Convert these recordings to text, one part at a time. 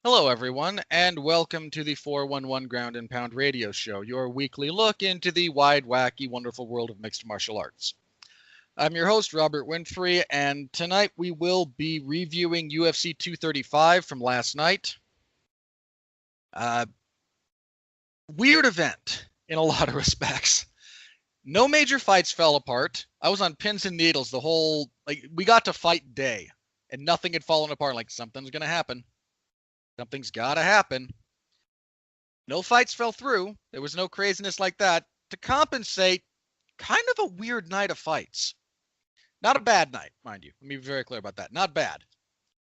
Hello, everyone, and welcome to the 411 Ground and Pound radio show, your weekly look into the wide, wacky, wonderful world of mixed martial arts. I'm your host, Robert Winfrey, and tonight we will be reviewing UFC 235 from last night. Weird event in a lot of respects. No major fights fell apart. I was on pins and needles the whole, we got to fight day, and nothing had fallen apart. Like, something's going to happen. Something's got to happen. No fights fell through. There was no craziness like that. To compensate, kind of a weird night of fights. Not a bad night, mind you. Let me be very clear about that. Not bad.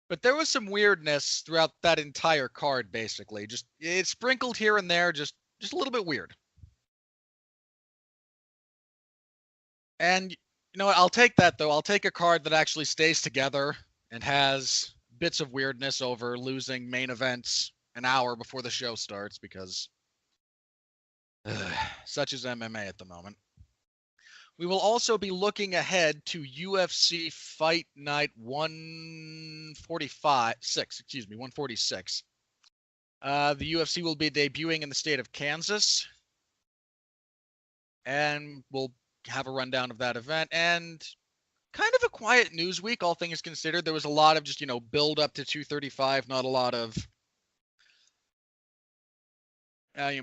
But there was some weirdness throughout that entire card, basically. Just it's sprinkled here and there, just a little bit weird. And you know what? I'll take that, though. I'll take a card that actually stays together and has bits of weirdness over losing main events an hour before the show starts, because such is MMA at the moment. We will also be looking ahead to UFC Fight Night 146. The UFC will be debuting in the state of Kansas, and we'll have a rundown of that event. And kind of a quiet news week, all things considered. There was a lot of just, build up to 235, not a lot of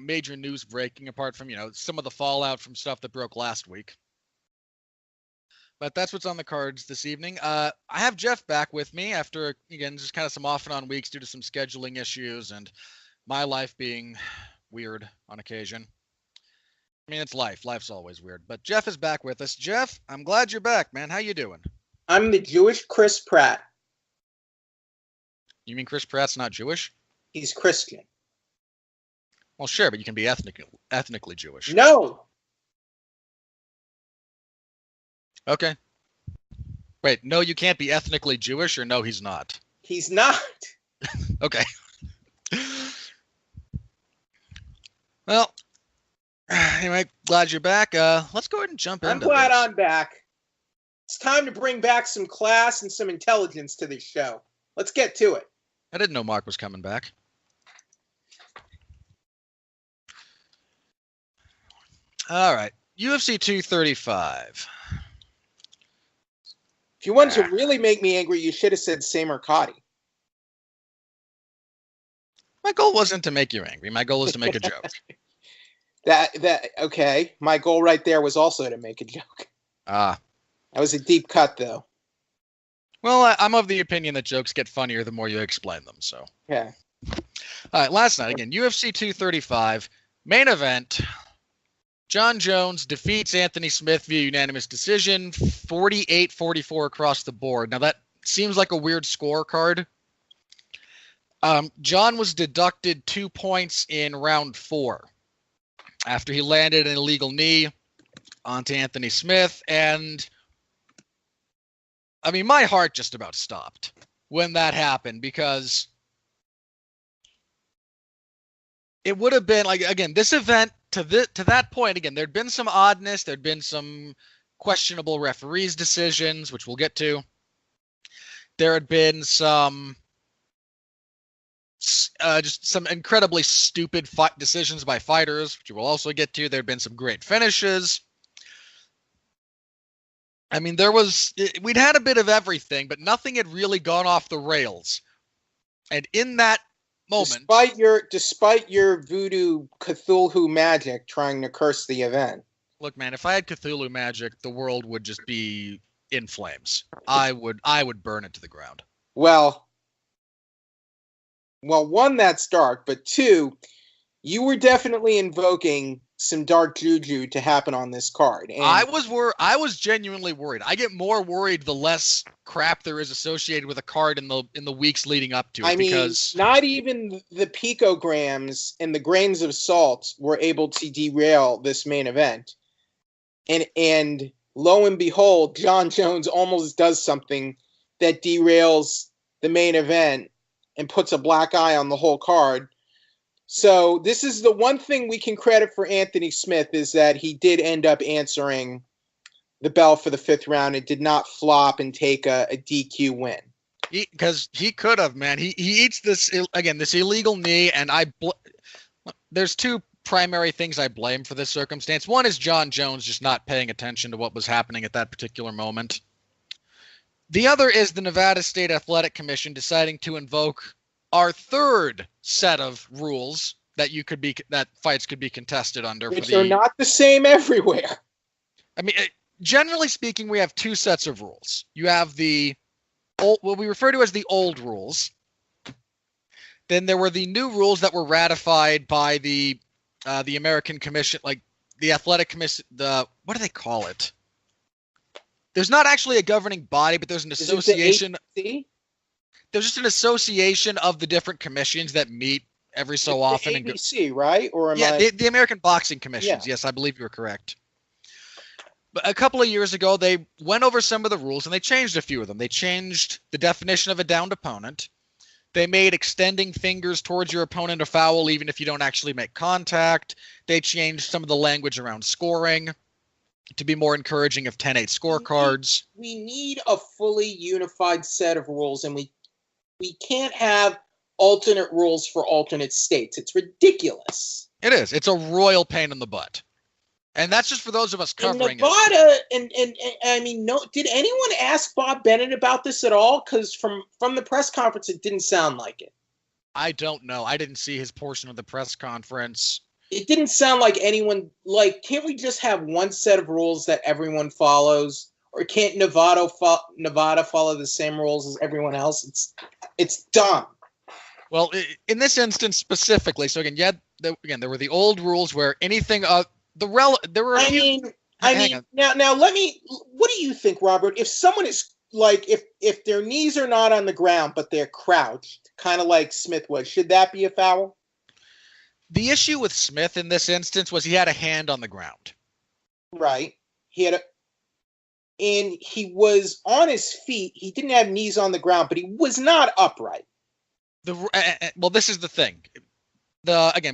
major news breaking, apart from, some of the fallout from stuff that broke last week. But that's what's on the cards this evening. I have Jeff back with me after, again, just kind of some off and on weeks due to some scheduling issues and my life being weird on occasion. I mean, it's life. Life's always weird. But Jeff is back with us. Jeff, I'm glad you're back, man. How you doing? I'm the Jewish Chris Pratt. You mean Chris Pratt's not Jewish? He's Christian. Well, sure, but you can be ethnically Jewish. No. Okay. Wait, no, you can't be ethnically Jewish, or no, he's not? He's not. Okay. Well, anyway, glad you're back. Let's go ahead and jump in. I'm glad I'm back. It's time to bring back some class and some intelligence to this show. Let's get to it. I didn't know Mark was coming back. All right. UFC 235. If you wanted to really make me angry, you should have said Samir Khadi. My goal wasn't to make you angry. My goal is to make a joke. Okay. My goal right there was also to make a joke. That was a deep cut, though. Well, I'm of the opinion that jokes get funnier the more you explain them, so. Yeah. All right, last night, again, UFC 235, main event. John Jones defeats Anthony Smith via unanimous decision, 48-44 across the board. Now, that seems like a weird scorecard. John was deducted 2 points in round 4 after he landed an illegal knee onto Anthony Smith. And, I mean, my heart just about stopped when that happened, because it would have been, like, again, this event, to that point, again, there'd been some oddness, there'd been some questionable referees' decisions, which we'll get to. There had been some just some incredibly stupid decisions by fighters, which we'll also get to. There had been some great finishes. I mean, we'd had a bit of everything, but nothing had really gone off the rails. And in that moment, despite your voodoo Cthulhu magic trying to curse the event. Look, man, if I had Cthulhu magic, the world would just be in flames. I would burn it to the ground. Well, one, that's dark, but two, you were definitely invoking some dark juju to happen on this card. And I was genuinely worried. I get more worried the less crap there is associated with a card in the weeks leading up to it. Because not even the picograms and the grains of salt were able to derail this main event. And lo and behold, John Jones almost does something that derails the main event and puts a black eye on the whole card. So this is the one thing we can credit for Anthony Smith, is that he did end up answering the bell for the 5th round and did not flop and take a DQ win. Because he could have, man. He eats this illegal knee, and there's two primary things I blame for this circumstance. One is John Jones just not paying attention to what was happening at that particular moment. The other is the Nevada State Athletic Commission deciding to invoke our third set of rules that fights could be contested under. Which are not the same everywhere. I mean, generally speaking, we have two sets of rules. You have what we refer to as the old rules. Then there were the new rules that were ratified by the American Commission, like the Athletic Commission. What do they call it? There's not actually a governing body, but there's an association. There's just an association of the different commissions that meet every so often. The ABC, right? Or the American Boxing Commissions. Yeah. Yes, I believe you're correct. But a couple of years ago, they went over some of the rules and they changed a few of them. They changed the definition of a downed opponent. They made extending fingers towards your opponent a foul even if you don't actually make contact. They changed some of the language around scoring to be more encouraging of 10-8 scorecards. We need a fully unified set of rules, and we can't have alternate rules for alternate states. It's ridiculous. It is. It's a royal pain in the butt. And that's just for those of us covering Nevada, and I mean, no. Did anyone ask Bob Bennett about this at all? Because from the press conference, it didn't sound like it. I don't know. I didn't see his portion of the press conference. It didn't sound like anyone, can't we just have one set of rules that everyone follows? Or can't Nevada follow the same rules as everyone else? It's dumb. Well, in this instance specifically, so again, there were the old rules where anything there were now let me, what do you think, Robert? If someone is if their knees are not on the ground but they're crouched, kind of like Smith was, should that be a foul? The issue with Smith in this instance was he had a hand on the ground. Right. And he was on his feet. He didn't have knees on the ground, but he was not upright. Well, this is the thing.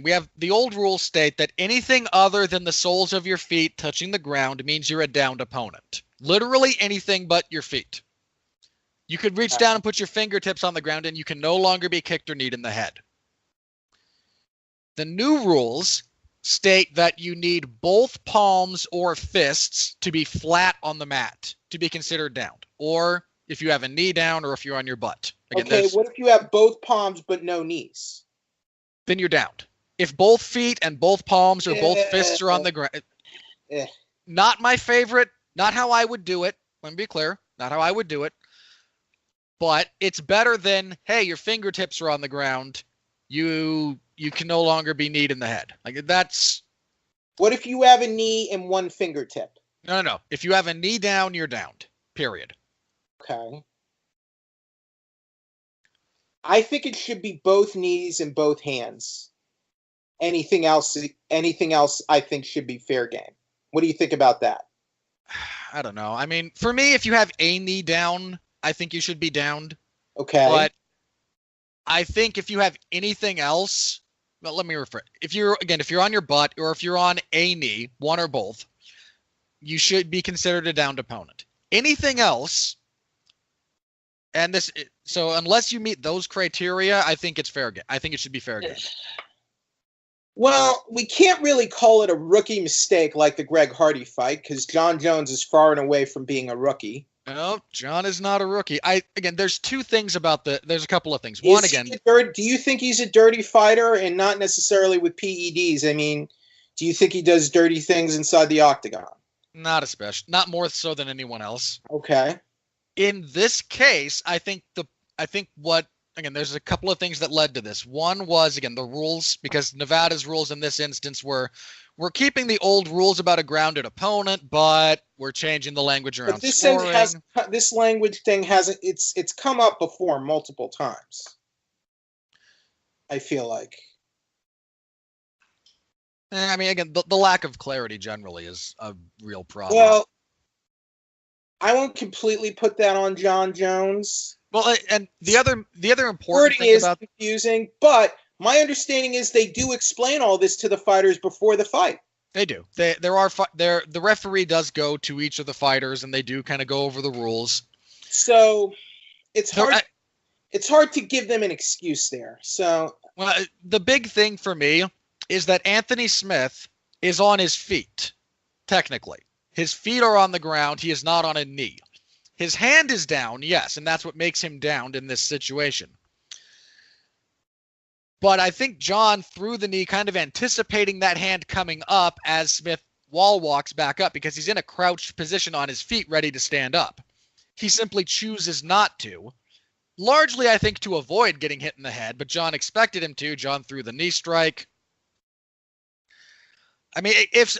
We have the old rules state that anything other than the soles of your feet touching the ground means you're a downed opponent. Literally anything but your feet. You could reach down and put your fingertips on the ground, and you can no longer be kicked or kneed in the head. The new rules state that you need both palms or fists to be flat on the mat to be considered downed, or if you have a knee down or if you're on your butt. Again, what if you have both palms but no knees? Then you're downed. If both feet and both palms or both fists are on the ground. Not my favorite, not how I would do it. Let me be clear, not how I would do it. But it's better than, hey, your fingertips are on the ground. You can no longer be kneed in the head. That's. What if you have a knee and one fingertip? No. If you have a knee down, you're downed. Period. Okay. I think it should be both knees and both hands. Anything else I think should be fair game. What do you think about that? I don't know. I mean, for me, if you have a knee down, I think you should be downed. Okay. But I think if you have anything else, well, let me rephrase. If you're on your butt or if you're on a knee, one or both, you should be considered a downed opponent. Anything else, so unless you meet those criteria, I think it's fair game. I think it should be fair game. Well, we can't really call it a rookie mistake like the Greg Hardy fight because John Jones is far and away from being a rookie. No, John is not a rookie. There's two things about there's a couple of things. One, do you think he's a dirty fighter and not necessarily with PEDs? I mean, do you think he does dirty things inside the octagon? Not especially, not more so than anyone else. Okay. In this case, there's a couple of things that led to this. One was, the rules, because Nevada's rules in this instance we're keeping the old rules about a grounded opponent, but we're changing the language around scoring. This language thing hasn't, it's come up before multiple times. I feel like. The lack of clarity generally is a real problem. Well, I won't completely put that on John Jones. Well, and the other important thing about confusing, but my understanding is they do explain all this to the fighters before the fight. They do. The referee does go to each of the fighters and they do kind of go over the rules. So it's hard. it's hard to give them an excuse there. So, well, the big thing for me is that Anthony Smith is on his feet, technically. His feet are on the ground. He is not on a knee. His hand is down, yes, and that's what makes him downed in this situation. But I think John threw the knee, kind of anticipating that hand coming up as Smith wall walks back up, because he's in a crouched position on his feet ready to stand up. He simply chooses not to. Largely, I think, to avoid getting hit in the head, but John expected him to. John threw the knee strike. I mean,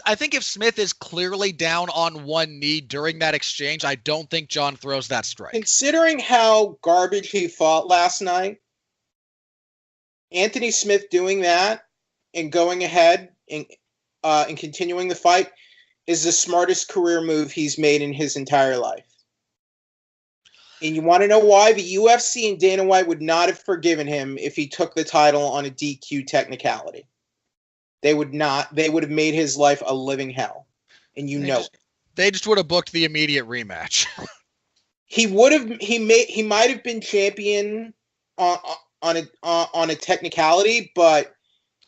I think if Smith is clearly down on one knee during that exchange, I don't think John throws that strike. Considering how garbage he fought last night, Anthony Smith doing that and going ahead and continuing the fight is the smartest career move he's made in his entire life. And you want to know why? The UFC and Dana White would not have forgiven him if he took the title on a DQ technicality. They would not. They would have made his life a living hell. And they just would have booked the immediate rematch. He might have been champion on a technicality, but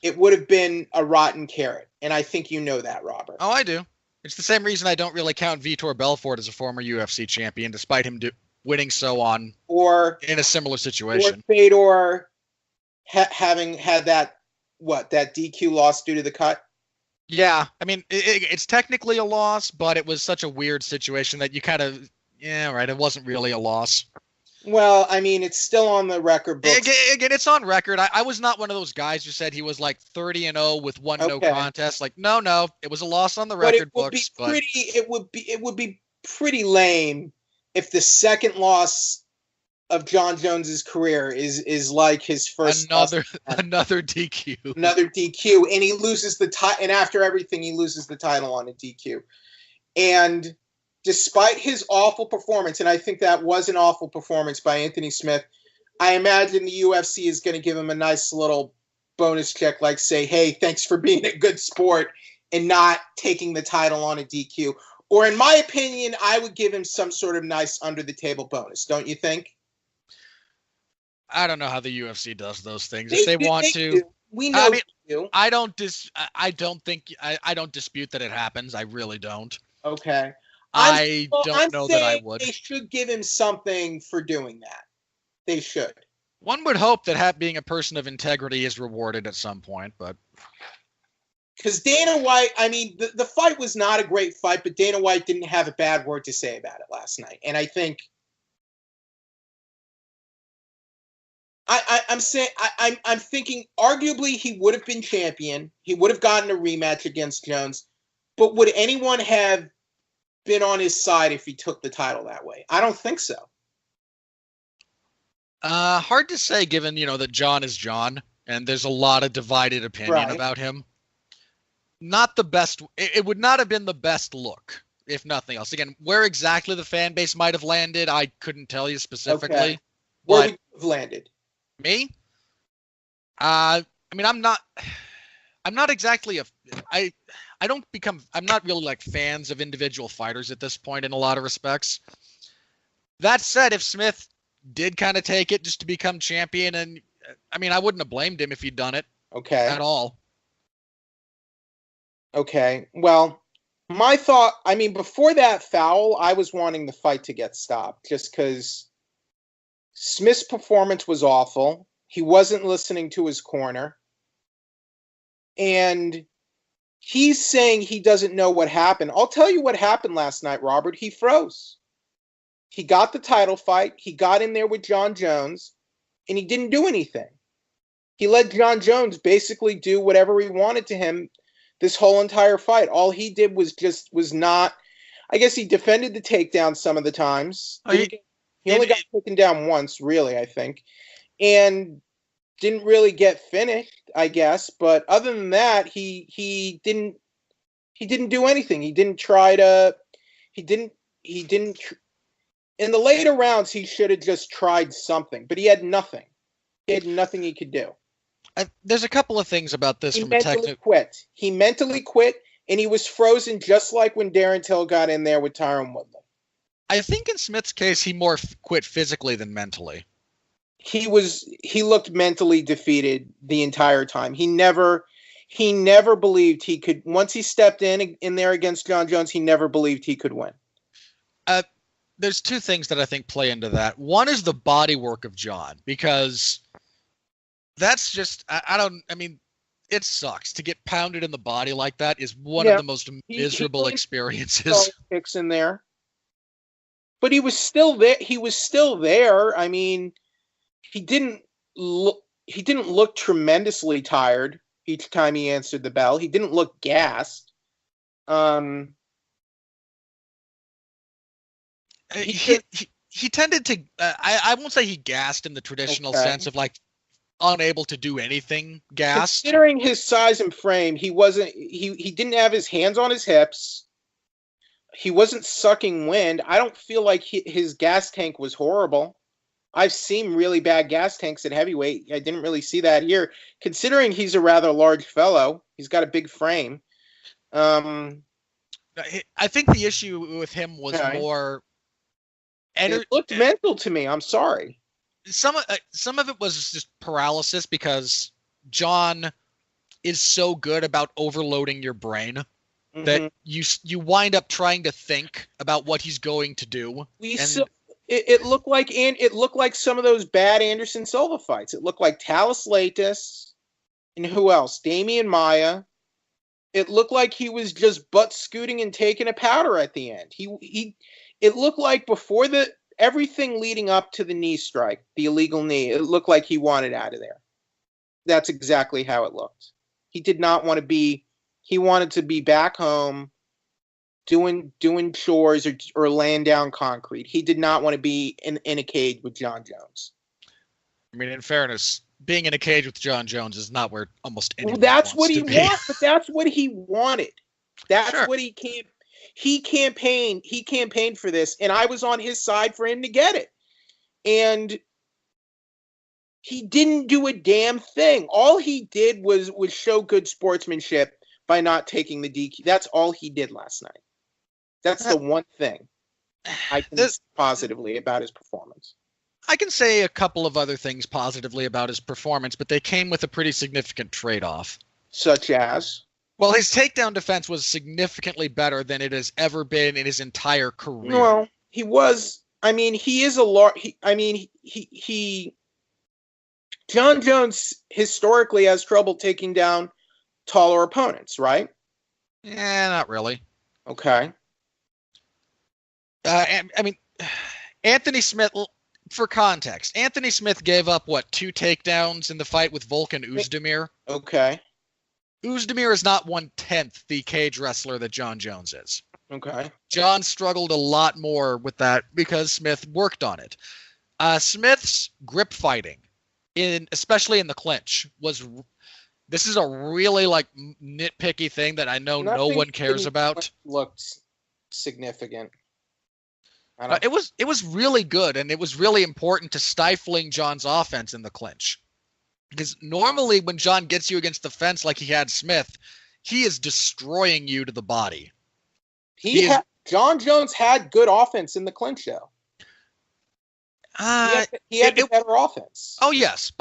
it would have been a rotten carrot. And I think you know that, Robert. Oh, I do. It's the same reason I don't really count Vitor Belfort as a former UFC champion, despite him winning so on or in a similar situation. Or Fedor having had that DQ loss due to the cut. Yeah, I mean, it's technically a loss, but it was such a weird situation that you kind of, it wasn't really a loss. Well, I mean, it's still on the record books. Again, it's on record. I was not one of those guys who said he was like 30-0 with one no contest. Like, no, it was a loss on the record books. It would be pretty lame if the second loss of John Jones's career is like his first another DQ. Another DQ, and he loses the title. And after everything, he loses the title on a DQ. And despite his awful performance, and I think that was an awful performance by Anthony Smith, I imagine the UFC is going to give him a nice little bonus check, like say, hey, thanks for being a good sport and not taking the title on a DQ. Or in my opinion, I would give him some sort of nice under-the-table bonus. Don't you think? I don't know how the UFC does those things. If they want to. Do. We know they do. I don't dispute that it happens. I really don't. Okay. I don't know that I would. They should give him something for doing that. They should. One would hope that being a person of integrity is rewarded at some point, but because Dana White, I mean, the fight was not a great fight, but Dana White didn't have a bad word to say about it last night, and I think I'm thinking arguably he would have been champion. He would have gotten a rematch against Jones, but would anyone have been on his side if he took the title that way? I don't think so. Hard to say, given that John is John, and there's a lot of divided opinion about him. Not the best. It would not have been the best look, if nothing else. Again, where exactly the fan base might have landed, I couldn't tell you specifically. Okay. Where would you have landed? Me? I mean, I'm not exactly I'm not really like fans of individual fighters at this point in a lot of respects. That said, if Smith did kind of take it just to become champion, and I mean, I wouldn't have blamed him if he'd done it. Okay. At all. Okay. Well, my thought, I mean, before that foul, I was wanting the fight to get stopped just because Smith's performance was awful. He wasn't listening to his corner. And he's saying he doesn't know what happened. I'll tell you what happened last night, Robert. He froze. He got the title fight. He got in there with John Jones, and he didn't do anything. He let John Jones basically do whatever he wanted to him this whole entire fight. All he did was not. I guess he defended the takedown some of the times. He only got taken down once, really, I think, and didn't really get finished, I guess. But other than that, he didn't do anything. He didn't try to. He didn't. In the later rounds, he should have just tried something, but he had nothing. He had nothing he could do. There's a couple of things about this. He mentally quit, and he was frozen just like when Darren Till got in there with Tyron Woodley. I think in Smith's case, he more quit physically than mentally. he looked mentally defeated the entire time. He never believed he could. Once he stepped in there against John Jones, he never believed he could win. There's two things that I think play into that. One is the body work of John, because that's just, I mean, it sucks to get pounded in the body like that. Is one of the most miserable experiences. Kicks in there, but he was still there. I mean, he didn't look tremendously tired each time he answered the bell. He didn't look gassed. He tended to, I won't say he gassed in the traditional sense of like unable to do anything gassed. Considering his size and frame, he didn't have his hands on his hips. He wasn't sucking wind. I don't feel like his gas tank was horrible. I've seen really bad gas tanks at heavyweight. I didn't really see that here. Considering he's a rather large fellow, he's got a big frame. I think the issue with him was more. It looked mental to me. I'm sorry. Some of it was just paralysis, because John is so good about overloading your brain that you wind up trying to think about what he's going to do. It looked like some of those bad Anderson Silva fights. It looked like Talis Latis and who else? Damian Maia. It looked like he was just butt scooting and taking a powder at the end. It looked like before everything leading up to the knee strike, the illegal knee, it looked like he wanted out of there. That's exactly how it looked. He did not want to be. He wanted to be back home, doing chores or laying down concrete. He did not want to be in a cage with John Jones. I mean, in fairness, being in a cage with John Jones is not where almost anyone that's wants what he to be. wants, but that's what he wanted. That's what he can't. He campaigned for this, and I was on his side for him to get it. And he didn't do a damn thing. All he did was show good sportsmanship by not taking the DQ. That's all he did last night. That's the one thing I can say positively about his performance. I can say a couple of other things positively about his performance, but they came with a pretty significant trade-off. Such as? Well, his takedown defense was significantly better than it has ever been in his entire career. Well, he was. I mean, he is a large. John Jones historically has trouble taking down taller opponents, right? Yeah, not really. Okay. I mean, Anthony Smith. For context, Anthony Smith gave up 2 takedowns in the fight with Volkan Oezdemir. Okay. Oezdemir is not 1/10 the cage wrestler that John Jones is. Okay. John struggled a lot more with that because Smith worked on it. Smith's grip fighting, especially in the clinch, this is a really nitpicky thing that I know no one cares about. Looked significant. It was really good, and it was really important to stifling John's offense in the clinch. Because normally when John gets you against the fence like he had Smith, he is destroying you to the body. John Jones had good offense in the clinch, though. He had the better offense. Oh, yes.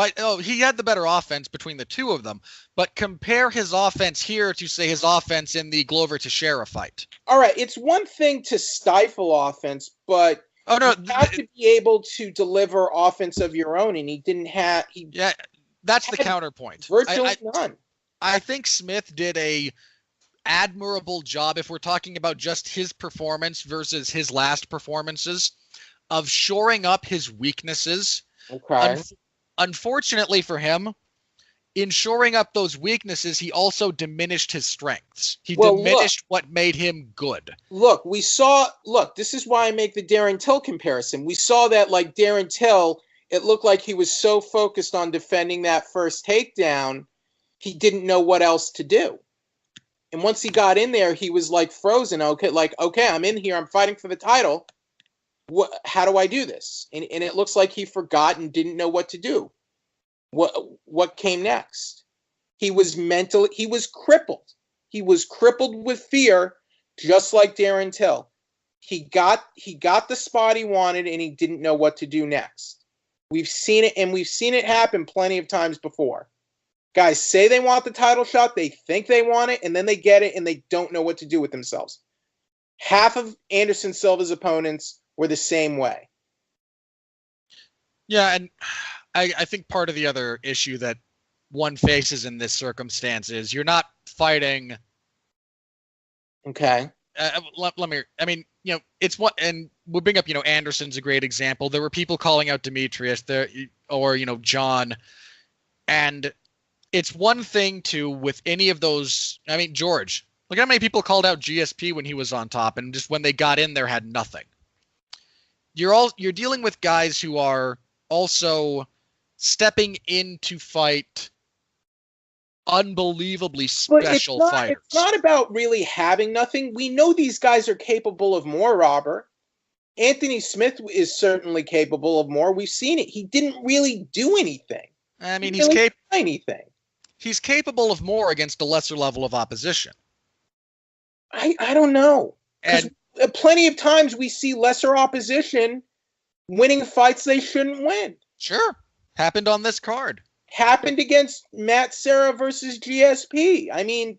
He had the better offense between the two of them. But compare his offense here to, say, his offense in the Glover Teixeira fight. All right. It's one thing to stifle offense, but you have to be able to deliver offense of your own, and he didn't have... That's the counterpoint. Virtually none. I think Smith did a admirable job, if we're talking about just his performance versus his last performances, of shoring up his weaknesses. Okay. Unfortunately for him, in shoring up those weaknesses, he also diminished his strengths. He diminished what made him good. Look, this is why I make the Darren Till comparison. We saw that, like, Darren Till, it looked like he was so focused on defending that first takedown, he didn't know what else to do. And once he got in there, he was like frozen. Okay, I'm in here. I'm fighting for the title. How do I do this? And it looks like he forgot and didn't know what to do. What came next? He was crippled. He was crippled with fear, just like Darren Till. He got the spot he wanted, and he didn't know what to do next. We've seen it, and we've seen it happen plenty of times before. Guys say they want the title shot, they think they want it, and then they get it, and they don't know what to do with themselves. Half of Anderson Silva's opponents were the same way. Yeah, and I think part of the other issue that one faces in this circumstance is you're not fighting. Okay. Let me. I mean, it's what, and we'll bring up. Anderson's a great example. There were people calling out Demetrius there, or John, and it's one thing to with any of those. I mean, George. Look how many people called out GSP when he was on top, and just when they got in there had nothing. You're dealing with guys who are also stepping in to fight unbelievably special fighters. It's not about really having nothing. We know these guys are capable of more, Robert. Anthony Smith is certainly capable of more. We've seen it. He didn't really do anything. I mean, He's capable of more against a lesser level of opposition. I don't know. And plenty of times we see lesser opposition winning fights they shouldn't win. Sure. Happened on this card. Happened against Matt Serra versus GSP. I mean,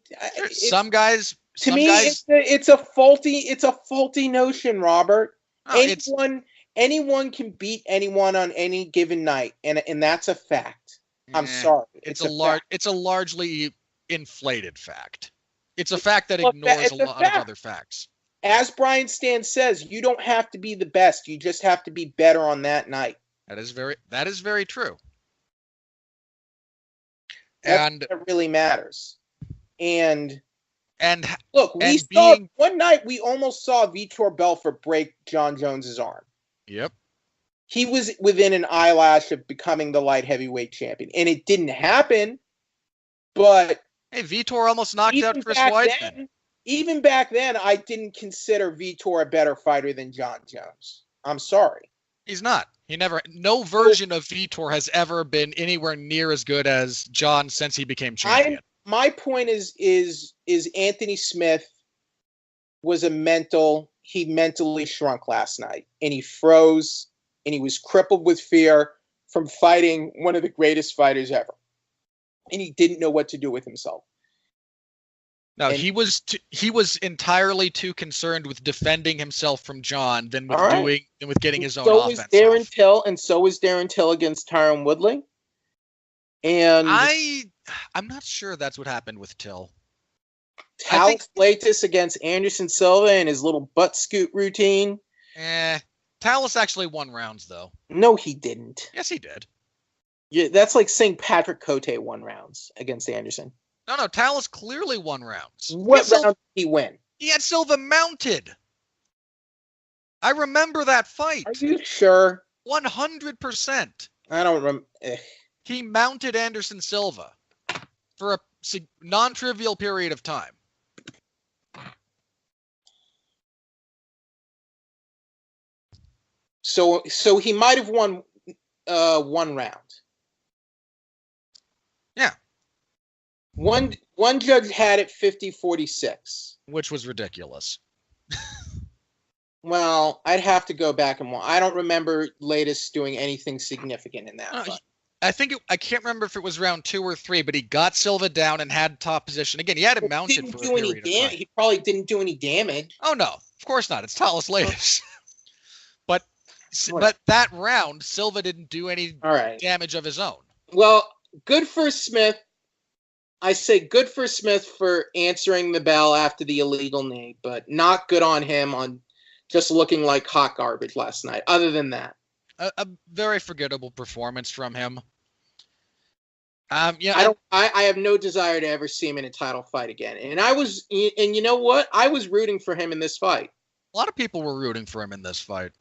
some guys. It's a faulty notion, Robert. Anyone can beat anyone on any given night, and that's a fact. I'm sorry. It's a largely inflated fact. It's a fact that ignores a lot of other facts. As Brian Stan says, you don't have to be the best. You just have to be better on that night. That is very true. That really matters. And look, one night we almost saw Vitor Belfort break John Jones's arm. Yep. He was within an eyelash of becoming the light heavyweight champion, and it didn't happen. But hey, Vitor almost knocked out Chris Weidman. Even back then, I didn't consider Vitor a better fighter than John Jones. I'm sorry. He's not. No version of Vitor has ever been anywhere near as good as John since he became champion. My point is Anthony Smith was he mentally shrunk last night, and he froze, and he was crippled with fear from fighting one of the greatest fighters ever. And he didn't know what to do with himself. No, he was entirely too concerned with defending himself from John than with getting his own offense. So was Darren Till against Tyron Woodley. And I'm not sure that's what happened with Till. Talis Latis against Anderson Silva and his little butt scoot routine. Talis actually won rounds though. No, he didn't. Yes, he did. Yeah, that's like saying Patrick Cote won rounds against Anderson. No, Talis clearly won rounds. What round did he win? He had Silva mounted. I remember that fight. Are you sure? 100%. I don't remember. He mounted Anderson Silva for a non-trivial period of time. So he might have won one round. Yeah. One judge had it 50-46. Which was ridiculous. Well, I'd have to go back and watch. I don't remember Latis doing anything significant in that. I can't remember if it was round 2 or 3, but he got Silva down and had top position. Again, he had him mounted for a period of time. He probably didn't do any damage. Oh, no. Of course not. It's Talis Latis. But that round, Silva didn't do any damage of his own. Well, good for Smith. I say good for Smith for answering the bell after the illegal knee, but not good on him on just looking like hot garbage last night. Other than that, a very forgettable performance from him. I have no desire to ever see him in a title fight again. And you know what? I was rooting for him in this fight. A lot of people were rooting for him in this fight.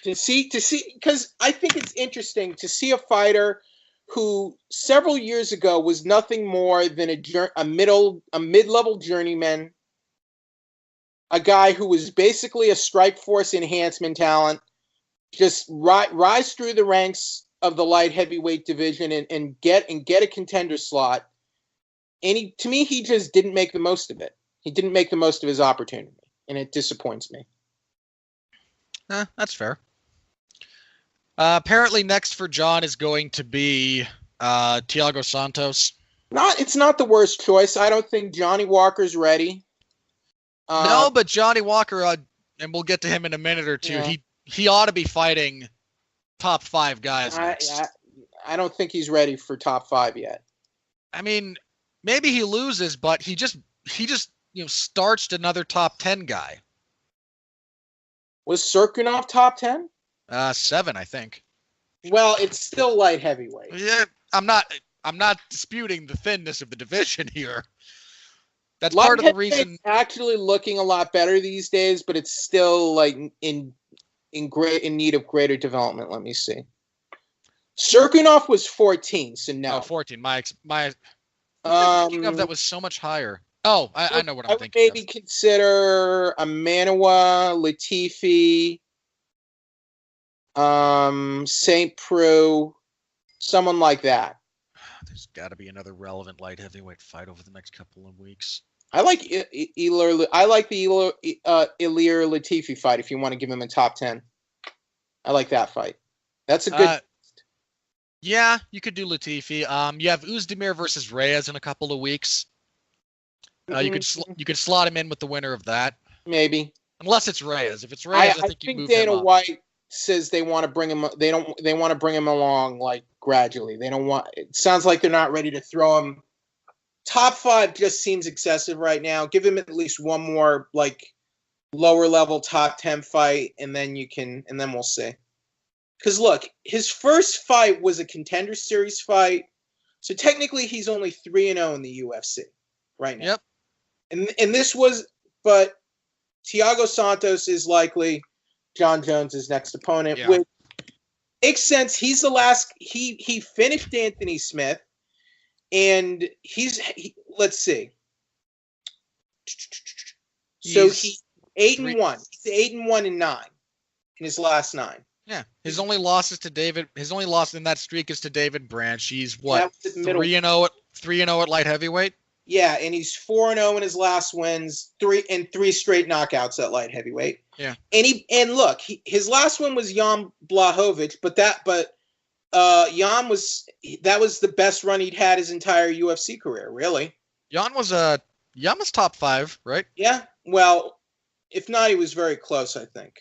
To see, because I think it's interesting to see a fighter who several years ago was nothing more than a mid-level journeyman, a guy who was basically a Strikeforce enhancement talent, just rise through the ranks of the light heavyweight division and get a contender slot. And he just didn't make the most of it. He didn't make the most of his opportunity, and it disappoints me. That's fair. Apparently, next for John is going to be Thiago Santos. It's not the worst choice. I don't think Johnny Walker's ready. No, but Johnny Walker, and we'll get to him in a minute or two. Yeah. He ought to be fighting top 5 guys next. I don't think he's ready for top 5 yet. I mean, maybe he loses, but he just starched another top 10 guy. Was Serkinov top 10? 7, I think. Well, it's still light heavyweight. Yeah, I'm not disputing the thinness of the division here. That's Light part of the reason. It's actually looking a lot better these days, but it's still like in need of greater development. Let me see. Serkinov was 14, so no. Oh, 14. My thinking of that was so much higher. Oh, I know what I'm thinking. I would maybe consider a Manoa, Latifi, St. Preux, someone like that. There's got to be another relevant light heavyweight fight over the next couple of weeks. I like the Ilir Latifi fight. If you want to give him a top 10, I like that fight. That's a good. Yeah, you could do Latifi. You have Uzdemir versus Reyes in a couple of weeks. You could slot him in with the winner of that. Maybe. Unless it's Reyes. If it's Reyes, I think you move Dana him up. White says they want to bring him. They want to bring him along like gradually. They don't want. It sounds like they're not ready to throw him. Top 5 just seems excessive right now. Give him at least one more like lower level top 10 fight, and then we'll see. Because look, his first fight was a Contender Series fight, so technically he's only 3-0 in the UFC right now. Yep. And this was, but Thiago Santos is likely John Jones' next opponent, which makes sense. He's the last. He finished Anthony Smith, and let's see. So he's 8-1. He's 8-1 in 9 in his last 9. Yeah, his only loss in that streak is to David Branch. He's what 3-0 at light heavyweight. Yeah, and he's 4-0 in his last wins, 3 straight knockouts at light heavyweight. Yeah, and look, his last one was Jan Blachowicz, but Jan was the best run he'd had his entire UFC career, really. Jan was top 5, right? Yeah, well, if not, he was very close, I think.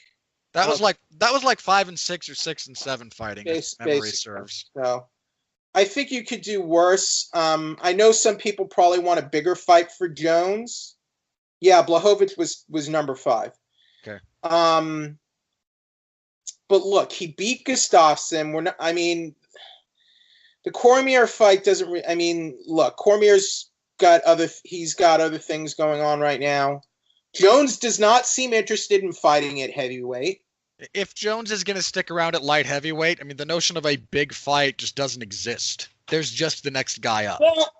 That was like 5-6 or 6-7 fighting, if memory serves. So, I think you could do worse. I know some people probably want a bigger fight for Jones. Yeah, Blachowicz was number 5. Okay. But look, he beat Gustafsson. The Cormier fight doesn't. Look, Cormier's got other things going on right now. Jones does not seem interested in fighting at heavyweight. If Jones is going to stick around at light heavyweight, the notion of a big fight just doesn't exist. There's just the next guy up. Well,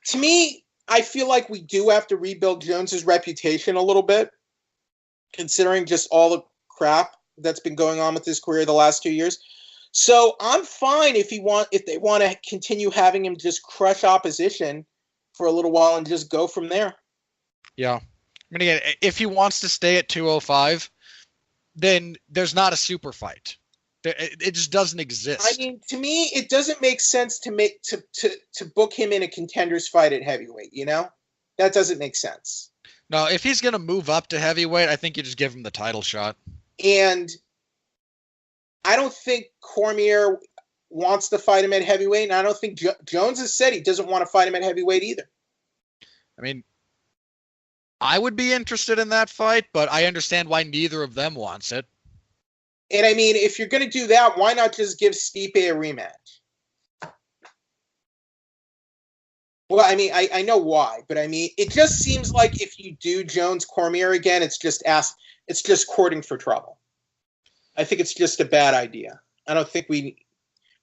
to me, I feel like we do have to rebuild Jones's reputation a little bit, considering just all the crap that's been going on with his career the last 2 years. So I'm fine if they want to continue having him just crush opposition for a little while and just go from there. Yeah. Again, if he wants to stay at 205, then there's not a super fight. It just doesn't exist. To me, it doesn't make sense to book him in a contenders fight at heavyweight. That doesn't make sense. No, if he's going to move up to heavyweight, I think you just give him the title shot. And I don't think Cormier wants to fight him at heavyweight, and I don't think Jones has said he doesn't want to fight him at heavyweight either. I would be interested in that fight, but I understand why neither of them wants it. And if you're going to do that, why not just give Stipe a rematch? Well, I know why, but it just seems like if you do Jones Cormier again, it's just courting for trouble. I think it's just a bad idea. I don't think we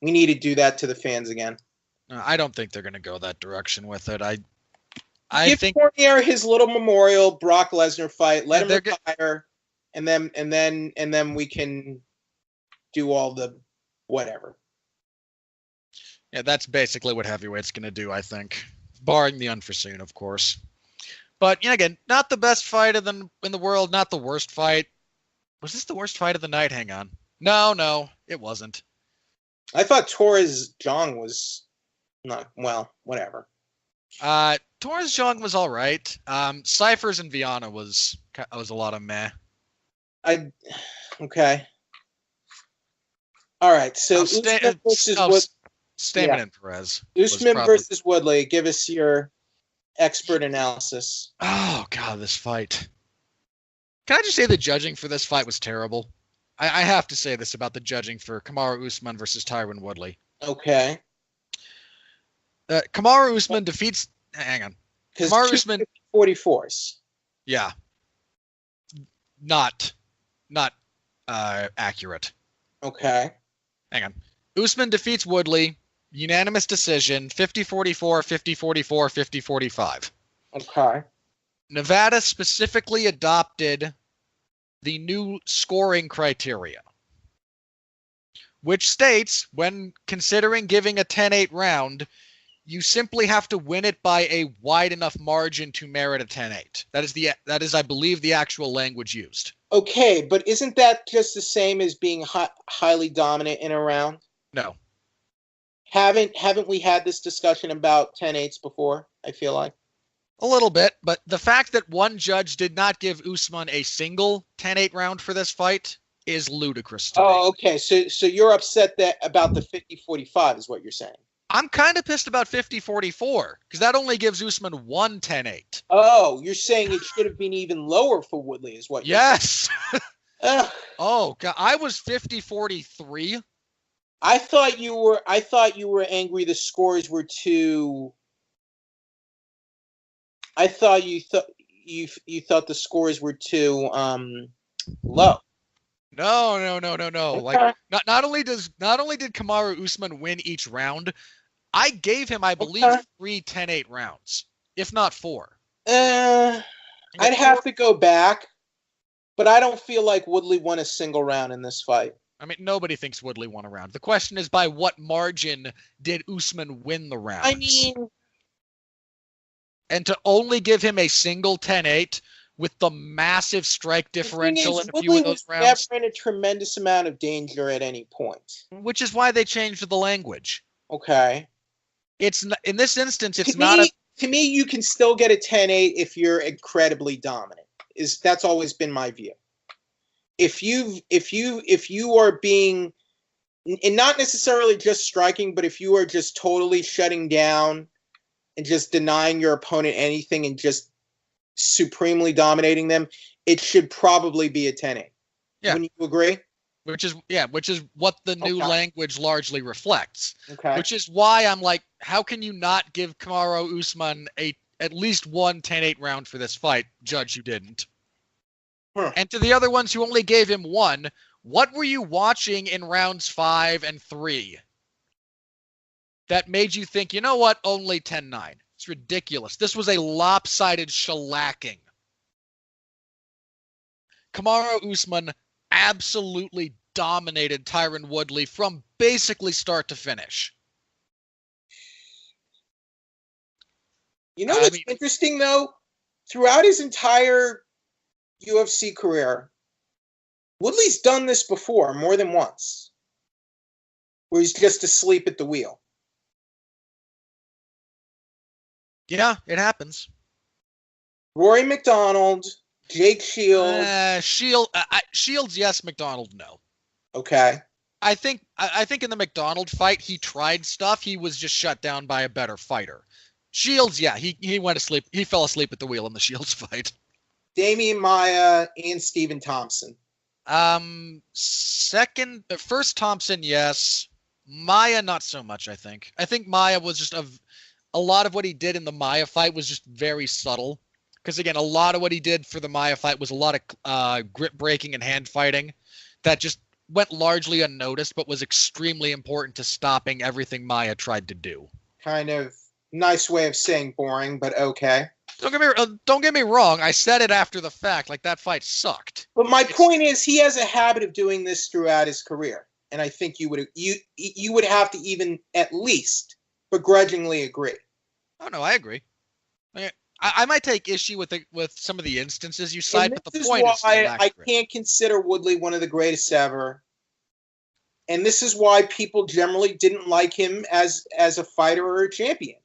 need to do that to the fans again. I don't think they're going to go that direction with it. Give Cormier his little memorial Brock Lesnar fight. Let him retire, and then we can do all the whatever. Yeah, that's basically what heavyweight's going to do, I think, barring the unforeseen, of course. But again, not the best fight in the world, not the worst fight. Was this the worst fight of the night? Hang on. No, it wasn't. I thought Torres Jong was not well. Whatever. Torres Jong was all right. Cyphers and Viana was a lot of meh. Okay. All right. So Stamen and Perez. Usman versus Woodley. Give us your expert analysis. Oh God, this fight. Can I just say the judging for this fight was terrible? I have to say this about the judging for Kamaru Usman versus Tyron Woodley. Okay. Kamaru Usman defeats. Hang on. Kamaru Usman 44s. Yeah. Not accurate. Okay. Hang on. Usman defeats Woodley, unanimous decision, 50-44, 50-44, 50-45. Okay. Nevada specifically adopted the new scoring criteria, which states when considering giving a 10-8 round, you simply have to win it by a wide enough margin to merit a 10-8. That is, I believe, the actual language used. Okay, but isn't that just the same as being highly dominant in a round? No. Haven't we had this discussion about 10-8s before? I feel like a little bit, but the fact that one judge did not give Usman a single 10-8 round for this fight is ludicrous to me. Oh, okay. So you're upset about the 50-45 is what you're saying. I'm kind of pissed about 50-44 because that only gives Usman one 10-8. Oh, you're saying it should have been even lower for Woodley is what you're saying. Yes. Oh, God. I was 50-43. I thought you were angry the scores were too. I thought you thought the scores were too low. No. Okay. Like not only did Kamaru Usman win each round, I gave him, I believe, 3 10-8 rounds, if not 4. I'd have to go back, but I don't feel like Woodley won a single round in this fight. I mean, nobody thinks Woodley won a round. The question is, by what margin did Usman win the round? I mean, and to only give him a single 10-8 with the massive strike differential in a few of those rounds. Woodley was never in a tremendous amount of danger at any point. Which is why they changed the language. Okay. It's in this instance, it's to me, you can still get a 10-8 if you're incredibly dominant. That's always been my view. If you are being, and not necessarily just striking, but if you are just totally shutting down and just denying your opponent anything and just supremely dominating them, it should probably be a 10-8. Yeah. Wouldn't you agree? Which is what the new language largely reflects. Okay. Which is why I'm like, how can you not give Kamaru Usman at least one 10-8 round for this fight? Judge, you didn't. And to the other ones who only gave him one, what were you watching in rounds 5 and 3 that made you think, you know what, only 10-9? It's ridiculous. This was a lopsided shellacking. Kamaru Usman absolutely dominated Tyron Woodley from basically start to finish. You know what's interesting, though? Throughout his entire UFC career, Woodley's done this before more than once, where he's just asleep at the wheel. Yeah, it happens. Rory McDonald, Jake Shields. Shields, yes. McDonald, no. Okay. I think in the McDonald fight, he tried stuff. He was just shut down by a better fighter. Shields, yeah, he went to sleep. He fell asleep at the wheel in the Shields fight. Damian Maia and Stephen Thompson. First Thompson, yes. Maia, not so much, I think. I think Maia was just a lot of what he did in the Maia fight was just very subtle. Because, again, a lot of what he did for the Maia fight was a lot of grip breaking and hand fighting that just went largely unnoticed, but was extremely important to stopping everything Maia tried to do. Kind of nice way of saying boring, but okay. Don't get me wrong. I said it after the fact. Like, that fight sucked. But my point is, he has a habit of doing this throughout his career, and I think you would have to even at least begrudgingly agree. Oh no, I agree. I might take issue with some of the instances you cite, And but the this is point is still why I accurate. can't consider Woodley one of the greatest ever. And this is why people generally didn't like him as a fighter or a champion.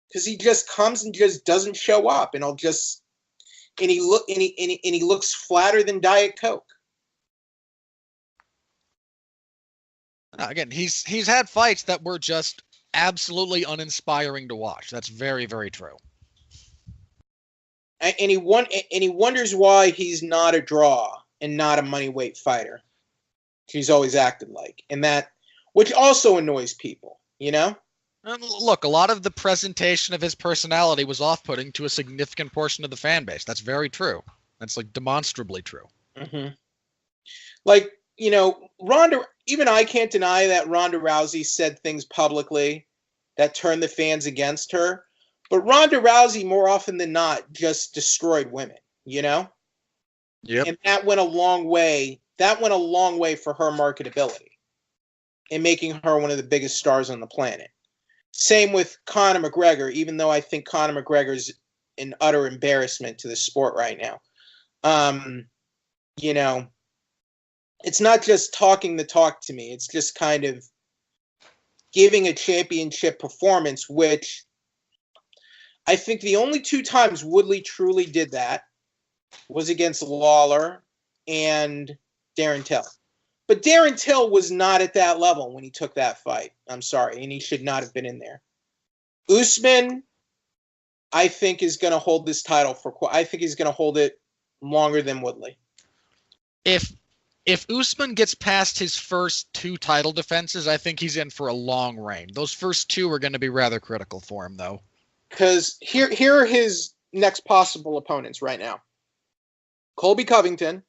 Because he just comes and just doesn't show up, and he looks flatter than Diet Coke. Again, he's had fights that were just absolutely uninspiring to watch. That's very, very true. And he wonders why he's not a draw and not a money-weight fighter. He's always acted like, and that, which also annoys people, you know? And look, a lot of the presentation of his personality was off-putting to a significant portion of the fan base. That's very true. That's like demonstrably true. Mm-hmm. Like, you know, Ronda, even I can't deny that Ronda Rousey said things publicly that turned the fans against her. But Ronda Rousey, more often than not, just destroyed women, you know? Yep. And that went a long way. That went a long way for her marketability and making her one of the biggest stars on the planet. Same with Conor McGregor, even though I think Conor McGregor's an utter embarrassment to the sport right now. You know, it's not just talking the talk to me. It's just kind of giving a championship performance, which I think the only two times Woodley truly did that was against Lawler and Darren Till. But Darren Till was not at that level when he took that fight. I'm sorry, and he should not have been in there. Usman, I think, is going to hold this title I think he's going to hold it longer than Woodley. If Usman gets past his first two title defenses, I think he's in for a long reign. Those first two are going to be rather critical for him, though. Because here are his next possible opponents right now. Colby Covington.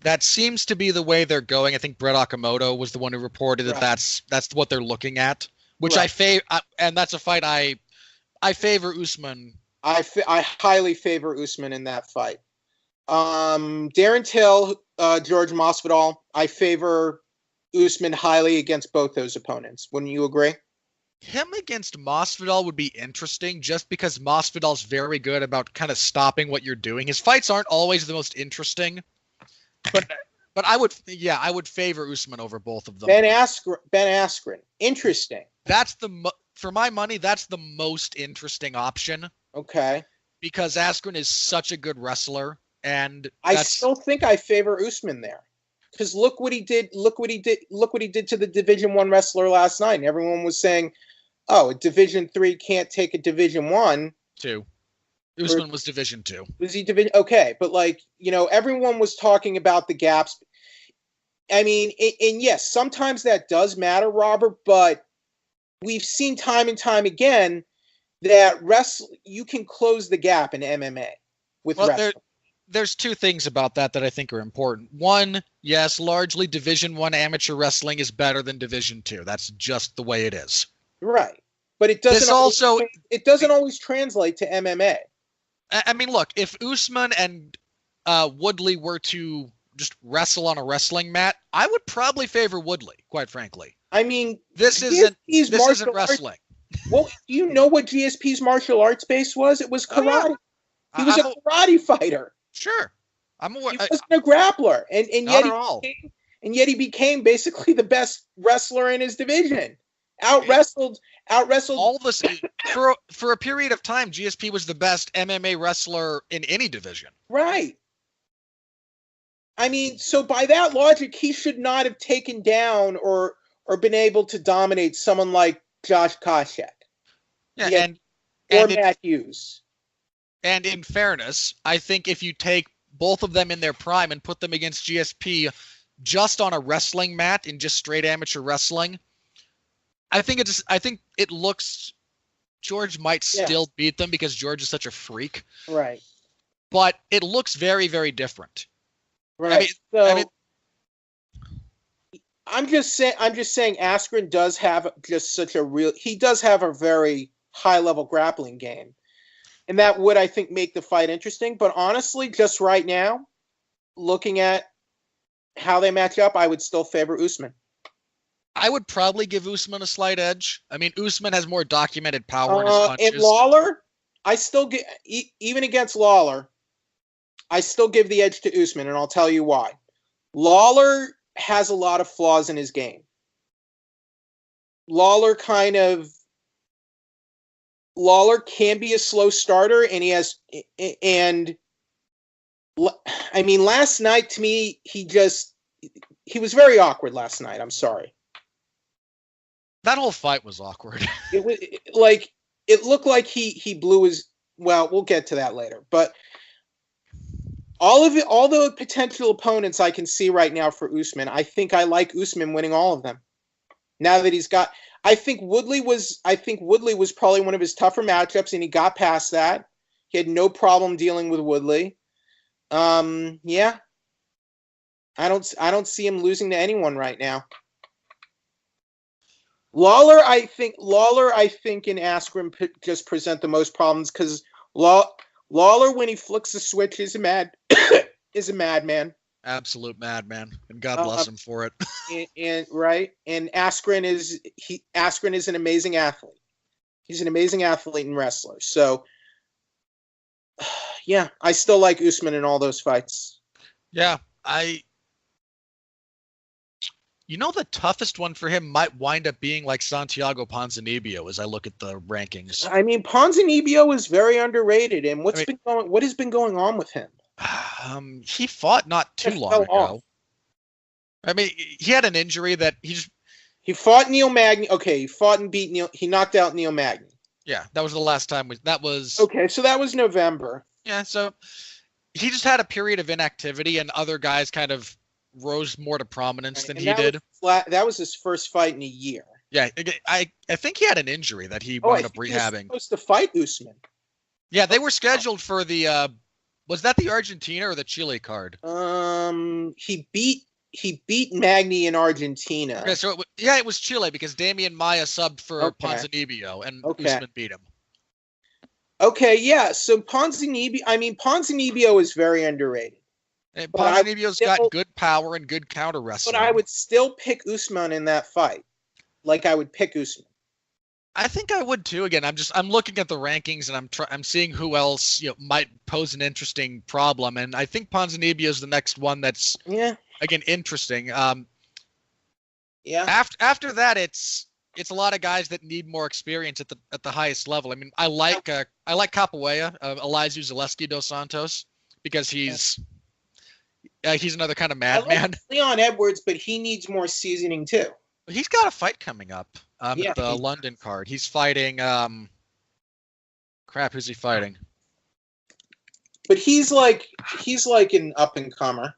That seems to be the way they're going. I think Brett Okamoto was the one who reported that that's what they're looking at, which I favor, and that's a fight I favor Usman. I highly favor Usman in that fight. Darren Till, George Masvidal. I favor Usman highly against both those opponents. Wouldn't you agree? Him against Masvidal would be interesting just because Masvidal's very good about kind of stopping what you're doing. His fights aren't always the most interesting, but I would favor Usman over both of them. Ben Askren. Interesting. That's for my money, that's the most interesting option. Okay. Because Askren is such a good wrestler, and I still think I favor Usman there. Because look what he did. Look what he did to the Division I wrestler last night. And everyone was saying, "Oh, a Division III can't take a Division I." Two. Usman was Division II. Was he Division? Okay, but like, you know, everyone was talking about the gaps. I mean, and yes, sometimes that does matter, Robert. But we've seen time and time again that you can close the gap in MMA with wrestling. There's two things about that I think are important. One, yes, largely Division I amateur wrestling is better than Division II. That's just the way it is. Right. But it doesn't always translate to MMA. I mean, look, if Usman and Woodley were to just wrestle on a wrestling mat, I would probably favor Woodley, quite frankly. I mean, this isn't wrestling. Well, do you know what GSP's martial arts base was? It was karate. He was a karate fighter. Sure. I'm aware. He wasn't a grappler. And yet he became basically the best wrestler in his division. Out wrestled all this for a period of time. GSP was the best MMA wrestler in any division. Right. I mean, so by that logic, he should not have taken down or been able to dominate someone like Josh Koscheck. Yeah, or Matt Hughes. And in fairness, I think if you take both of them in their prime and put them against GSP just on a wrestling mat in just straight amateur wrestling, I think it looks George might still beat them because George is such a freak. Right. But it looks very, very different. Right. I'm just saying Askren does have he does have a very high level grappling game. And that would, I think, make the fight interesting. But honestly, just right now, looking at how they match up, I would still favor Usman. I would probably give Usman a slight edge. I mean, Usman has more documented power in his punches. And Lawler? I still get even against Lawler. I still give the edge to Usman, and I'll tell you why. Lawler has a lot of flaws in his game. Lawler can be a slow starter, and I mean, last night to me, he was very awkward last night. I'm sorry. That whole fight was awkward. It was it looked like he blew his. Well, we'll get to that later, but all the potential opponents I can see right now for Usman, I think I like Usman winning all of them. Now that he's got, I think Woodley was probably one of his tougher matchups, and he got past that. He had no problem dealing with Woodley. Yeah, I don't see him losing to anyone right now. Lawler, I think, and Askren just present the most problems because Lawler, when he flicks the switch, is a madman. Absolute madman, and God bless him for it. and Askren is an amazing athlete. He's an amazing athlete and wrestler. So, yeah, I still like Usman in all those fights. Yeah, the toughest one for him might wind up being like Santiago Ponzinibbio as I look at the rankings. I mean, Ponzinibbio is very underrated, and what has been going on with him? He fought not too long ago. I mean, he had an injury that he fought Neil Magny. Okay, he fought and beat Neil. He knocked out Neil Magny. Yeah, that was the last time. That was okay. So that was November. Yeah, so he just had a period of inactivity, and other guys kind of rose more to prominence than he did. That was his first fight in a year. Yeah, I think he had an injury that he wound up rehabbing. He was supposed to fight Usman. Yeah, they were scheduled for the. Was that the Argentina or the Chile card? He beat Magny in Argentina. Okay, so it was Chile because Damian Maia subbed for Ponzinibbio and Usman beat him. Okay, yeah. So Ponzinibbio is very underrated. And Ponzinibbio's got good power and good counter wrestling. But I would still pick Usman in that fight. Like I would pick Usman. I think I would too. Again, I'm looking at the rankings and I'm seeing who else might pose an interesting problem, and I think Ponzinibbio is the next one that's again interesting. After that, it's a lot of guys that need more experience at the highest level. I mean, I like Capoeira, Elizeu Zaleski dos Santos, because he's another kind of madman. I like Leon Edwards, but he needs more seasoning too. He's got a fight coming up at the London card. He's fighting. Who's he fighting? But he's like an up and comer.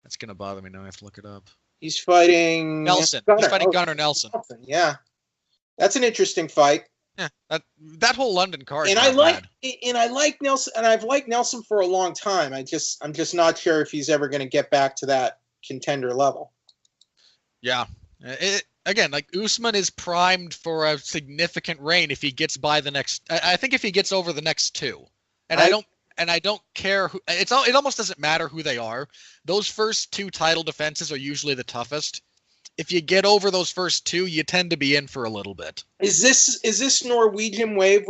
That's gonna bother me now. I have to look it up. He's fighting Nelson. He's fighting Gunnar Nelson. Yeah, that's an interesting fight. Yeah, that whole London card. And I like Nelson, and I've liked Nelson for a long time. I'm just not sure if he's ever going to get back to that contender level. Yeah. Again, like Usman is primed for a significant reign if he gets by the next. I think if he gets over the next two, and I don't care who. It almost doesn't matter who they are. Those first two title defenses are usually the toughest. If you get over those first two, you tend to be in for a little bit. Is this Norwegian wave?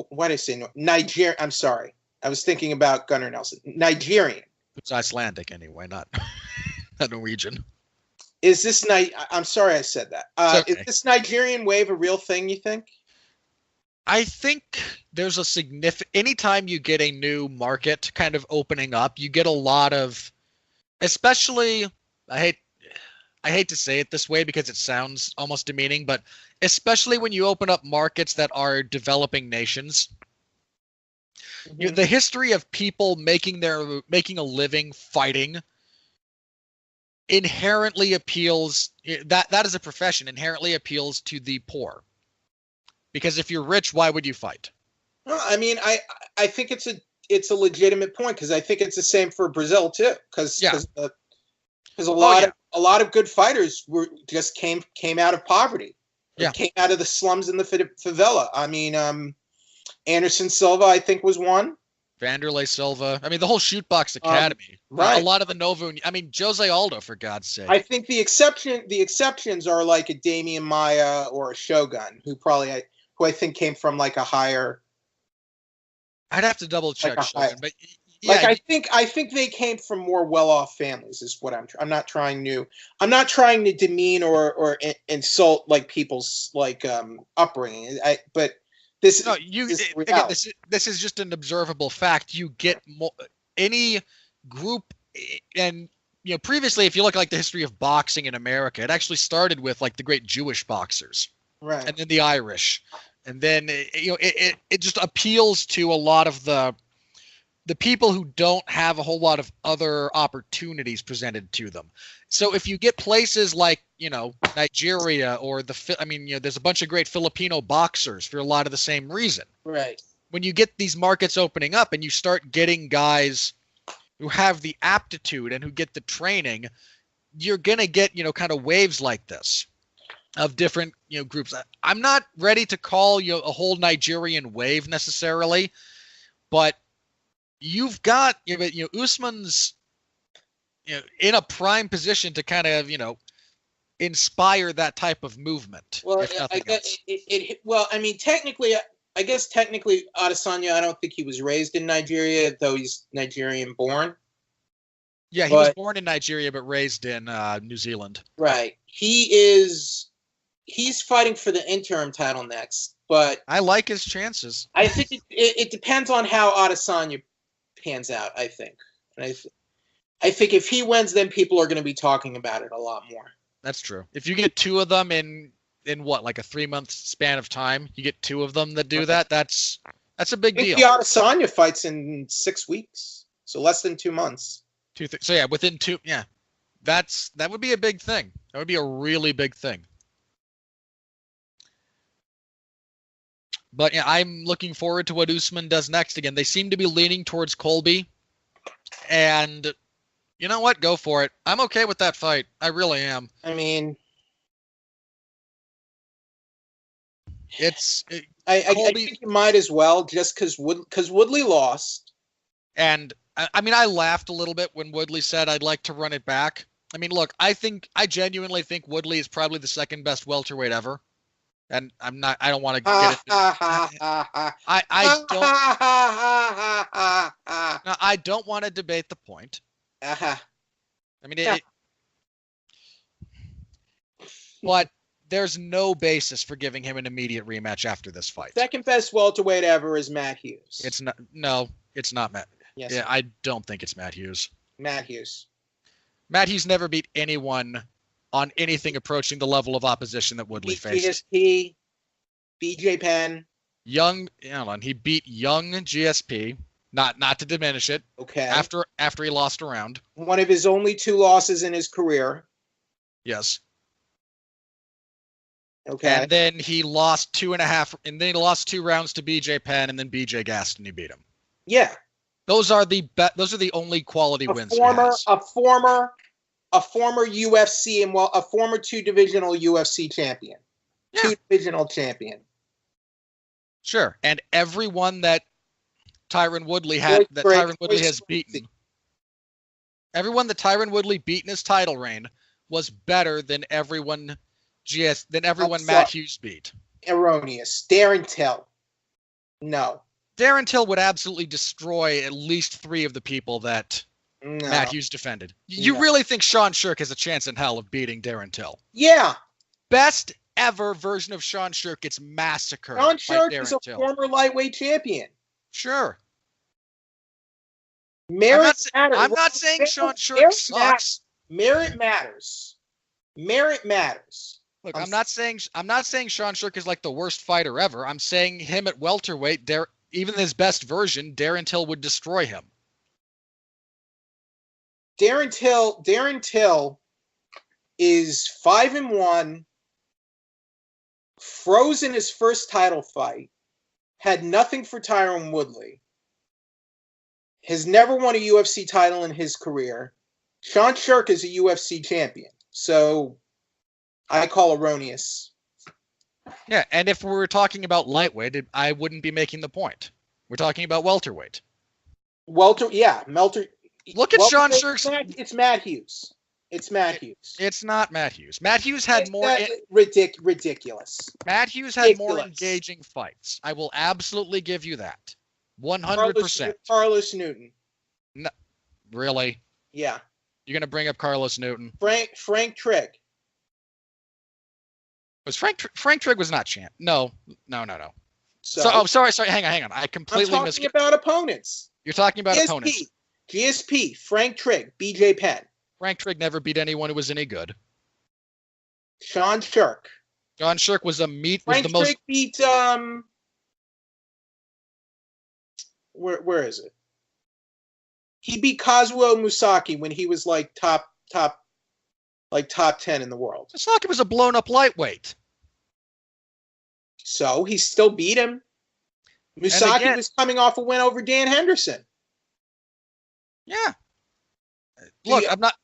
What did I say? Niger. I'm sorry. I was thinking about Gunnar Nelson. Nigerian. It's Icelandic anyway, not Norwegian. Is this I'm sorry I said that. Okay. Is this Nigerian wave a real thing, you think? I think there's a significant... Anytime you get a new market kind of opening up, you get a lot of... Especially... I hate to say it this way because it sounds almost demeaning, but especially when you open up markets that are developing nations... Mm-hmm. The history of people making a living fighting... inherently appeals that is a profession inherently appeals to the poor, because if you're rich, why would you fight? No, I mean, I think it's a legitimate point, because I think it's the same for Brazil too, because a lot of good fighters just came out of poverty, came out of the slums in the favela. I mean, Anderson Silva, I think, was one. Vanderlei Silva. I mean, the whole Shootbox Academy. Right. A lot of the Novo. I mean, Jose Aldo, for God's sake. I think the exceptions are like a Damian Maia or a Shogun, who I think came from like a higher I'd have to double check, Like a high- Shogun, but yeah, Like I think they came from more well-off families. Is what I'm not trying to demean or insult like people's like upbringing. But this no, is again, reality. this is just an observable fact. You get any group, and previously, if you look like the history of boxing in America, it actually started with like the great Jewish boxers, Right. and then the Irish, and then it just appeals to a lot of the people who don't have a whole lot of other opportunities presented to them. So if you get places like, Nigeria or there's a bunch of great Filipino boxers for a lot of the same reason. Right. When you get these markets opening up and you start getting guys who have the aptitude and who get the training, you're going to get, kind of waves like this of different, groups. I'm not ready to call a whole Nigerian wave necessarily, but you've got Usman's in a prime position to kind of inspire that type of movement. Well, if nothing else. Well, I mean, technically, Adesanya, I don't think he was raised in Nigeria, though he's Nigerian born. Yeah, he was born in Nigeria but raised in New Zealand. Right. He's fighting for the interim title next, but I like his chances. I think it depends on how Adesanya pans out, I think. And I think if he wins, then people are going to be talking about it a lot more. That's true. If you get two of them in what, like a 3-month span of time, you get two of them that do that, that's a big deal. The Adesanya fights in 6 weeks, so less than 2 months. So yeah, within that would be a big thing. That would be a really big thing. But yeah, I'm looking forward to what Usman does next. Again, they seem to be leaning towards Colby. And you know what? Go for it. I'm okay with that fight. I really am. I mean, I think you might as well, just because Woodley lost. And I mean, I laughed a little bit when Woodley said I'd like to run it back. I mean, look, I genuinely think Woodley is probably the second best welterweight ever. And I don't want to get it. I don't want to debate the point. I mean, but there's no basis for giving him an immediate rematch after this fight. Second best welterweight ever is Matt Hughes. It's not. No, it's not Matt. Yes. Yeah, I don't think it's Matt Hughes. Matt Hughes. Matt Hughes never beat anyone on anything approaching the level of opposition that Woodley faced. GSP, BJ Penn. He beat young GSP. Not to diminish it. Okay. After he lost a round. One of his only 2 losses in his career. Yes. Okay. And then he lost 2.5, and then he lost 2 rounds to BJ Penn, and then BJ gassed and he beat him. Yeah. Those are the only quality wins. A former UFC and a former 2-divisional UFC champion. Yeah. 2-divisional champion. Sure. And everyone that Tyron Woodley has beaten. Everyone that Tyron Woodley beat in his title reign was better than everyone Matt Hughes beat. Erroneous. Darren Till. No. Darren Till would absolutely destroy at least 3 of the people that Matt Hughes defended. You really think Sean Shirk has a chance in hell of beating Darren Till? Yeah. Best ever version of Sean Shirk gets massacred. Sean Shirk is a former lightweight champion. Sure. Merit matters. I'm not saying Sean Shirk sucks. Merit matters. Merit matters. Look, I'm not saying Sean Shirk is like the worst fighter ever. I'm saying him at welterweight, even his best version, Darren Till would destroy him. Darren Till is 5-1, froze in his first title fight, had nothing for Tyron Woodley, has never won a UFC title in his career. Sean Shirk is a UFC champion, so I call erroneous. Yeah, and if we were talking about lightweight, I wouldn't be making the point. We're talking about welterweight. Look at Sean Shirk's. It's Matt Hughes. It's Matt Hughes. It's not Matt Hughes. Matt Hughes had more. Ridiculous. Matt Hughes had more engaging fights. I will absolutely give you that. 100%. Carlos Newton. No, really? Yeah. You're gonna bring up Carlos Newton? Frank Trigg. Was Frank Trigg was not champ? No. So, sorry. Hang on. I I'm completely talking about opponents. You're talking about GSP. opponents. GSP, Frank Trigg, BJ Penn. Frank Trigg never beat anyone who was any good. Sean Shirk. John Shirk was Frank Trigg beat where is it? He beat Kazuo Musaki when he was like top 10 in the world. Musaki was a blown up lightweight. So he still beat him. Musaki was coming off a win over Dan Henderson. Yeah. Look, I'm not.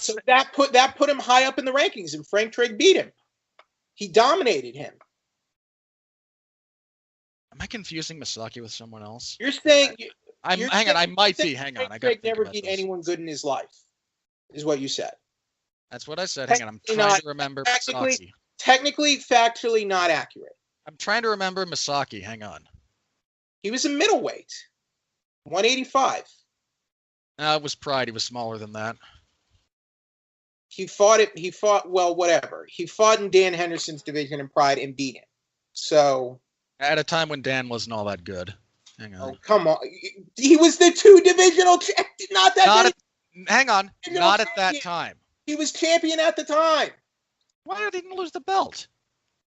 So that put him high up in the rankings, and Frank Trigg beat him. He dominated him. Am I confusing Misaki with someone else? You're saying. Hang on. I might be. Hang on. I got. Trigg never beat anyone good in his life, is what you said. That's what I said. Hang on. I'm trying to remember Misaki. Technically, factually, not accurate. I'm trying to remember Misaki. Hang on. He was a middleweight, 185. It was Pride. He was smaller than that. He fought whatever. He fought in Dan Henderson's division in Pride and beat him. So. At a time when Dan wasn't all that good. Hang on. Oh, come on. He was the 2 divisional champion. Hang on. Not at that time. He was champion at the time. Why didn't he lose the belt?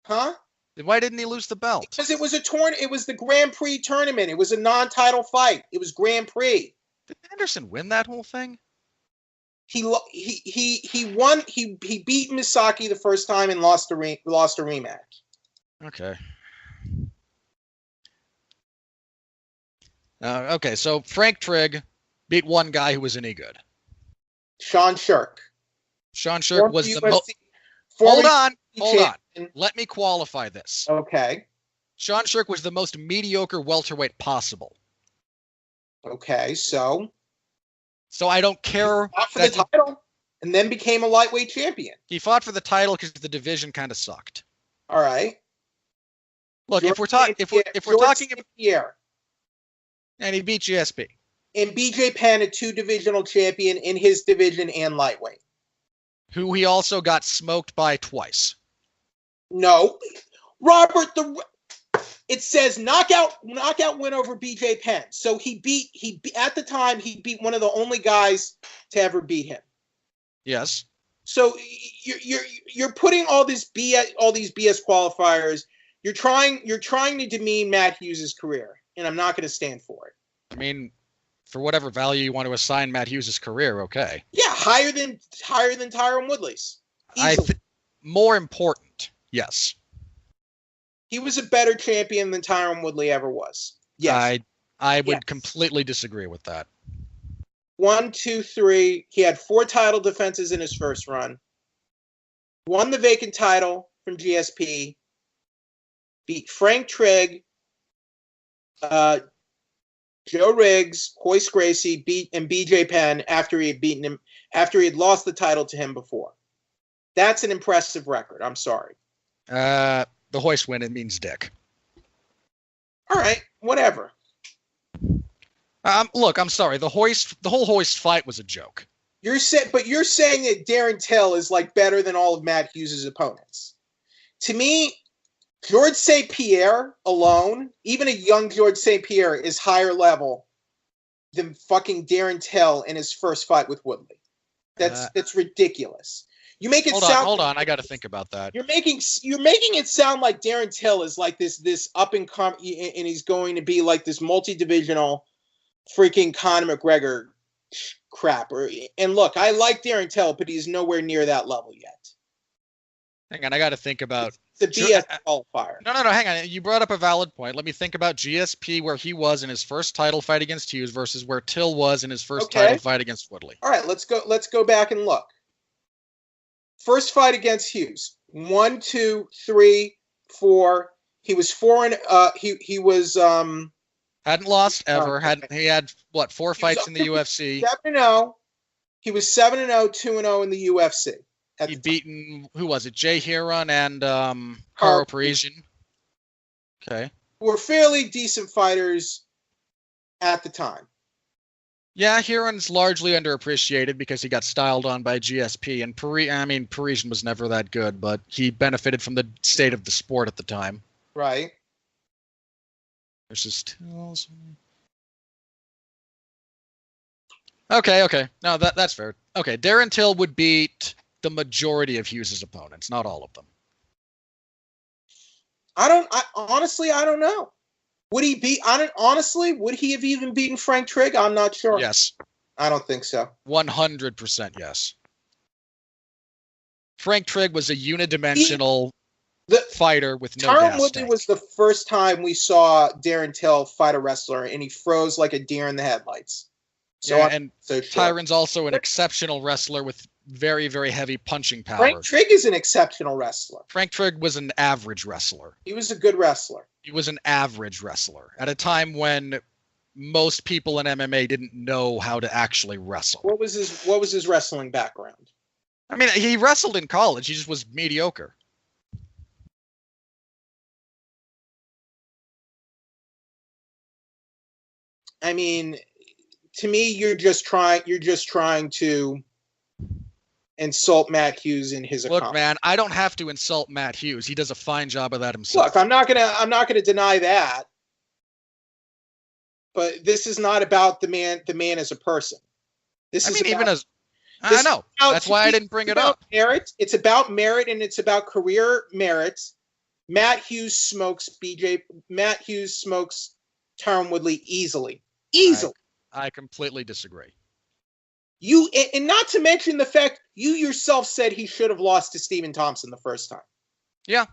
Huh? Why didn't he lose the belt? Because it was it was the Grand Prix tournament. It was a non-title fight. It was Grand Prix. Did Anderson win that whole thing? He won. He beat Misaki the first time and lost a rematch. Okay. Okay, so Frank Trigg beat one guy who was any good. Sean Shirk. Sean Shirk was the most. Hold on. Let me qualify this. Okay. Sean Shirk was the most mediocre welterweight possible. Okay, so I don't care. He fought for the title and then became a lightweight champion. He fought for the title because the division kind of sucked. All right. Look, if we're talking, and he beat GSP. And BJ Penn, a 2 divisional champion in his division and lightweight. Who he also got smoked by twice. No, Robert. It says knockout win over BJ Penn. So at the time he beat one of the only guys to ever beat him. Yes. So you're putting all these BS qualifiers. You're trying to demean Matt Hughes' career, and I'm not going to stand for it. I mean, for whatever value you want to assign Matt Hughes' career, okay. Yeah, higher than Tyron Woodley's. More important, yes. He was a better champion than Tyron Woodley ever was. Yes. I would completely disagree with that. 1, 2, 3. He had 4 title defenses in his first run. Won the vacant title from GSP. Beat Frank Trigg, Joe Riggs, Hoist Gracie, and BJ Penn after he had lost the title to him before. That's an impressive record. I'm sorry. The Hoist win, it means dick. All right, whatever. Look, I'm sorry. The whole Hoist fight was a joke. You're saying that Darren Till is like better than all of Matt Hughes' opponents. To me, Georges St. Pierre alone, even a young Georges St. Pierre, is higher level than fucking Darren Till in his first fight with Woodley. That's ridiculous. You make it Hold on. I got to think about that. You're making it sound like Darren Till is like this up and come, and he's going to be like this multi-divisional freaking Conor McGregor crap. And look, I like Darren Till, but he's nowhere near that level yet. Hang on, I got to think about the BS qualifier. No, hang on. You brought up a valid point. Let me think about GSP, where he was in his first title fight against Hughes versus where Till was in his first title fight against Woodley. All right, let's go back and look. First fight against Hughes. 1, 2, 3, 4. He was 4 and he was hadn't lost ever. He had what, 4 fights in the UFC. 7-0. He was 7-0, 2-0 in the UFC. He'd beaten, who was it? Jay Heron and Caro Parisian. Okay. were fairly decent fighters at the time. Yeah, Huron's largely underappreciated because he got styled on by GSP, and Parisian was never that good, but he benefited from the state of the sport at the time. Right. Versus Tills. Okay. No, that's fair. Okay, Darren Till would beat the majority of Hughes' opponents, not all of them. Honestly, I don't know. Would he be? Honestly, would he have even beaten Frank Trigg? I'm not sure. Yes. I don't think so. 100% yes. Frank Trigg was a unidimensional fighter with no gas tank. Tyron Woodley was the first time we saw Darren Till fight a wrestler, and he froze like a deer in the headlights. So yeah, and so Tyron's also an exceptional wrestler with very, very heavy punching power. Frank Trigg is an exceptional wrestler. Frank Trigg was an average wrestler. He was a good wrestler. He was an average wrestler at a time when most people in MMA didn't know how to actually wrestle. What was his wrestling background? I mean, he wrestled in college. He just was mediocre. I mean, to me, you're just trying to insult Matt Hughes in his Look, man, I don't have to insult Matt Hughes. He does a fine job of that himself. Look, I'm not gonna deny that. But this is not about the man as a person. I know. That's why I didn't bring it up. Merit. It's about merit, and it's about career merit. Matt Hughes smokes Tyron Woodley easily. I completely disagree. And not to mention the fact you yourself said he should have lost to Stephen Thompson the first time. Yeah,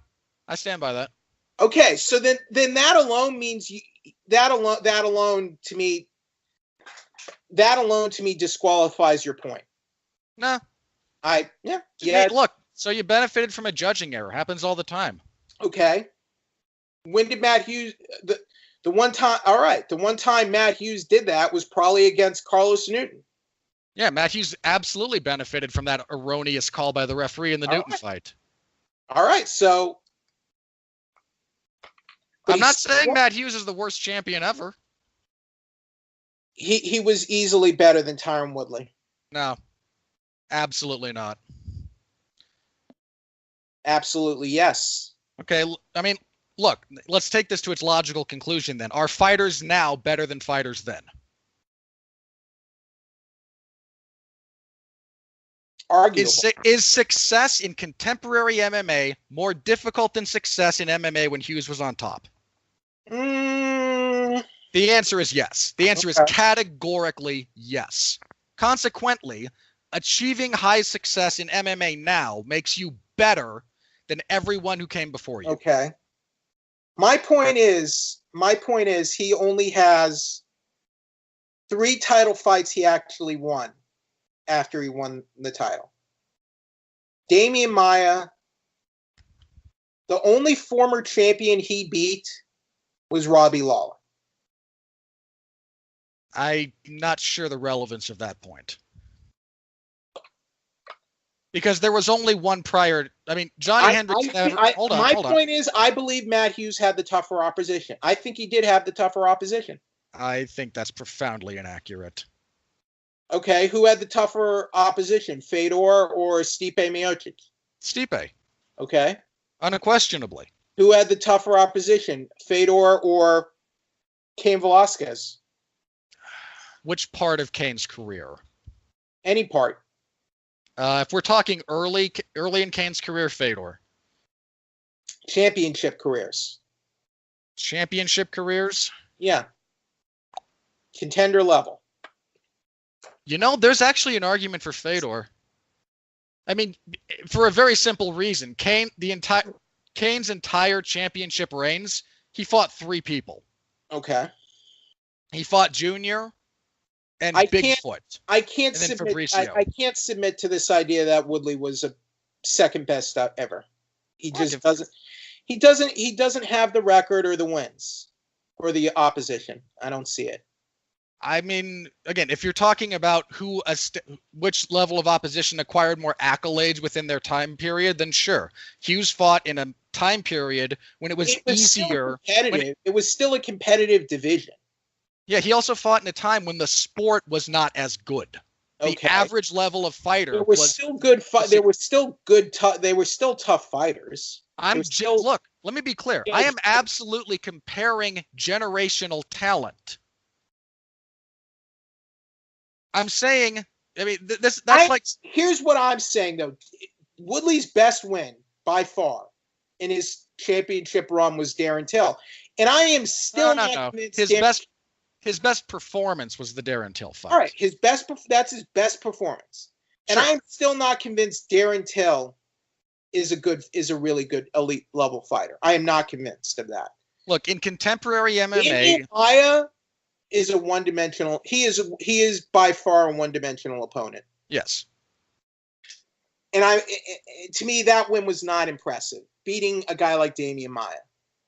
I stand by that. Okay, so then that alone means that alone to me disqualifies your point. No. Look, so you benefited from a judging error. Happens all the time. Okay. When did Matt Hughes the one time Matt Hughes did that was probably against Carlos Newton. Yeah, Matt Hughes absolutely benefited from that erroneous call by the referee in the Newton fight. All right, so I'm not saying Matt Hughes is the worst champion ever. He was easily better than Tyron Woodley. No, absolutely not. Absolutely yes. Okay, I mean, look, let's take this to its logical conclusion then. Are fighters now better than fighters then? Arguable. Is success in contemporary MMA more difficult than success in MMA when Hughes was on top? The answer is yes. The answer is categorically yes. Consequently, achieving high success in MMA now makes you better than everyone who came before you. Okay. My point is he only has 3 title fights he actually won after he won the title. Damian Maia, the only former champion he beat was Robbie Lawler. I'm not sure the relevance of that point. Because there was only one prior. I mean, Johnny Hendricks never. Hold on. My point is, I believe Matt Hughes had the tougher opposition. I think he did have the tougher opposition. I think that's profoundly inaccurate. Okay, who had the tougher opposition, Fedor or Stipe Miocic? Stipe. Okay. Unquestionably. Who had the tougher opposition, Fedor or Cain Velasquez? Which part of Cain's career? Any part. If we're talking early in Cain's career, Fedor. Championship careers. Championship careers? Yeah. Contender level. You know, there's actually an argument for Fedor. I mean, for a very simple reason. Cain's entire championship reigns, he fought 3 people. Okay. He fought Junior and Bigfoot. I can't submit to this idea that Woodley was a second best ever. He just doesn't. He doesn't have the record or the wins or the opposition. I don't see it. I mean, again, if you're talking about which level of opposition acquired more accolades within their time period, then sure. Hughes fought in a time period when it was easier. It was still a competitive division. Yeah, he also fought in a time when the sport was not as good. The average level of fighter there was still good. They were still good. They were still tough fighters. Look, let me be clear. I am absolutely comparing generational talent. I'm saying, I mean, here's what I'm saying though. Woodley's best win by far in his championship run was Darren Till, and I am still not convinced. His best performance was the Darren Till fight. All right, that's his best performance, and I'm still not convinced Darren Till is a really good elite level fighter. I am not convinced of that. Look, in contemporary MMA, Damian Maia is a one-dimensional. He is by far a one-dimensional opponent. Yes. And to me, that win was not impressive. Beating a guy like Damian Maia.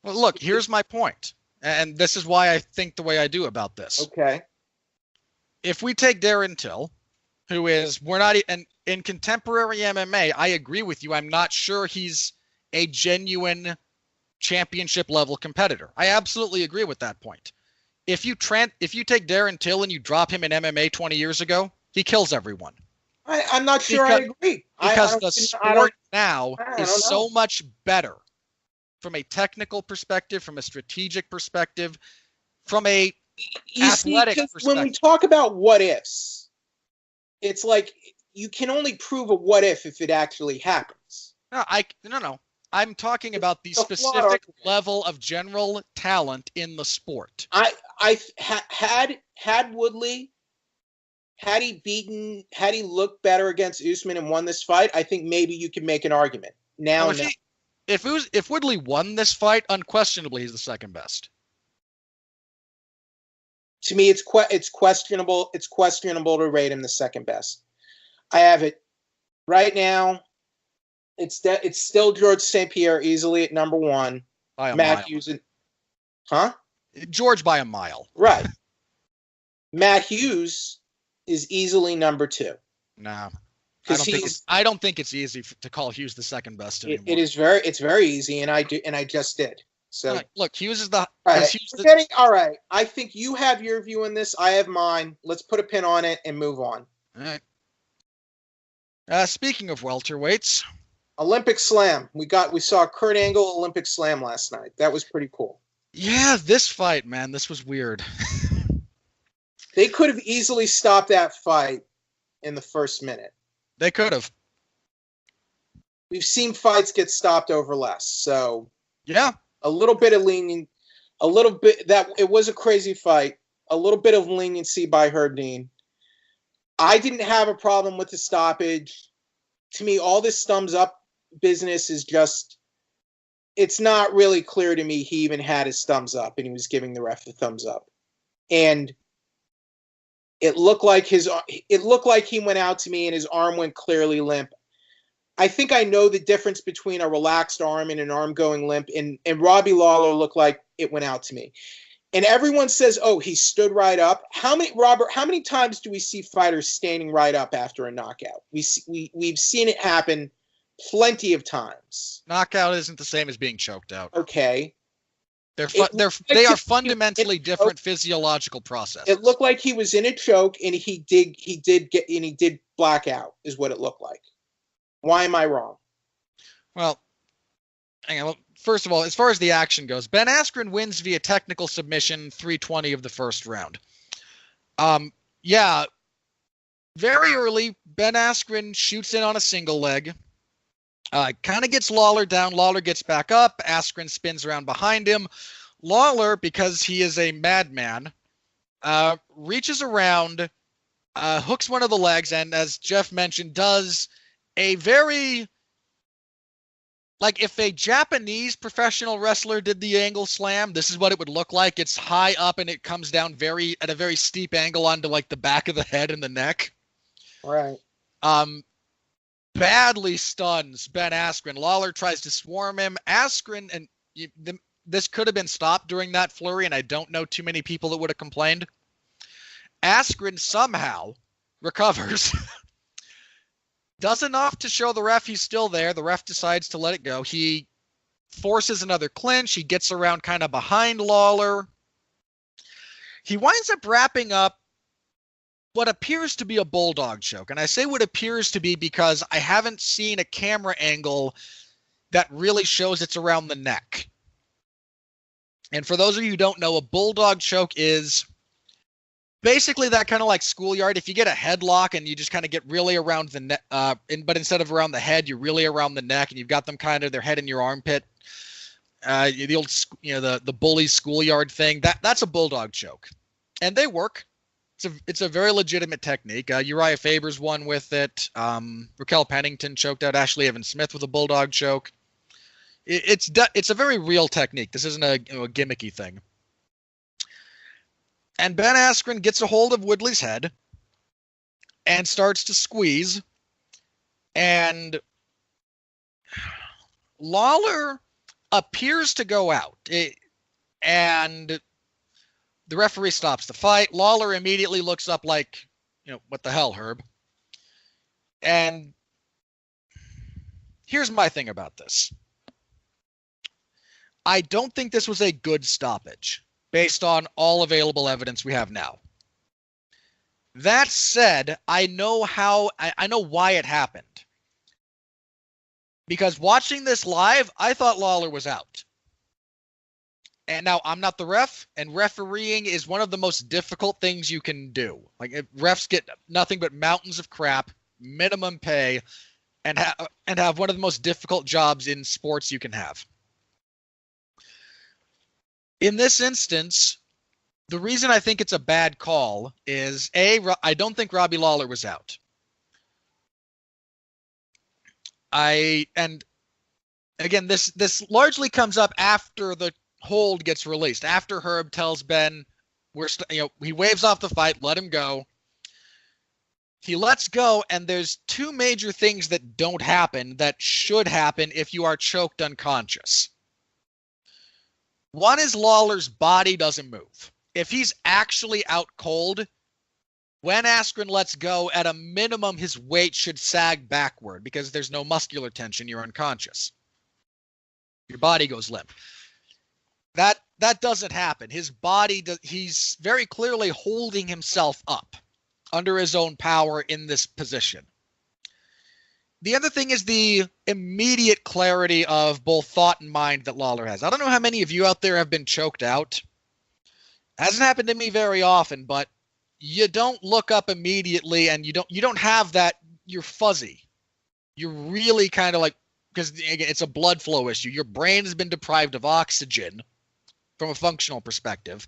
Well, look, here's my point, and this is why I think the way I do about this. Okay. If we take Darren Till, who is in contemporary MMA, I agree with you. I'm not sure he's a genuine championship level competitor. I absolutely agree with that point. If you take Darren Till and you drop him in MMA 20 years ago, he kills everyone. I'm not sure I agree. Because the sport now is so much better from a technical perspective, from a strategic perspective, from a athletic perspective. When we talk about what ifs, it's like you can only prove a what if it actually happens. No. I'm talking about the specific level of general talent in the sport. Had Woodley, had he looked better against Usman and won this fight, I think maybe you can make an argument. If Woodley won this fight, unquestionably he's the second best. To me, it's questionable. It's questionable to rate him the second best. I have it right now. It's still George St. Pierre easily at number one. By a mile. George by a mile. Right. Matt Hughes is easily number two. No. I don't think it's easy to call Hughes the second best anymore. It's very easy, and I just did. So look, Hughes is the all right. I think you have your view on this. I have mine. Let's put a pin on it and move on. All right. Speaking of welterweights, Olympic Slam. We saw Kurt Angle Olympic Slam last night. That was pretty cool. Yeah, this fight, man, this was weird. They could have easily stopped that fight in the first minute. They could have. We've seen fights get stopped over less. So yeah, a little bit of lenient, that it was a crazy fight. A little bit of leniency by Herb Dean. I didn't have a problem with the stoppage. To me, all this thumbs up business is just, it's not really clear to me he even had his thumbs up and he was giving the ref a thumbs up. And it looked like he went out to me and his arm went clearly limp. I think I know the difference between a relaxed arm and an arm going limp, and Robbie Lawler looked like it went out to me. And everyone says, oh, he stood right up. How many times do we see fighters standing right up after a knockout? We've seen it happen plenty of times. Knockout isn't the same as being choked out. Okay. They are fundamentally different physiological processes. It looked like he was in a choke and he did black out, is what it looked like. Why am I wrong? Well, hang on. First of all, as far as the action goes, Ben Askren wins via technical submission, 3:20 of the first round. Yeah, very early, Ben Askren shoots in on a single leg. Kind of gets Lawler down. Lawler gets back up. Askren spins around behind him. Lawler, because he is a madman, reaches around, hooks one of the legs, and as Jeff mentioned, does a very... like if a Japanese professional wrestler did the angle slam, this is what it would look like. It's high up and it comes down at a very steep angle onto like the back of the head and the neck. Right. Badly stuns Ben Askren. Lawler tries to swarm him. Askren, and this could have been stopped during that flurry, and I don't know too many people that would have complained. Askren somehow recovers, does enough to show the ref he's still there. The ref decides to let it go. He forces another clinch. He gets around kind of behind Lawler. He winds up wrapping up what appears to be a bulldog choke. And I say what appears to be because I haven't seen a camera angle that really shows it's around the neck. And for those of you who don't know, a bulldog choke is basically that kind of like schoolyard. If you get a headlock and you just kind of get really around the neck, but instead of around the head, you're really around the neck, and you've got them kind of their head in your armpit. The old, the bully schoolyard thing. That's a bulldog choke, and they work. It's a very legitimate technique. Uriah Faber's won with it. Raquel Pennington choked out Ashley Evans Smith with a bulldog choke. It's a very real technique. This isn't a gimmicky thing. And Ben Askren gets a hold of Woodley's head and starts to squeeze. And Lawler appears to go out. And the referee stops the fight. Lawler immediately looks up like, what the hell, Herb? And here's my thing about this. I don't think this was a good stoppage based on all available evidence we have now. That said, I know why it happened. Because watching this live, I thought Lawler was out. And now I'm not the ref, and refereeing is one of the most difficult things you can do. Like, refs get nothing but mountains of crap, minimum pay, and have one of the most difficult jobs in sports you can have. In this instance, the reason I think it's a bad call is, I don't think Robbie Lawler was out. And again, this largely comes up after the hold gets released. After Herb tells Ben, he waves off the fight, let him go. He lets go, and there's two major things that don't happen that should happen if you are choked unconscious. One is Lawler's body doesn't move. If he's actually out cold, when Askren lets go, at a minimum, his weight should sag backward because there's no muscular tension. You're unconscious. Your body goes limp. That doesn't happen. His body, he's very clearly holding himself up under his own power in this position. The other thing is the immediate clarity of both thought and mind that Lawler has. I don't know how many of you out there have been choked out. Hasn't happened to me very often, but you don't look up immediately, and you don't have that. You're fuzzy. You're really kind of like, because again, it's a blood flow issue. Your brain has been deprived of oxygen from a functional perspective.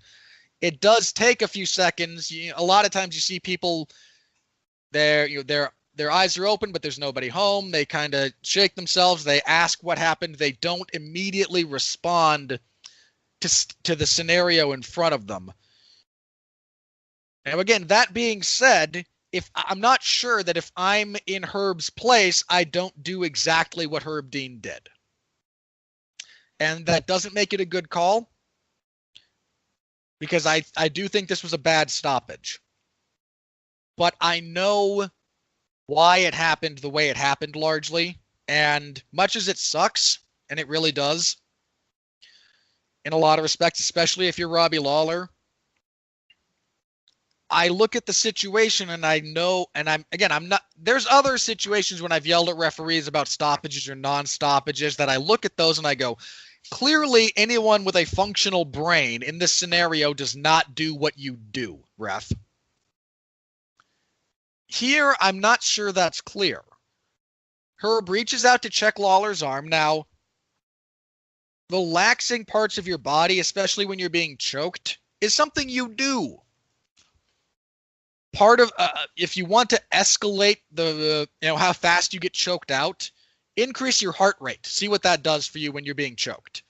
It does take a few seconds. A lot of times you see people, their eyes are open, but there's nobody home. They kind of shake themselves. They ask what happened. They don't immediately respond to the scenario in front of them. Now, again, that being said, I'm not sure that if I'm in Herb's place, I don't do exactly what Herb Dean did. And that doesn't make it a good call, because I do think this was a bad stoppage. But I know why it happened the way it happened largely. And much as it sucks, and it really does, in a lot of respects, especially if you're Robbie Lawler, I look at the situation and I know, and I'm not, there's other situations when I've yelled at referees about stoppages or non-stoppages that I look at those and I go, clearly anyone with a functional brain in this scenario does not do what you do, ref. Here, I'm not sure that's clear. Herb reaches out to check Lawler's arm. Now, relaxing parts of your body, especially when you're being choked, is something you do. Part of, if you want to escalate the how fast you get choked out, increase your heart rate. See what that does for you when you're being choked.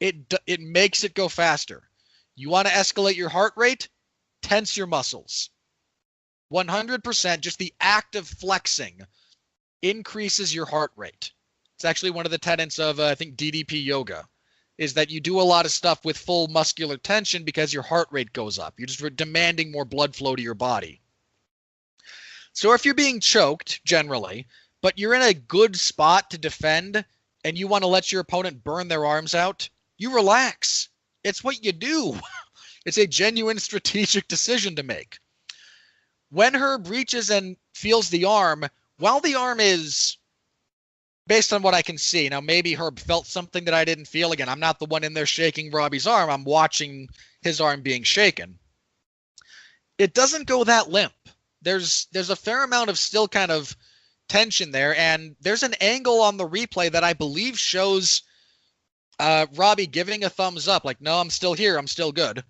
It makes it go faster. You want to escalate your heart rate? Tense your muscles. 100%, just the act of flexing increases your heart rate. It's actually one of the tenets of, I think, DDP yoga. is that you do a lot of stuff with full muscular tension because your heart rate goes up. You're just demanding more blood flow to your body. So if you're being choked, generally, but you're in a good spot to defend and you want to let your opponent burn their arms out, you relax. It's what you do. It's a genuine strategic decision to make. When Herb reaches and feels the arm, while the arm is, based on what I can see, now maybe Herb felt something that I didn't feel. Again, I'm not the one in there shaking Robbie's arm. I'm watching his arm being shaken. It doesn't go that limp. There's a fair amount of still kind of tension there, and there's an angle on the replay that I believe shows Robbie giving a thumbs up, like, no, I'm still here, I'm still good,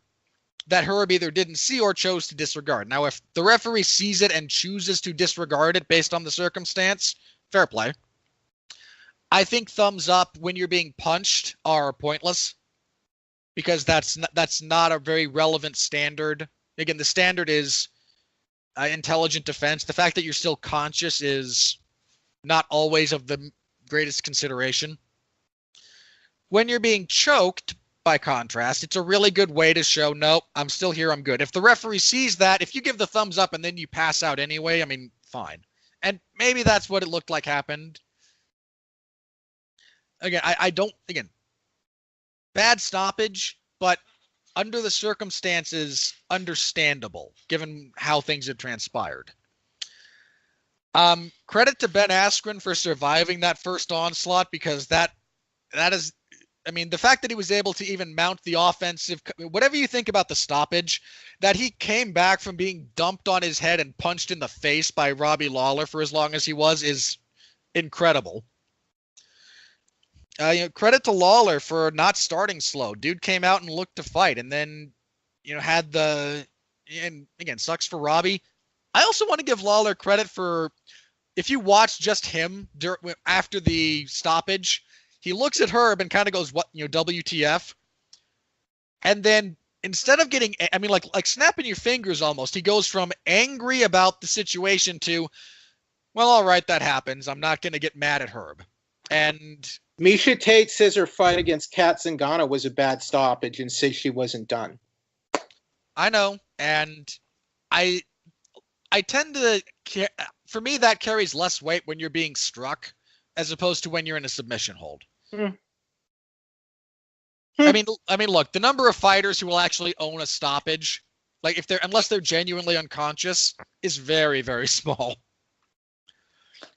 that Herb either didn't see or chose to disregard. Now, if the referee sees it and chooses to disregard it based on the circumstance, fair play. I think thumbs up when you're being punched are pointless because that's not a very relevant standard. Again, the standard is intelligent defense. The fact that you're still conscious is not always of the greatest consideration. When you're being choked, by contrast, it's a really good way to show, nope, I'm still here, I'm good. If the referee sees that, if you give the thumbs up and then you pass out anyway, I mean, fine. And maybe that's what it looked like happened. Again, I don't, again, bad stoppage, but under the circumstances, understandable, given how things have transpired. Credit to Ben Askren for surviving that first onslaught, because that is, I mean, the fact that he was able to even mount the offensive, whatever you think about the stoppage, that he came back from being dumped on his head and punched in the face by Robbie Lawler for as long as he was, is incredible. Credit to Lawler for not starting slow. Dude came out and looked to fight, and then, had the, and again, sucks for Robbie. I also want to give Lawler credit for, if you watch just him after the stoppage, he looks at Herb and kind of goes, what, WTF? And then instead of getting, I mean, like snapping your fingers almost, he goes from angry about the situation to, well, all right, that happens. I'm not going to get mad at Herb. And Miesha Tate says her fight against Kat Zingano was a bad stoppage and says she wasn't done. I know. And I tend to, for me, that carries less weight when you're being struck as opposed to when you're in a submission hold. I mean, look, the number of fighters who will actually own a stoppage, like unless they're genuinely unconscious, is very, very small.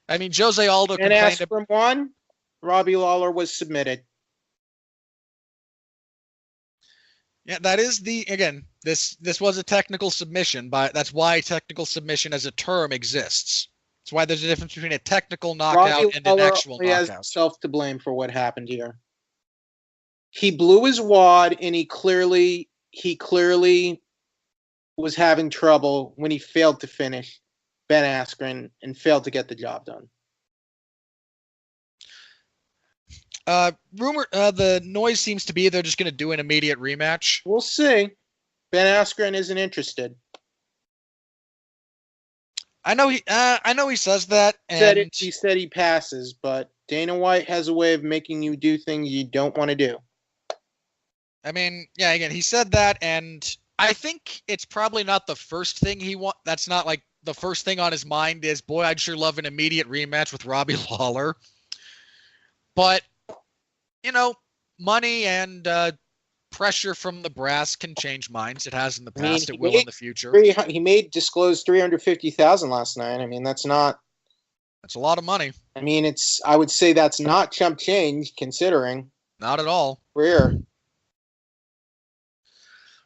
I mean, Jose Aldo and as from one, Robbie Lawler was submitted. Yeah, that is again, this was a technical submission, but that's why technical submission as a term exists. That's why there's a difference between a technical knockout and an actual knockout. He has himself to blame for what happened here. He blew his wad, and he clearly was having trouble when he failed to finish Ben Askren and failed to get the job done. The noise seems to be they're just going to do an immediate rematch. We'll see. Ben Askren isn't interested. I know he says that. And he said he passes, but Dana White has a way of making you do things you don't want to do. I mean, yeah, again, he said that, and I think it's probably not the first thing he wants. That's not like the first thing on his mind is, boy, I'd sure love an immediate rematch with Robbie Lawler. But, money and pressure from the brass can change minds. It has in the past. It will in the future. He made disclosed $350,000 last night. I mean, that's a lot of money. I mean, I would say that's not chump change considering. Not at all. Rare.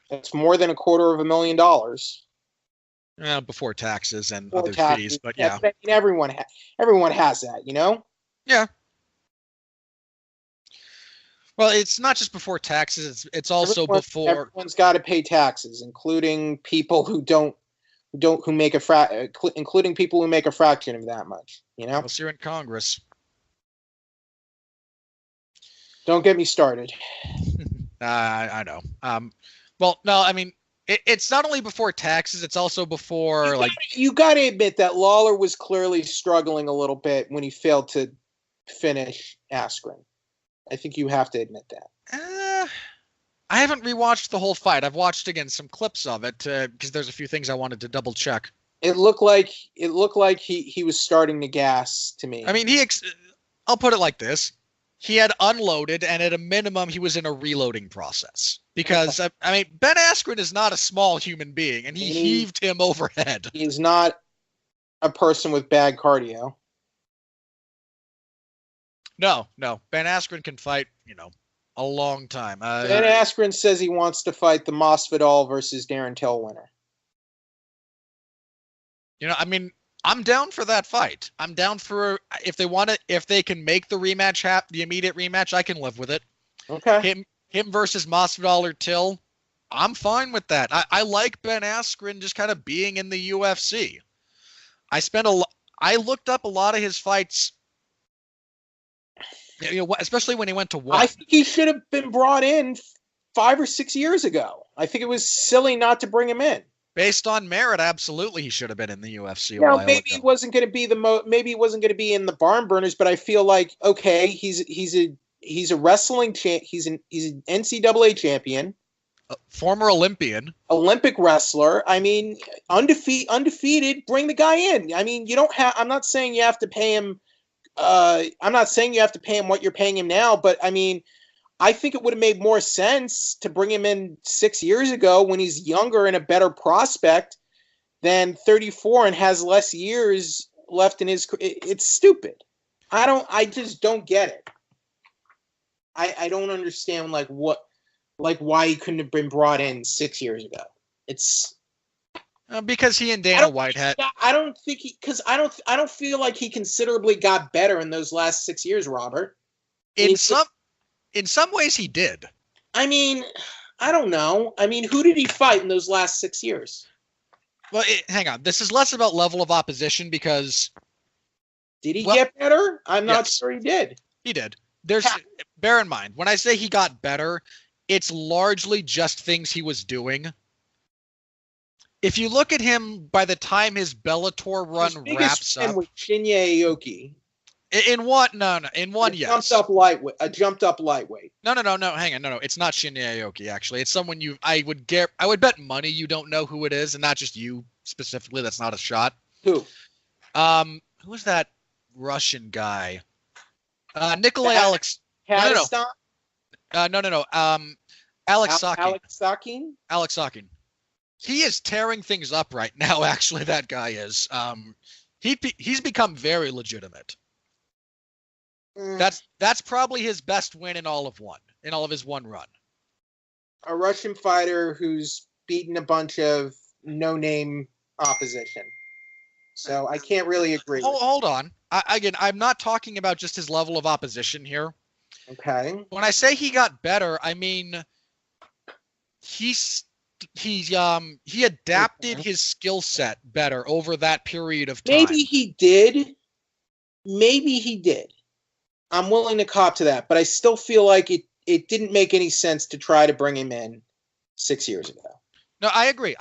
That's more than $250,000. Before taxes and other fees, but yeah. I mean, everyone has that, Yeah. Well, it's not just before taxes; it's also before. Everyone's got to pay taxes, including people including people who make a fraction of that much. Unless you're in Congress. Don't get me started. I know. Well, no, I mean, it's not only before taxes; it's also before You got to admit that Lawler was clearly struggling a little bit when he failed to finish Askren. I think you have to admit that. I haven't rewatched the whole fight. I've watched again some clips of it because there's a few things I wanted to double check. It looked like he was starting to gas to me. I mean, I'll put it like this. He had unloaded, and at a minimum, he was in a reloading process. Because, I mean, Ben Askren is not a small human being, and he heaved him overhead. He's not a person with bad cardio. No. Ben Askren can fight, a long time. Ben Askren says he wants to fight the Masvidal versus Darren Till winner. I mean, I'm down for that fight. I'm down for if they can make the rematch the immediate rematch, I can live with it. Okay. Him versus Masvidal or Till, I'm fine with that. I like Ben Askren just kind of being in the UFC. I looked up a lot of his fights, especially when he went to one. I think he should have been brought in 5 or 6 years ago. I think it was silly not to bring him in. Based on merit, absolutely, he should have been in the UFC. Maybe he wasn't going to be maybe he wasn't going to be in the barn burners, but I feel like okay, he's a wrestling he's an NCAA champion, former Olympic wrestler. I mean, undefeated. Bring the guy in. I mean, you don't have. I'm not saying you have to pay him. I'm not saying you have to pay him what you're paying him now, but I mean, I think it would have made more sense to bring him in 6 years ago when he's younger and a better prospect than 34 and has less years left in his. It's stupid. I just don't get it. I don't understand why he couldn't have been brought in 6 years ago. It's because he and Dana White had. I don't think I don't feel like he considerably got better in those last 6 years, Robert. In some ways, he did. I mean, I don't know. I mean, who did he fight in those last 6 years? Well, hang on. This is less about level of opposition because. Did he get better? I'm not yes, sure he did. He did. Bear in mind, when I say he got better, it's largely just things he was doing. If you look at him by the time his Bellator run wraps up. With Shinya Aoki. In what? No. In one, yes. A jumped up lightweight. No. Hang on. No. It's not Shinya Aoki, actually. It's someone I would bet money you don't know who it is, and not just you specifically. That's not a shot. Who? Who was that Russian guy? Nikolai Alex. No. Alex Sakin. Alex Sakin. He is tearing things up right now. Actually, that guy is. He's become very legitimate. That's probably his best win in all of his one run. A Russian fighter who's beaten a bunch of no-name opposition. So I can't really agree. Hold on. I'm not talking about just his level of opposition here. Okay. When I say he got better, I mean he adapted his skill set better over that period of time. Maybe he did. I'm willing to cop to that, but I still feel like it didn't make any sense to try to bring him in 6 years ago. No, I agree.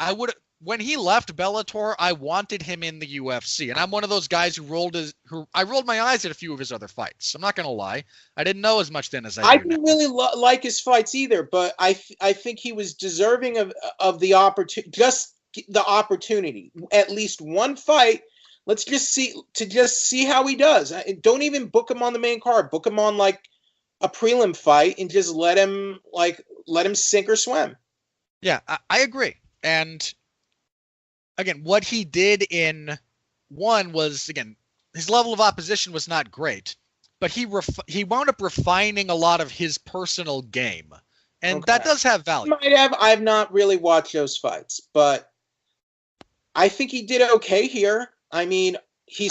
When he left Bellator, I wanted him in the UFC, and I'm one of those guys I rolled my eyes at a few of his other fights. I'm not gonna lie, I didn't know as much then as I do didn't really like his fights either, but I think he was deserving of the opportunity, just the opportunity, at least one fight. Let's just see how he does. Don't even book him on the main card. Book him on like a prelim fight and just let him sink or swim. Yeah, I agree. And again, what he did in one was, again, his level of opposition was not great, but he wound up refining a lot of his personal game, and that does have value. I've not really watched those fights, but I think he did okay here. I mean, he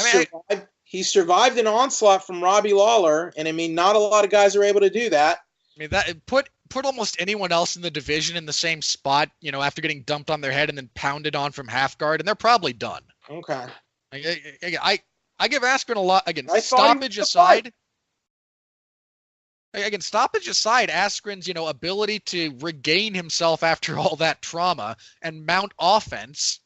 survived an onslaught from Robbie Lawler, and I mean, not a lot of guys are able to do that. I mean, that put almost anyone else in the division in the same spot, after getting dumped on their head and then pounded on from half guard, and they're probably done. Okay. I give Askren a lot. Again, stoppage aside, Askren's ability to regain himself after all that trauma and mount offense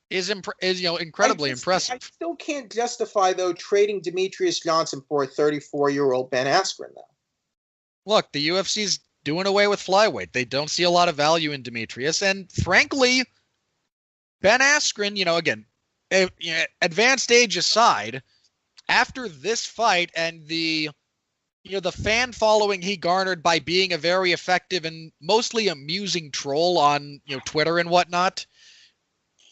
is incredibly impressive. I still can't justify though trading Demetrius Johnson for a 34-year-old Ben Askren though. Look, the UFC's doing away with flyweight. They don't see a lot of value in Demetrius. And frankly, Ben Askren, again, advanced age aside, after this fight and the fan following he garnered by being a very effective and mostly amusing troll on, Twitter and whatnot.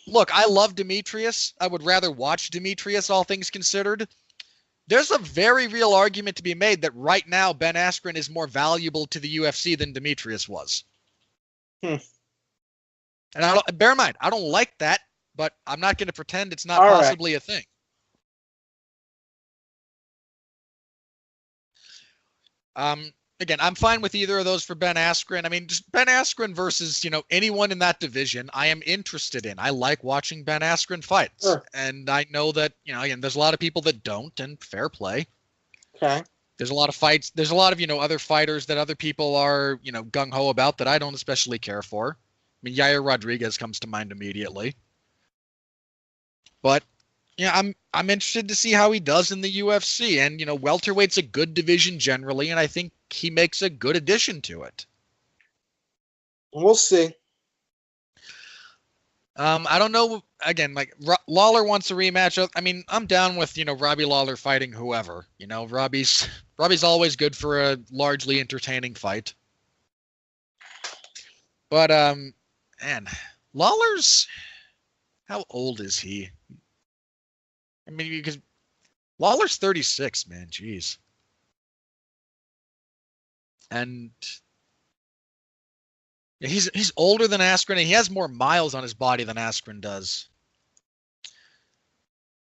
Look, I love Demetrius. I would rather watch Demetrius, all things considered. There's a very real argument to be made that right now Ben Askren is more valuable to the UFC than Demetrius was. And bear in mind, I don't like that, but I'm not going to pretend it's not possibly a thing. Again, I'm fine with either of those for Ben Askren. I mean, just Ben Askren versus, anyone in that division I am interested in. I like watching Ben Askren fights. Sure. And I know that, again, there's a lot of people that don't, and fair play. Okay. There's a lot of fights. There's a lot of, other fighters that other people are, gung-ho about that I don't especially care for. I mean, Yair Rodriguez comes to mind immediately. But I'm interested to see how he does in the UFC. And, welterweight's a good division generally, and I think he makes a good addition to it. We'll see. I don't know. Again, like Lawler wants a rematch. I mean, I'm down with, Robbie Lawler fighting whoever. Robbie's always good for a largely entertaining fight. But, man, Lawler's, how old is he? I mean, because Lawler's 36, man. Jeez. And he's older than Askren, and he has more miles on his body than Askren does.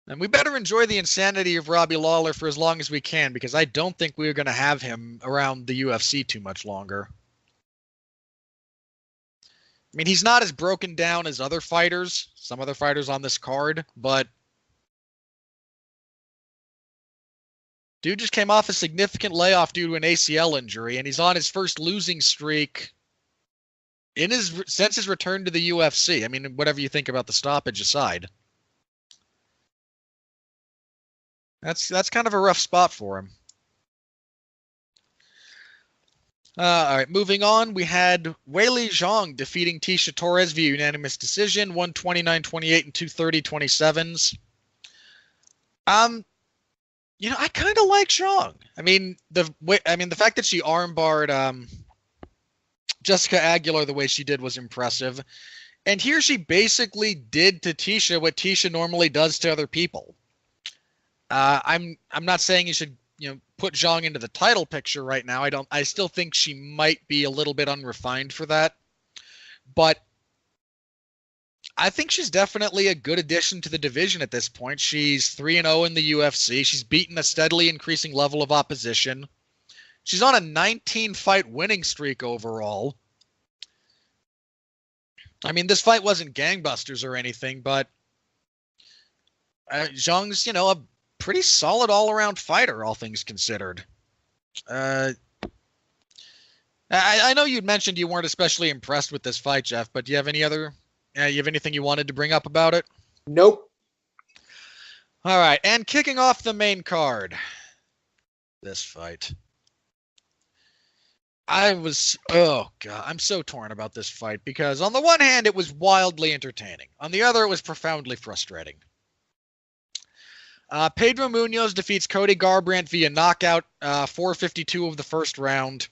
And we better enjoy the insanity of Robbie Lawler for as long as we can, because I don't think we're going to have him around the UFC too much longer. I mean, he's not as broken down as other fighters, some other fighters on this card, but dude just came off a significant layoff due to an ACL injury, and he's on his first losing streak since his return to the UFC. I mean, whatever you think about the stoppage aside, that's kind of a rough spot for him. All right, moving on, we had Weili Zhang defeating Tisha Torres via unanimous decision, 129-28 and 230-27s. I kind of like Zhang. I mean, the fact that she armbarred Jessica Aguilar the way she did was impressive. And here she basically did to Tisha what Tisha normally does to other people. I'm not saying you should, put Zhang into the title picture right now. I still think she might be a little bit unrefined for that. But I think she's definitely a good addition to the division at this point. She's 3-0 in the UFC. She's beaten a steadily increasing level of opposition. She's on a 19-fight winning streak overall. I mean, this fight wasn't gangbusters or anything, but Zhang's, a pretty solid all-around fighter, all things considered. I know you'd mentioned you weren't especially impressed with this fight, Jeff, but do you have anything you wanted to bring up about it? Nope. All right, and kicking off the main card, this fight. I'm so torn about this fight because on the one hand, it was wildly entertaining. On the other, it was profoundly frustrating. Pedro Munoz defeats Cody Garbrandt via knockout, 4:52 of the first round.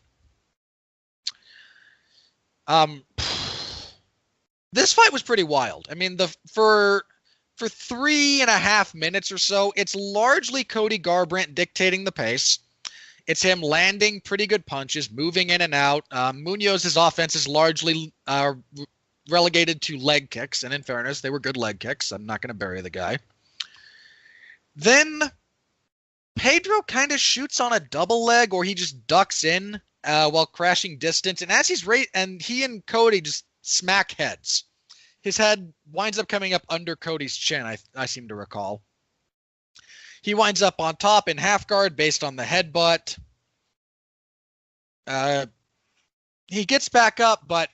This fight was pretty wild. I mean, for 3.5 minutes or so, it's largely Cody Garbrandt dictating the pace. It's him landing pretty good punches, moving in and out. Munoz's offense is largely relegated to leg kicks, and in fairness, they were good leg kicks. I'm not going to bury the guy. Then Pedro kind of shoots on a double leg, or he just ducks in while crashing distance, and as he and Cody just smack heads. His head winds up coming up under Cody's chin, I seem to recall. He winds up on top in half guard based on the headbutt. He gets back up, but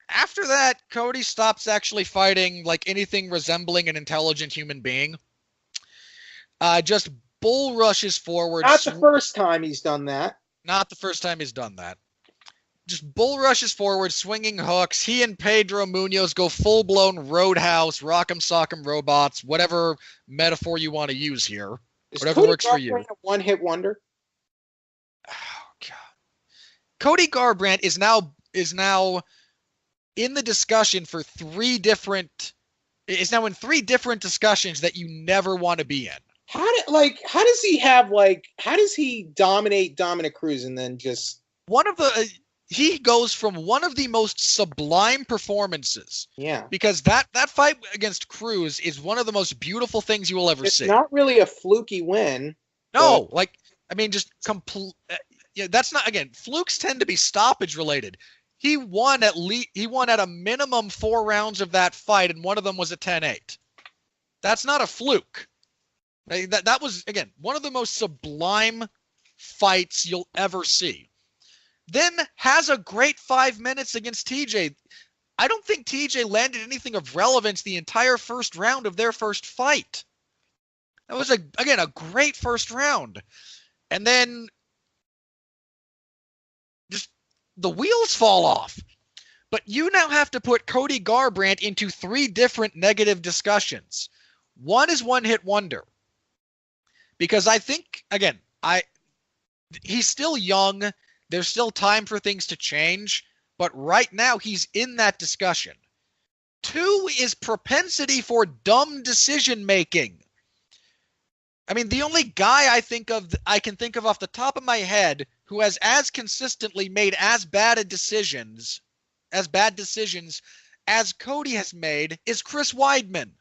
after that, Cody stops actually fighting like anything resembling an intelligent human being. Just bull rushes forward. Not the first time he's done that. Not the first time he's done that. just bull rushes forward, swinging hooks. He and Pedro Munoz go full-blown roadhouse, rock'em sock'em robots, whatever metaphor you want to use here. Is Whatever Cody works for you. Garbrandt a one-hit wonder? Oh, God. Cody Garbrandt is now in the discussion for in 3 different discussions that you never want to be in. How does he dominate Dominic Cruz and then just he goes from one of the most sublime performances. Yeah. Because that fight against Cruz is one of the most beautiful things you will ever see. It's not really a fluky win. No, just complete. Yeah, that's not, again, flukes tend to be stoppage related. He won at a minimum 4 rounds of that fight, and one of them was a 10-8. That's not a fluke. That was, again, one of the most sublime fights you'll ever see. Then has a great 5 minutes against TJ. I don't think TJ landed anything of relevance the entire first round of their first fight. That was, a great first round. And then just the wheels fall off. But you now have to put Cody Garbrandt into 3 different negative discussions. One is one-hit wonder. Because I think, again, he's still young. There's still time for things to change. But right now, he's in that discussion. 2 is propensity for dumb decision-making. I mean, the only guy I can think of off the top of my head who has as consistently made as bad decisions as Cody has made is Chris Weidman.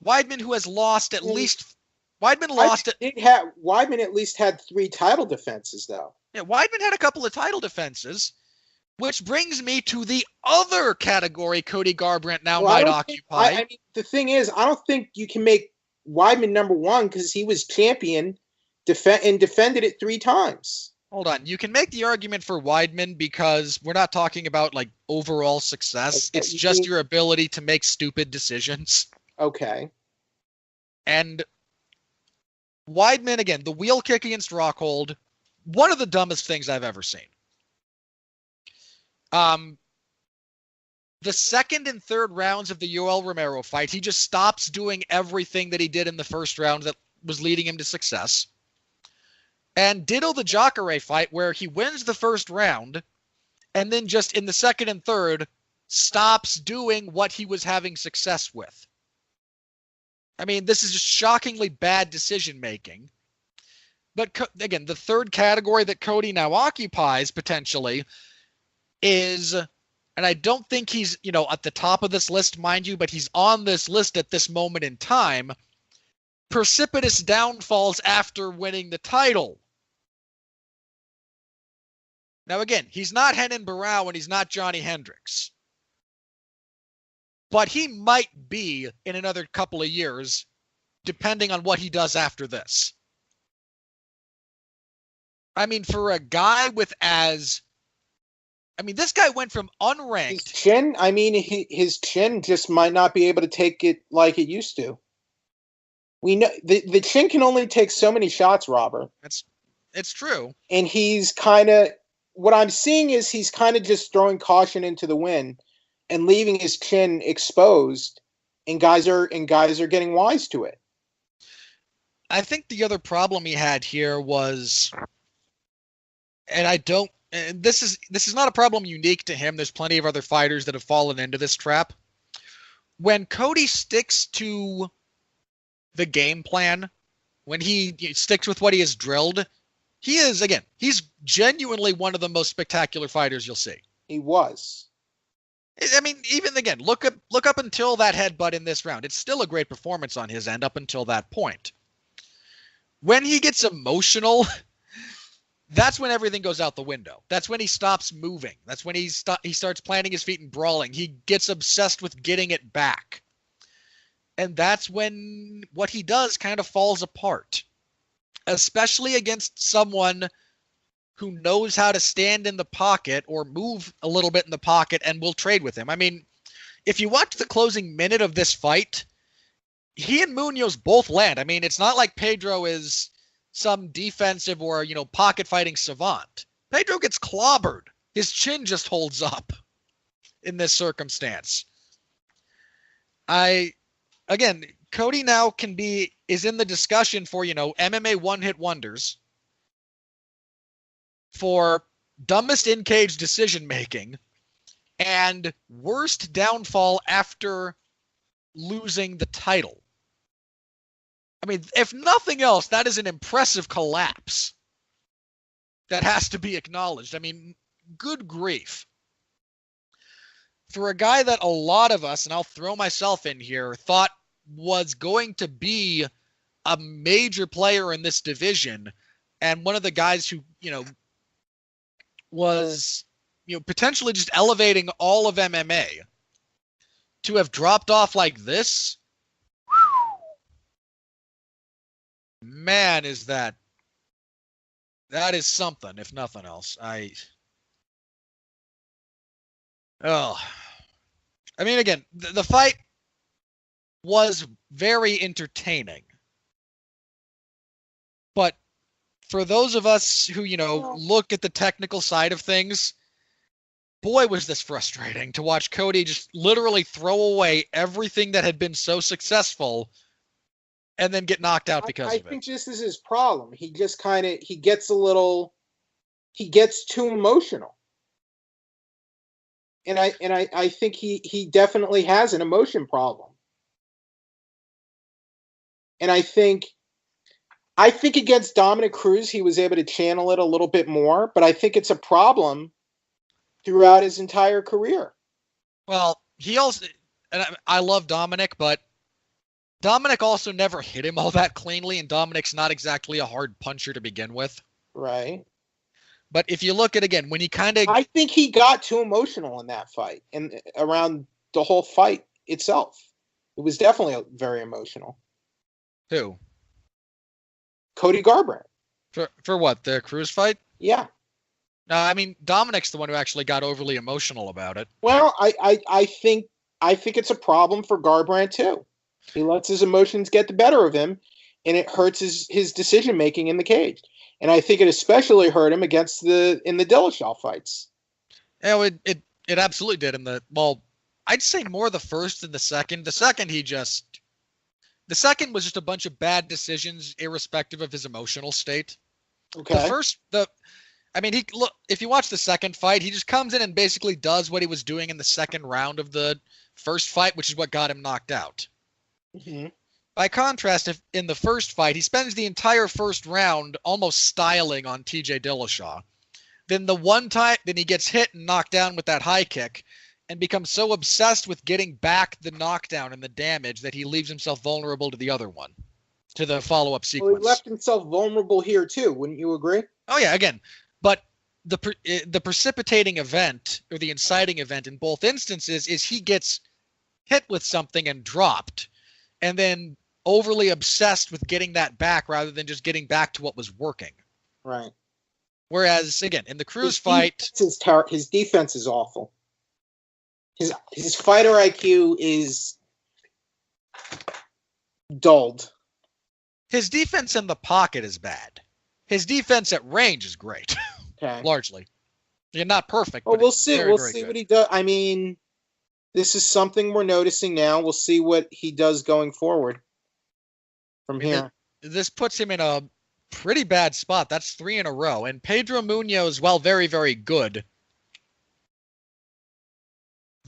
Weidman, who has lost at least... Weidman at least had 3 title defenses, though. Yeah, Weidman had a couple of title defenses, which brings me to the other category Cody Garbrandt might occupy. The thing is, I don't think you can make Weidman number 1 because he was champion and defended it 3 times. Hold on. You can make the argument for Weidman because we're not talking about overall success. Okay, it's just your ability to make stupid decisions. Okay. And Weidman, again, the wheel kick against Rockhold, one of the dumbest things I've ever seen. The second and third rounds of the Yoel Romero fight, he just stops doing everything that he did in the first round that was leading him to success. And ditto the Jacare fight where he wins the first round and then just in the second and third stops doing what he was having success with. I mean, this is just shockingly bad decision-making. But again, the third category that Cody now occupies, potentially, is, and I don't think he's, at the top of this list, mind you, but he's on this list at this moment in time, precipitous downfalls after winning the title. Now, again, he's not Renan Barão and he's not Johnny Hendricks. But he might be in another couple of years, depending on what he does after this. I mean, for a guy this guy went from unranked. His chin just might not be able to take it like it used to. We know the chin can only take so many shots, Robert. It's true. And what I'm seeing is he's kind of just throwing caution into the wind and leaving his chin exposed, and guys are getting wise to it. I think the other problem he had here was, and this is not a problem unique to him. There's plenty of other fighters that have fallen into this trap. When Cody sticks to the game plan, when he sticks with what he has drilled, he's genuinely one of the most spectacular fighters you'll see. He was. I mean, even again, look up until that headbutt in this round. It's still a great performance on his end up until that point. When he gets emotional, that's when everything goes out the window. That's when he stops moving. That's when he starts planting his feet and brawling. He gets obsessed with getting it back. And that's when what he does kind of falls apart. Especially against someone who knows how to stand in the pocket or move a little bit in the pocket and will trade with him. I mean, if you watch the closing minute of this fight, he and Munoz both land. I mean, it's not like Pedro is some defensive or, pocket fighting savant. Pedro gets clobbered. His chin just holds up in this circumstance. Again, Cody now is in the discussion for, MMA one-hit wonders, for dumbest in-cage decision-making, and worst downfall after losing the title. I mean, if nothing else, that is an impressive collapse that has to be acknowledged. I mean, good grief. For a guy that a lot of us, and I'll throw myself in here, thought was going to be a major player in this division, and one of the guys who, was, potentially just elevating all of MMA, to have dropped off like this, man, that is something, if nothing else. I mean, again, the fight was very entertaining. But for those of us who, look at the technical side of things, boy, was this frustrating to watch Cody just literally throw away everything that had been so successful and then get knocked out because of it. I think this is his problem. He just he gets too emotional. And I think he definitely has an emotion problem. And I think against Dominic Cruz, he was able to channel it a little bit more, but I think it's a problem throughout his entire career. Well, he also, and I love Dominic, but Dominic also never hit him all that cleanly, and Dominic's not exactly a hard puncher to begin with. Right. But if you look at, again, when he I think he got too emotional in that fight and around the whole fight itself. It was definitely very emotional. Who? Cody Garbrandt. For what? The Cruz fight? Yeah. No, I mean, Dominic's the one who actually got overly emotional about it. Well, I think it's a problem for Garbrandt too. He lets his emotions get the better of him, and it hurts his decision making in the cage. And I think it especially hurt him in the Dillashaw fights. Yeah, it absolutely did I'd say more the first than the second. The second was just a bunch of bad decisions, irrespective of his emotional state. Okay. If you watch the second fight, he just comes in and basically does what he was doing in the second round of the first fight, which is what got him knocked out. Mm-hmm. By contrast, if in the first fight, he spends the entire first round almost styling on TJ Dillashaw. Then then he gets hit and knocked down with that high kick and becomes so obsessed with getting back the knockdown and the damage that he leaves himself vulnerable to the other one, to the follow-up sequence. Well, he left himself vulnerable here too, wouldn't you agree? Oh yeah, again, but the precipitating event, or the inciting event in both instances, is he gets hit with something and dropped, and then overly obsessed with getting that back rather than just getting back to what was working. Right. Whereas, again, in the Cruz fight, his defense is awful. His fighter IQ is dulled. His defense in the pocket is bad. His defense at range is great. Okay. Largely. Yeah, not perfect. Well, but we'll see. Very, we'll very see good. what he does. I mean, this is something we're noticing now. We'll see what he does going forward from here. This puts him in a pretty bad spot. That's 3 in a row. And Pedro Munoz, while very, very good,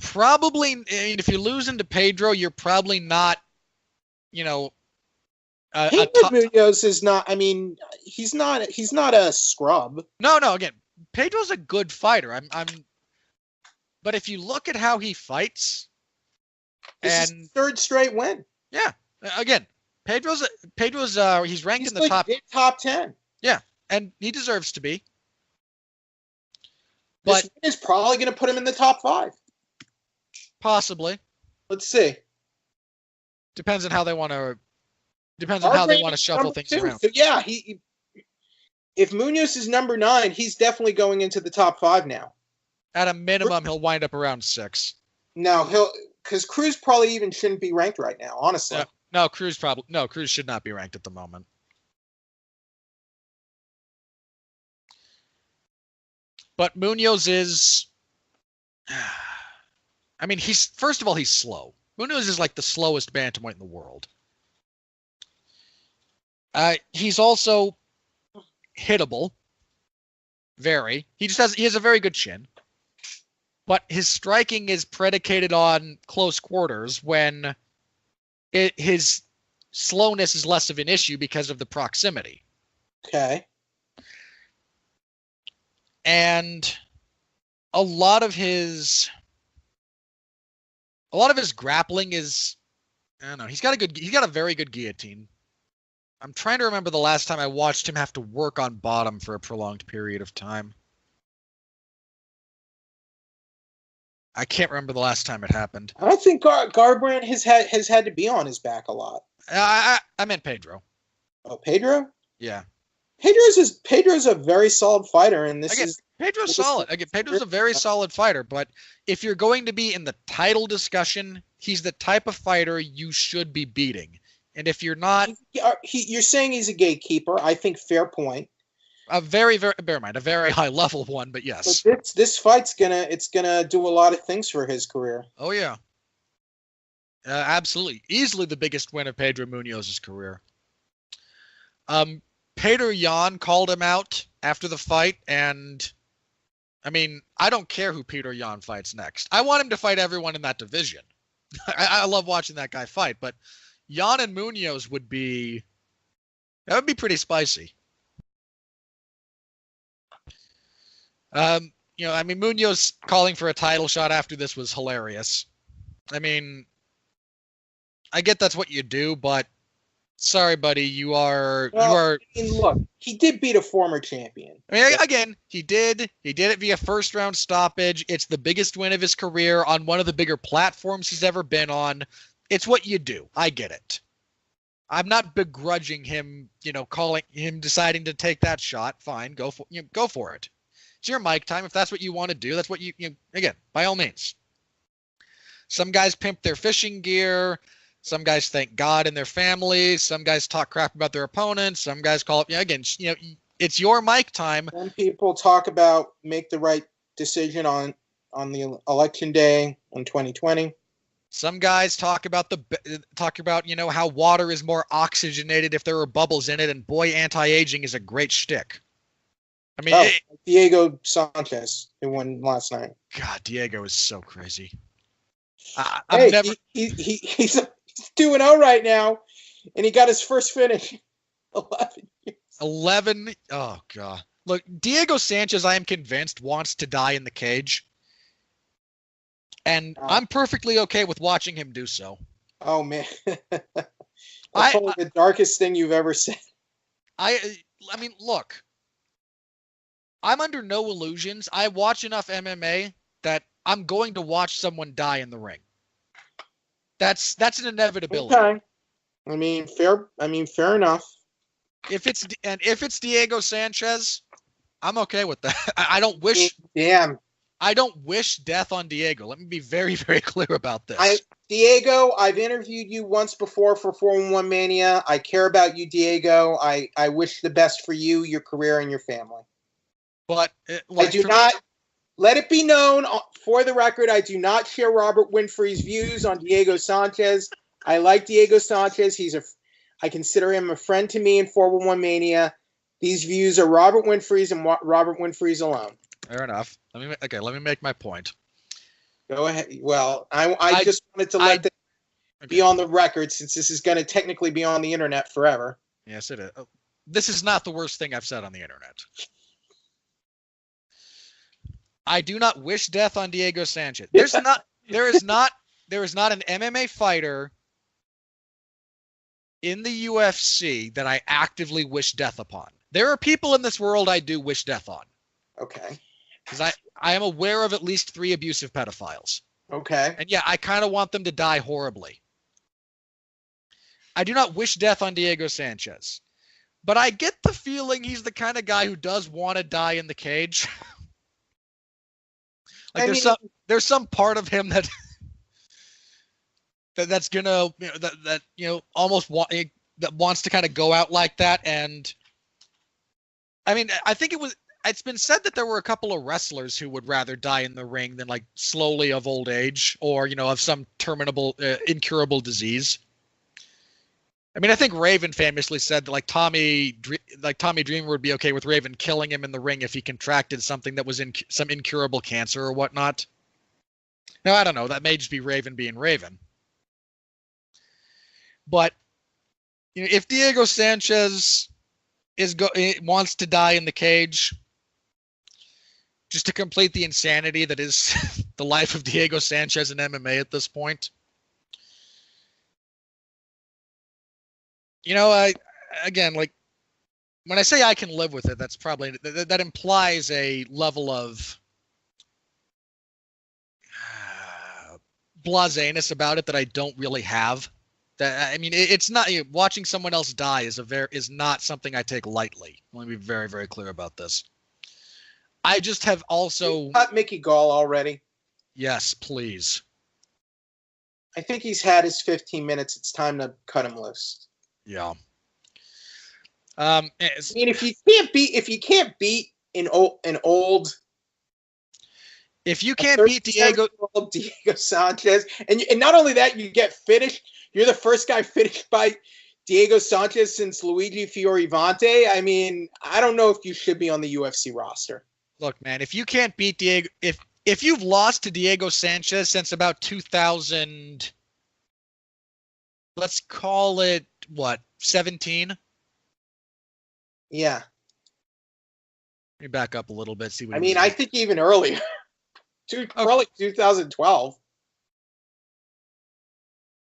probably, if you're losing to Pedro, you're probably not, Pedro Munoz is not. I mean, he's not a scrub. No. Again, Pedro's a good fighter. But if you look at how he fights, This is third straight win. Yeah. Again, Pedro's he's ranked in the top 10. Yeah, and he deserves to be. But this win is probably going to put him in the top 5. Possibly. Let's see. Depends on how they want to. Depends on how they want to shuffle things around. So yeah, if Munoz is number 9, he's definitely going into the top 5 now. At a minimum, he'll wind up around 6. No, because Cruz probably even shouldn't be ranked right now, honestly. No, Cruz should not be ranked at the moment. But Munoz is, I mean, first of all, he's slow. Munoz is like the slowest bantamweight in the world. He's also hittable. Very. He has a very good chin. But his striking is predicated on close quarters when his slowness is less of an issue because of the proximity. Okay. And a lot of his grappling is, I don't know, he's got a very good guillotine. I'm trying to remember the last time I watched him have to work on bottom for a prolonged period of time. I can't remember the last time it happened. I think Garbrandt has had to be on his back a lot. I meant Pedro. Oh, Pedro? Yeah. Pedro's a very solid fighter, and Pedro's solid. Again, Pedro's a very solid fighter, but if you're going to be in the title discussion, he's the type of fighter you should be beating. And if you're not, you're saying he's a gatekeeper. I think fair point. A very, very, bear in mind, a very high level one, but yes. But this fight's gonna do a lot of things for his career. Oh yeah, absolutely, easily the biggest win of Pedro Munoz's career. Peter Yan called him out after the fight, and I mean, I don't care who Peter Yan fights next. I want him to fight everyone in that division. I love watching that guy fight, but Yan and Munoz would be pretty spicy. I mean, Munoz calling for a title shot after this was hilarious. I mean, I get that's what you do, but sorry, buddy, you are. I mean, look, he did beat a former champion. I mean, again, he did it via first round stoppage. It's the biggest win of his career on one of the bigger platforms he's ever been on. It's what you do. I get it. I'm not begrudging him, deciding to take that shot. Fine, go for it. It's your mic time. If that's what you want to do, that's what again, by all means. Some guys pimp their fishing gear. Some guys thank God and their families. Some guys talk crap about their opponents. Some guys call it, again, it's your mic time. Some people talk about make the right decision on the election day in 2020. Some guys talk about how water is more oxygenated if there are bubbles in it, and boy, anti-aging is a great shtick. I mean, Diego Sanchez, who won last night. God, Diego is so crazy. He's doing all right now, and he got his first finish. 11 years. 11. Oh God! Look, Diego Sanchez, I am convinced wants to die in the cage, and I'm perfectly okay with watching him do so. Oh man, that's probably the darkest thing you've ever said. I mean, look. I'm under no illusions. I watch enough MMA that I'm going to watch someone die in the ring. That's an inevitability. Okay. I mean, fair enough. If it's Diego Sanchez, I'm okay with that. I don't wish. Damn. I don't wish death on Diego. Let me be very, very clear about this. Diego, I've interviewed you once before for 411 Mania. I care about you, Diego. I wish the best for you, your career, and your family. But I do not. Let it be known for the record, I do not share Robert Winfrey's views on Diego Sanchez. I like Diego Sanchez. I consider him a friend to me in 411 Mania. These views are Robert Winfrey's and Robert Winfrey's alone. Fair enough. Let me make my point. Go ahead. Well, I just wanted to let that be on the record, since this is going to technically be on the internet forever. Yes, it is. This is not the worst thing I've said on the internet. I do not wish death on Diego Sanchez. There is not an MMA fighter in the UFC that I actively wish death upon. There are people in this world I do wish death on. Okay. Because I am aware of at least 3 abusive pedophiles. Okay. And yeah, I kind of want them to die horribly. I do not wish death on Diego Sanchez. But I get the feeling he's the kind of guy who does want to die in the cage. There's some part of him that's gonna almost that wants to kind of go out like that. And I mean, I think it was it's been said that there were a couple of wrestlers who would rather die in the ring than like slowly of old age or, of some terminable, incurable disease. I mean, I think Raven famously said that like Tommy Dreamer would be okay with Raven killing him in the ring if he contracted something that was some incurable cancer or whatnot. Now, I don't know. That may just be Raven being Raven. But if Diego Sanchez wants to die in the cage, just to complete the insanity that is the life of Diego Sanchez in MMA at this point. Again, like when I say I can live with it, that's probably that implies a level of blaseness about it that I don't really have. That I mean, it's not watching someone else die is not something I take lightly. Let me be very, very clear about this. I just have also cut Mickey Gall already. Yes, please. I think he's had his 15 minutes. It's time to cut him loose. Yeah. I mean, if you can't beat an old. If you can't beat Diego Sanchez, and not only that, you get finished. You're the first guy finished by Diego Sanchez since Luigi Fiorivante. I mean, I don't know if you should be on the UFC roster. Look, man, if you can't beat Diego, if you've lost to Diego Sanchez since about 2000, let's call it what, 17? Yeah. Let me back up a little bit. See what I think even earlier. Probably 2012.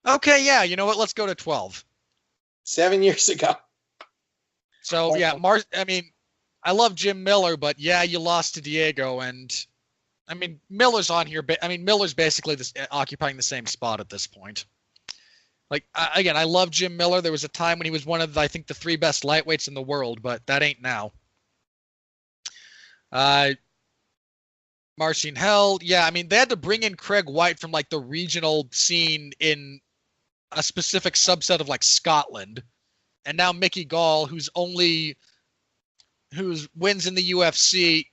Okay, yeah. You know what? Let's go to 12. 7 years ago. So, yeah, I love Jim Miller, but yeah, you lost to Diego, and I mean, Miller's on here. Miller's basically occupying the same spot at this point. Like, again, I love Jim Miller. There was a time when he was one of, I think, the 3 best lightweights in the world, but that ain't now. Marcin Held, yeah, I mean, they had to bring in Craig White from, like, the regional scene in a specific subset of, like, Scotland. And now Mickey Gall, whose wins in the UFC,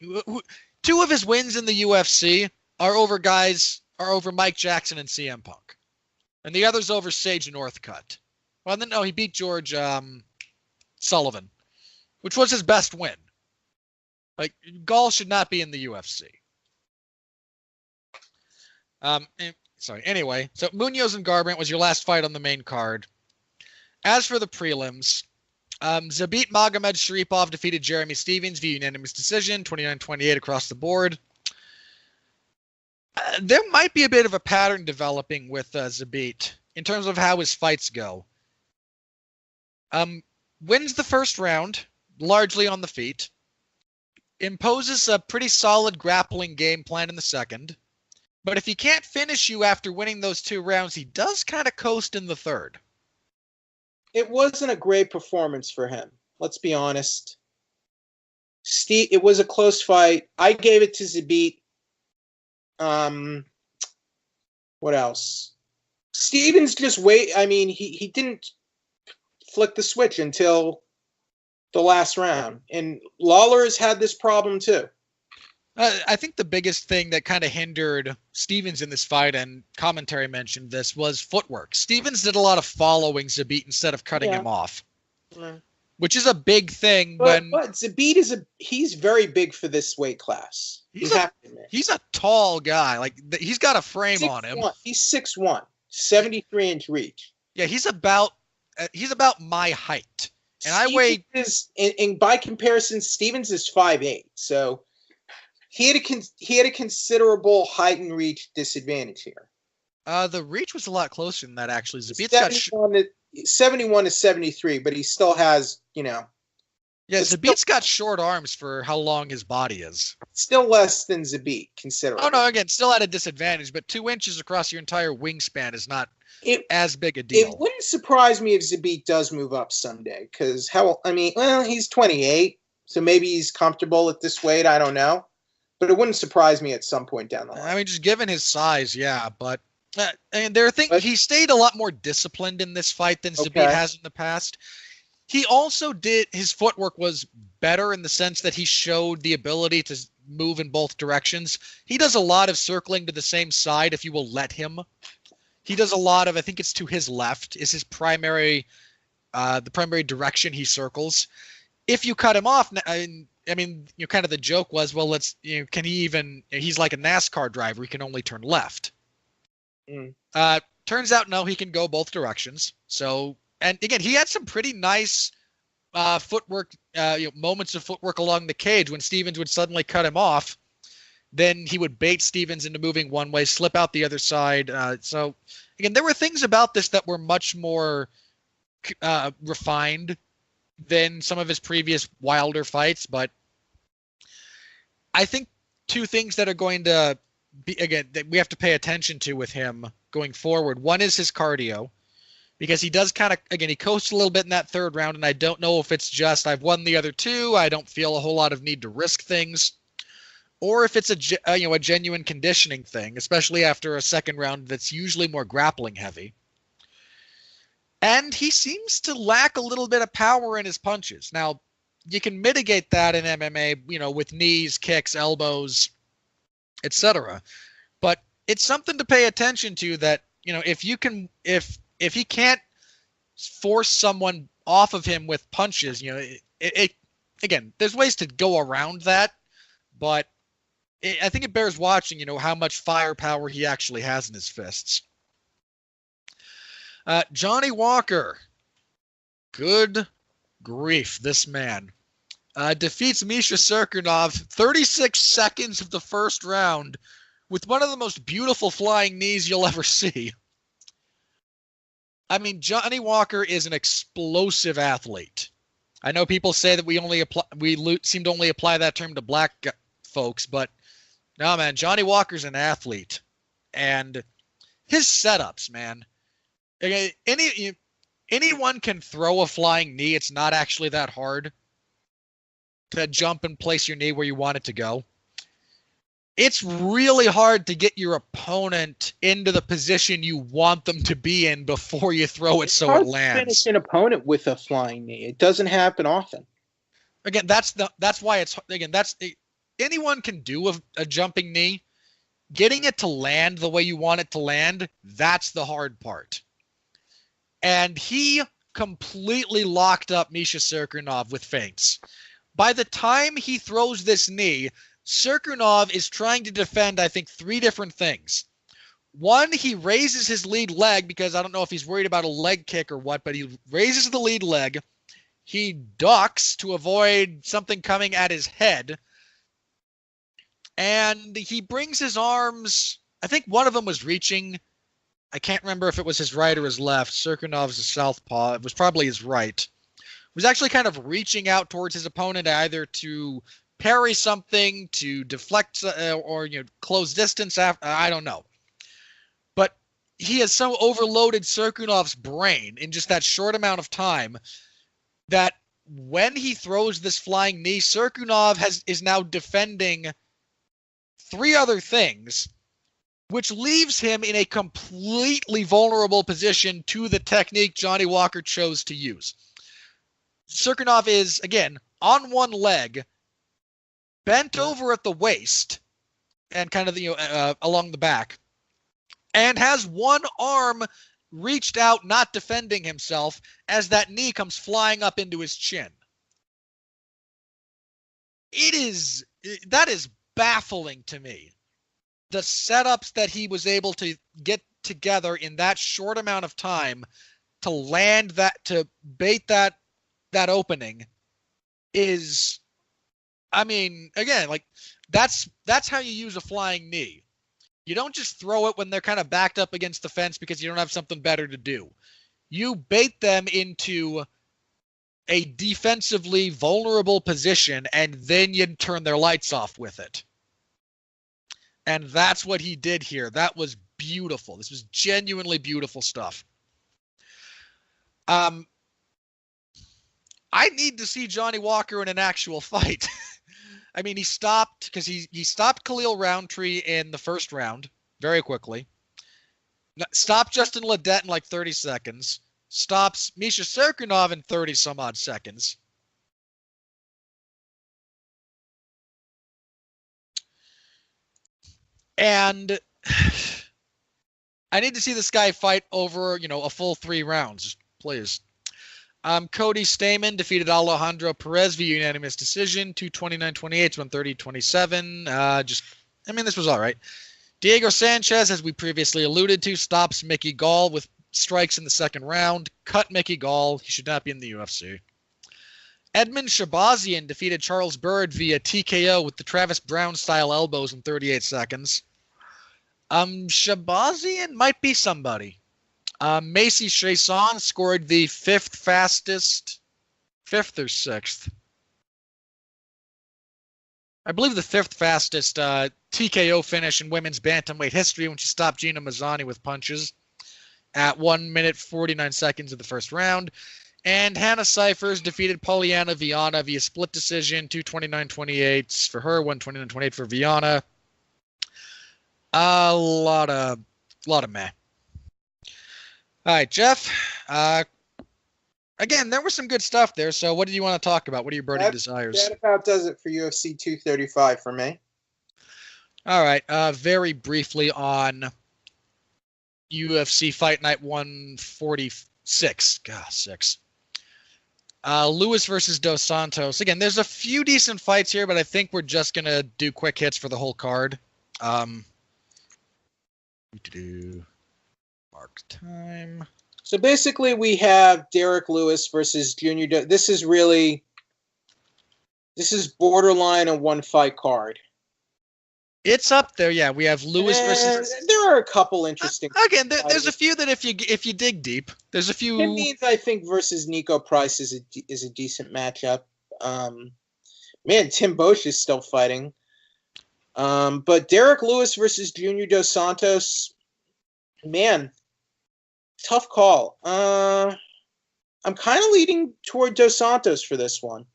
2 of his wins in the UFC are over Mike Jackson and CM Punk. And the other's over Sage Northcutt. Well, then, no, he beat George Sullivan, which was his best win. Like, Gall should not be in the UFC. Anyway, so Munoz and Garbrandt was your last fight on the main card. As for the prelims, Zabit Magomed-Sharipov defeated Jeremy Stephens via unanimous decision, 29-28 across the board. There might be a bit of a pattern developing with Zabit in terms of how his fights go. Wins the first round, largely on the feet. Imposes a pretty solid grappling game plan in the second. But if he can't finish you after winning those 2 rounds, he does kind of coast in the third. It wasn't a great performance for him. Let's be honest. It was a close fight. I gave it to Zabit. What else? Stephens just he didn't flick the switch until the last round. And Lawler has had this problem too. I think the biggest thing that kind of hindered Stephens in this fight, and commentary mentioned this, was footwork. Stephens did a lot of following Zabit instead of cutting him off, which is a big thing. But Zabit he's very big for this weight class. He's a tall guy. Like, he's got a frame on him. He's 6'1", 73-inch reach. Yeah, he's about my height, and I weigh. And by comparison, Stephens is 5'8", so. He had a considerable height and reach disadvantage here. The reach was a lot closer than that, actually. Zabit's 71 to 73, but he still has, Yeah, Zabit's got short arms for how long his body is. Still less than Zabit, considering. Oh, no, again, still at a disadvantage, but 2 inches across your entire wingspan is not as big a deal. It wouldn't surprise me if Zabit does move up someday, because, he's 28, so maybe he's comfortable at this weight, I don't know. But it wouldn't surprise me at some point down the line. I mean, just given his size, yeah. But and there are things, he stayed a lot more disciplined in this fight than Zabit has in the past. He also his footwork was better in the sense that he showed the ability to move in both directions. He does a lot of circling to the same side if you will let him. He does a lot of, I think it's to his left, is his primary, the primary direction he circles. If you cut him off, I mean, kind of the joke was, well, can he even, he's like a NASCAR driver. He can only turn left. Turns out, no, he can go both directions. So, and again, he had some pretty nice footwork, moments of footwork along the cage when Stevens would suddenly cut him off. Then he would bait Stevens into moving one way, slip out the other side. So, again, there were things about this that were much more refined than some of his previous wilder fights. But I think two things that are going to be, again, that we have to pay attention to with him going forward. One is his cardio, because he does kind of, again, he coasts a little bit in that third round, and I don't know if it's just I've won the other two, I don't feel a whole lot of need to risk things, or if it's a genuine conditioning thing, especially after a second round that's usually more grappling heavy. And he seems to lack a little bit of power in his punches. Now, you can mitigate that in MMA, with knees, kicks, elbows, etc. But it's something to pay attention to that, if he can't force someone off of him with punches, again, there's ways to go around that, but I think it bears watching, how much firepower he actually has in his fists. Johnny Walker, good grief, this man defeats Misha Serkinov 36 seconds of the first round with one of the most beautiful flying knees you'll ever see. I mean, Johnny Walker is an explosive athlete. I know people say that we seem to only apply that term to black folks, but no, man, Johnny Walker's an athlete, and his setups, man. Anyone can throw a flying knee. It's not actually that hard to jump and place your knee where you want it to go. It's really hard to get your opponent into the position you want them to be in before you throw it so it lands. Finish an opponent with a flying knee. It doesn't happen often. Again, anyone can do a jumping knee. Getting it to land the way you want it to land, that's the hard part. And he completely locked up Misha Serkinov with feints. By the time he throws this knee, Serkinov is trying to defend, I think, three different things. One, he raises his lead leg because I don't know if he's worried about a leg kick or what, but he raises the lead leg. He ducks to avoid something coming at his head. And he brings his arms, I think one of them was reaching. I can't remember if it was his right or his left. Serkinov's a southpaw. It was probably his right. Was actually kind of reaching out towards his opponent either to parry something, to deflect, or close distance. I don't know. But he has so overloaded Serkinov's brain in just that short amount of time that when he throws this flying knee, Serkinov is now defending three other things, which leaves him in a completely vulnerable position to the technique Johnny Walker chose to use. Serkinov is, again, on one leg, bent over at the waist, and kind of along the back, and has one arm reached out, not defending himself, as that knee comes flying up into his chin. That is baffling to me. The setups that he was able to get together in that short amount of time to land that, to bait that opening is, I mean, again, like that's how you use a flying knee. You don't just throw it when they're kind of backed up against the fence because you don't have something better to do. You bait them into a defensively vulnerable position, and then you turn their lights off with it. And that's what he did here. That was beautiful. This was genuinely beautiful stuff. I need to see Johnny Walker in an actual fight. I mean, he stopped because he stopped Khalil Roundtree in the first round very quickly. Stopped Justin Ledet in like 30 seconds. Stops Misha Serkinov in 30 some odd seconds. And I need to see this guy fight over, a full 3 rounds, please. Cody Stamann defeated Alejandro Perez via unanimous decision, 229-28, 130-27. This was all right. Diego Sanchez, as we previously alluded to, stops Mickey Gall with strikes in the second round. Cut Mickey Gall. He should not be in the UFC. Edmund Shabazian defeated Charles Byrd via TKO with the Travis Brown-style elbows in 38 seconds. Shabazian might be somebody. Macy Chiasson scored the 5th or 6th. I believe the 5th fastest TKO finish in women's bantamweight history when she stopped Gina Mazzani with punches at 1 minute 49 seconds of the first round. And Hannah Cyphers defeated Poliana Viana via split decision, 229-28 for her, 129-28 for Viana. A lot of meh. All right, Jeff. Again, there was some good stuff there. So what do you want to talk about? What are your burning desires? That about does it for UFC 235 for me. All right. Very briefly on UFC Fight Night 146. God, 6. Lewis versus Dos Santos. Again, there's a few decent fights here, but I think we're just going to do quick hits for the whole card. Mark time. So basically, we have Derek Lewis versus Junior. This is borderline a 1-fight card. It's up there, yeah. We have Lewis versus. There are a couple interesting. Again, there's a few that if you dig deep, there's a few. It means I think versus Nico Price is a decent matchup. Man, Tim Bosch is still fighting. But Derek Lewis versus Junior Dos Santos, man, tough call. I'm kind of leaning toward Dos Santos for this one.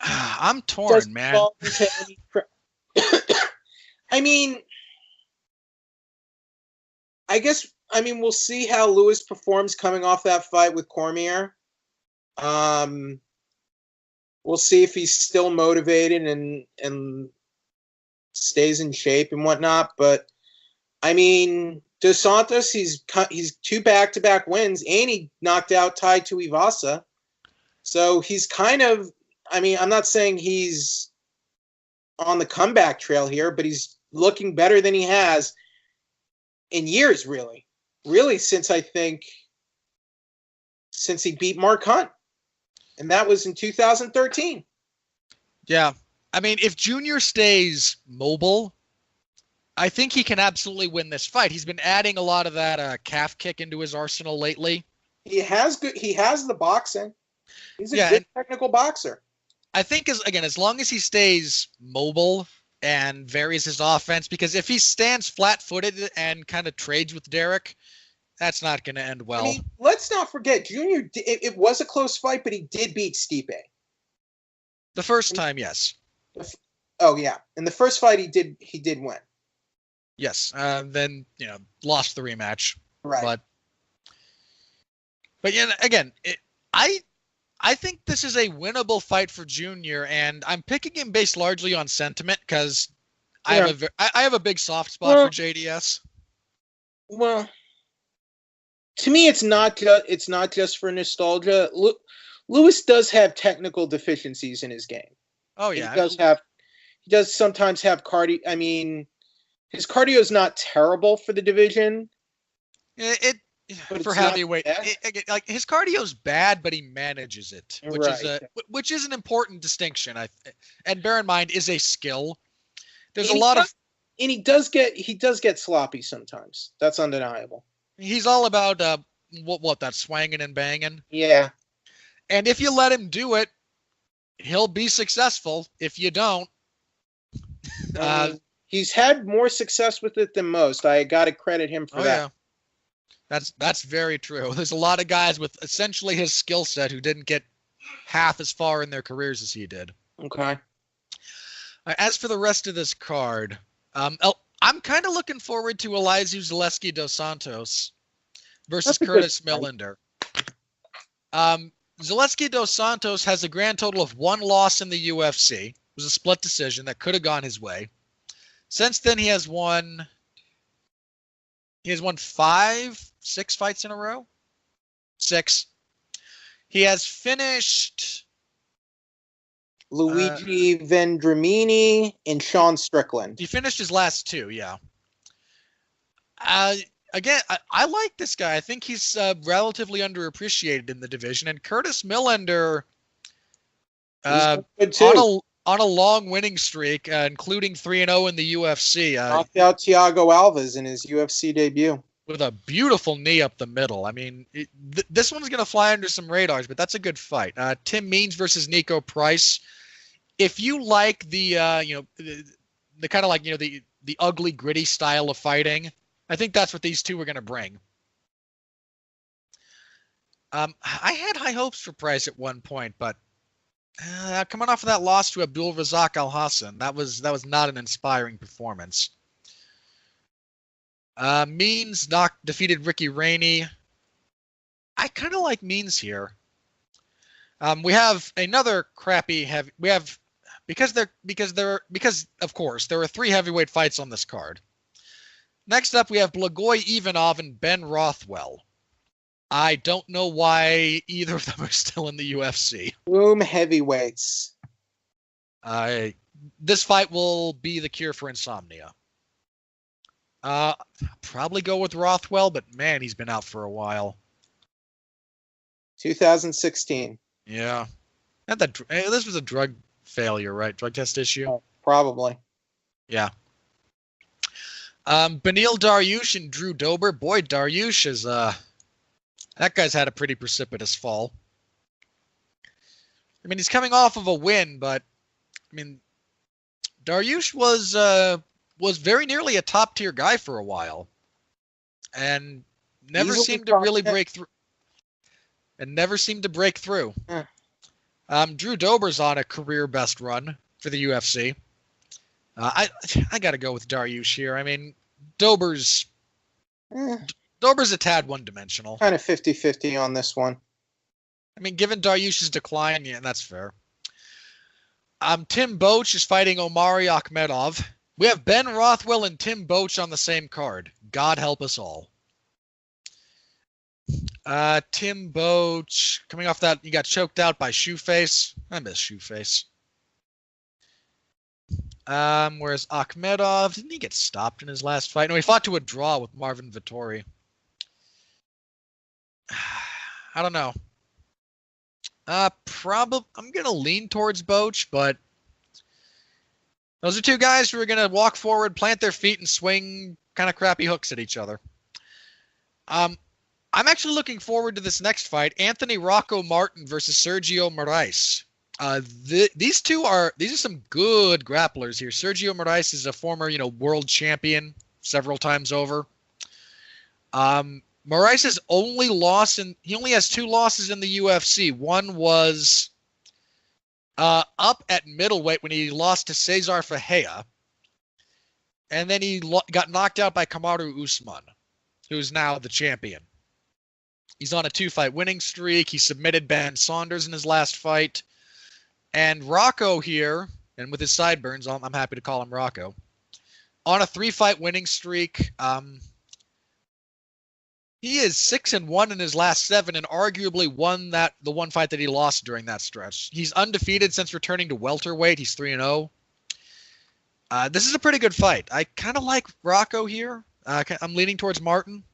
I'm torn, man. We'll see how Lewis performs coming off that fight with Cormier. We'll see if he's still motivated and stays in shape and whatnot. But Dos Santos, he's 2 back-to-back wins, and he knocked out Tai Tuivasa. So he's kind of, I'm not saying he's on the comeback trail here, but he's looking better than he has in years, really since he beat Mark Hunt, and that was in 2013. Yeah, if Junior stays mobile, I think he can absolutely win this fight. He's been adding a lot of that calf kick into his arsenal lately. He has the boxing. He's a good technical boxer. I think as long as he stays mobile and varies his offense, because if he stands flat-footed and kind of trades with Derek, that's not going to end well. Let's not forget, Junior, it was a close fight, but he did beat Stipe. The first time, yes. Oh, yeah. In the first fight, he did win. Yes. Then, lost the rematch. Right. But again, I think this is a winnable fight for Junior, and I'm picking him based largely on sentiment because I have a big soft spot for JDS. Well, to me, it's not just for nostalgia. Lewis does have technical deficiencies in his game. Oh yeah, he does sometimes have cardio. His cardio is not terrible for the division. For heavyweight, his cardio's bad, but he manages it, which is an important distinction. And bear in mind, is a skill. There's a lot of, and he does get sloppy sometimes. That's undeniable. He's all about that swanging and banging. Yeah, and if you let him do it, he'll be successful. If you don't, he's had more success with it than most. I got to credit him for that. Yeah. That's very true. There's a lot of guys with essentially his skill set who didn't get half as far in their careers as he did. Okay. As for the rest of this card, I'm kind of looking forward to Elizeu Zaleski Dos Santos versus Curtis Millender. Zaleski Dos Santos has a grand total of 1 loss in the UFC. It was a split decision that could have gone his way. Since then, he has won 6 fights in a row. 6. He has finished Luigi Vendramini and Sean Strickland. He finished his last 2, yeah. Again, I like this guy. I think he's relatively underappreciated in the division. And Curtis Millender, good too. on a long winning streak, including 3-0 in the UFC. Knocked out Thiago Alves in his UFC debut. With a beautiful knee up the middle. I mean, this one's going to fly under some radars, but that's a good fight. Tim Means versus Nico Price. If you like the kind of like, the ugly, gritty style of fighting, I think that's what these two are going to bring. I had high hopes for Price at one point, but coming off of that loss to Abdul Razak Al Hassan, that was not an inspiring performance. Means defeated Ricky Rainey. I kind of like Means here. We have another crappy heavy. We have because of course there are 3 heavyweight fights on this card. Next up, we have Blagoy Ivanov and Ben Rothwell. I don't know why either of them are still in the UFC. Boom heavyweights. This fight will be the cure for insomnia. Probably go with Rothwell, but man, he's been out for a while. 2016. Yeah. This was a drug failure, right? Drug test issue? Oh, probably. Yeah. Beneil Dariush and Drew Dober. Boy, Dariush is that guy's had a pretty precipitous fall. I mean, he's coming off of a win, but I mean, Dariush was very nearly a top tier guy for a while, and never seemed to really break through. Drew Dober's on a career best run for the UFC. I got to go with Dariush here. I mean, Dober's a tad one-dimensional. Kind of 50-50 on this one. I mean, given Dariush's decline, yeah, that's fair. Tim Boetsch is fighting Omari Akhmedov. We have Ben Rothwell and Tim Boetsch on the same card. God help us all. Tim Boetsch, coming off that, he got choked out by Shoeface. I miss Shoeface. Whereas Akhmedov, didn't he get stopped in his last fight? No, he fought to a draw with Marvin Vettori. I don't know. I'm gonna lean towards Boetsch, but those are 2 guys who are gonna walk forward, plant their feet, and swing kind of crappy hooks at each other. I'm actually looking forward to this next fight: Anthony Rocco Martin versus Sergio Moraes. These are some good grapplers here. Sergio Moraes is a former, world champion several times over. Moraes' he only has 2 losses in the UFC. One was up at middleweight when he lost to Cesar Ferreira, and then he got knocked out by Kamaru Usman, who's now the champion. He's on a 2-fight winning streak. He submitted Ben Saunders in his last fight. And Rocco here, and with his sideburns, I'm happy to call him Rocco, on a 3-fight winning streak. He is 6-1 in his last 7, and arguably won the one fight that he lost during that stretch. He's undefeated since returning to welterweight. He's 3-0. This is a pretty good fight. I kind of like Rocco here. I'm leaning towards Martin.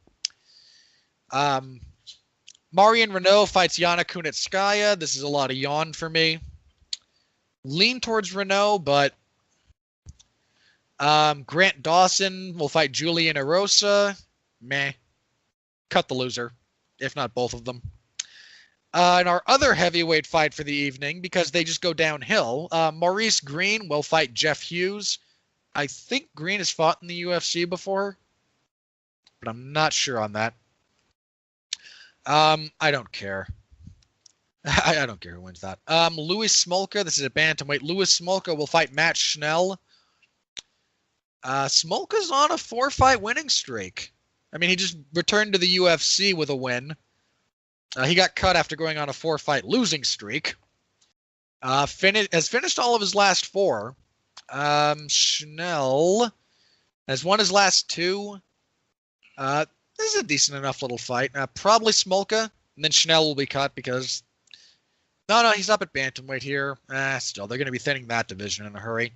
Marion Renault fights Yana Kunitskaya. This is a lot of yawn for me. Lean towards Renault, but Grant Dawson will fight Julian Erosa. Meh. Cut the loser, if not both of them. And our other heavyweight fight for the evening, because they just go downhill, Maurice Green will fight Jeff Hughes. I think Green has fought in the UFC before, but I'm not sure on that. I don't care. I don't care who wins that. Louis Smolka, this is a bantamweight. Louis Smolka will fight Matt Schnell. Smolka's on a 4-fight winning streak. I mean, he just returned to the UFC with a win. He got cut after going on a 4-fight losing streak. Has finished all of his last 4. Schnell Has won his last two. This is a decent enough little fight. Probably Smolka, and then Schnell will be cut because... No, he's up at bantamweight here. Still, they're going to be thinning that division in a hurry.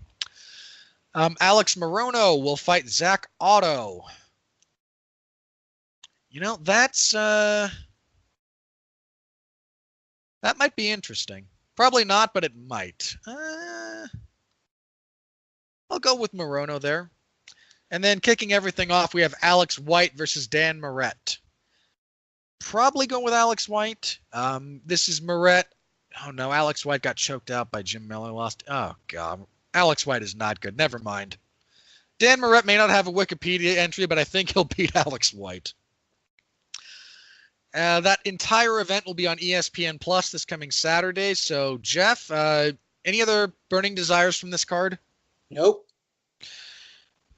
Alex Morono will fight Zach Otto. That's... that might be interesting. Probably not, but it might. I'll go with Morono there. And then kicking everything off, we have Alex White versus Dan Moret. Probably go with Alex White. This is Moret. Oh, no, Alex White got choked out by Jim Miller. Lost. Oh, God. Alex White is not good. Never mind. Dan Moret may not have a Wikipedia entry, but I think he'll beat Alex White. That entire event will be on ESPN Plus this coming Saturday. So, Jeff, any other burning desires from this card? Nope.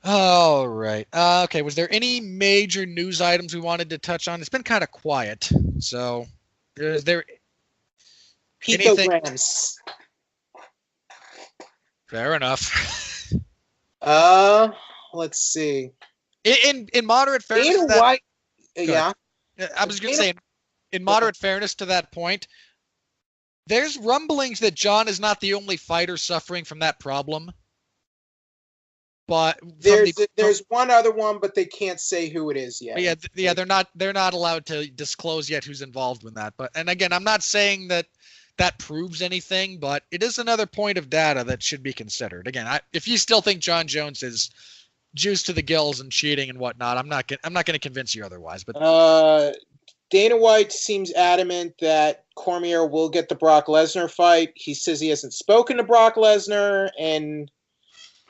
All right. Okay. Was there any major news items we wanted to touch on? It's been kind of quiet. So, is there picograms? Fair enough. Let's see. In moderate fairness, Dana White. Yeah. I was going to say, in moderate fairness to that point, there's rumblings that John is not the only fighter suffering from that problem. But there's one other one, but they can't say who it is yet. Yeah, they're not allowed to disclose yet who's involved in that. But and again, I'm not saying that proves anything, but it is another point of data that should be considered. Again, if you still think John Jones is juiced to the gills and cheating and whatnot, I'm not going to convince you otherwise. But Dana White seems adamant that Cormier will get the Brock Lesnar fight. He says he hasn't spoken to Brock Lesnar, and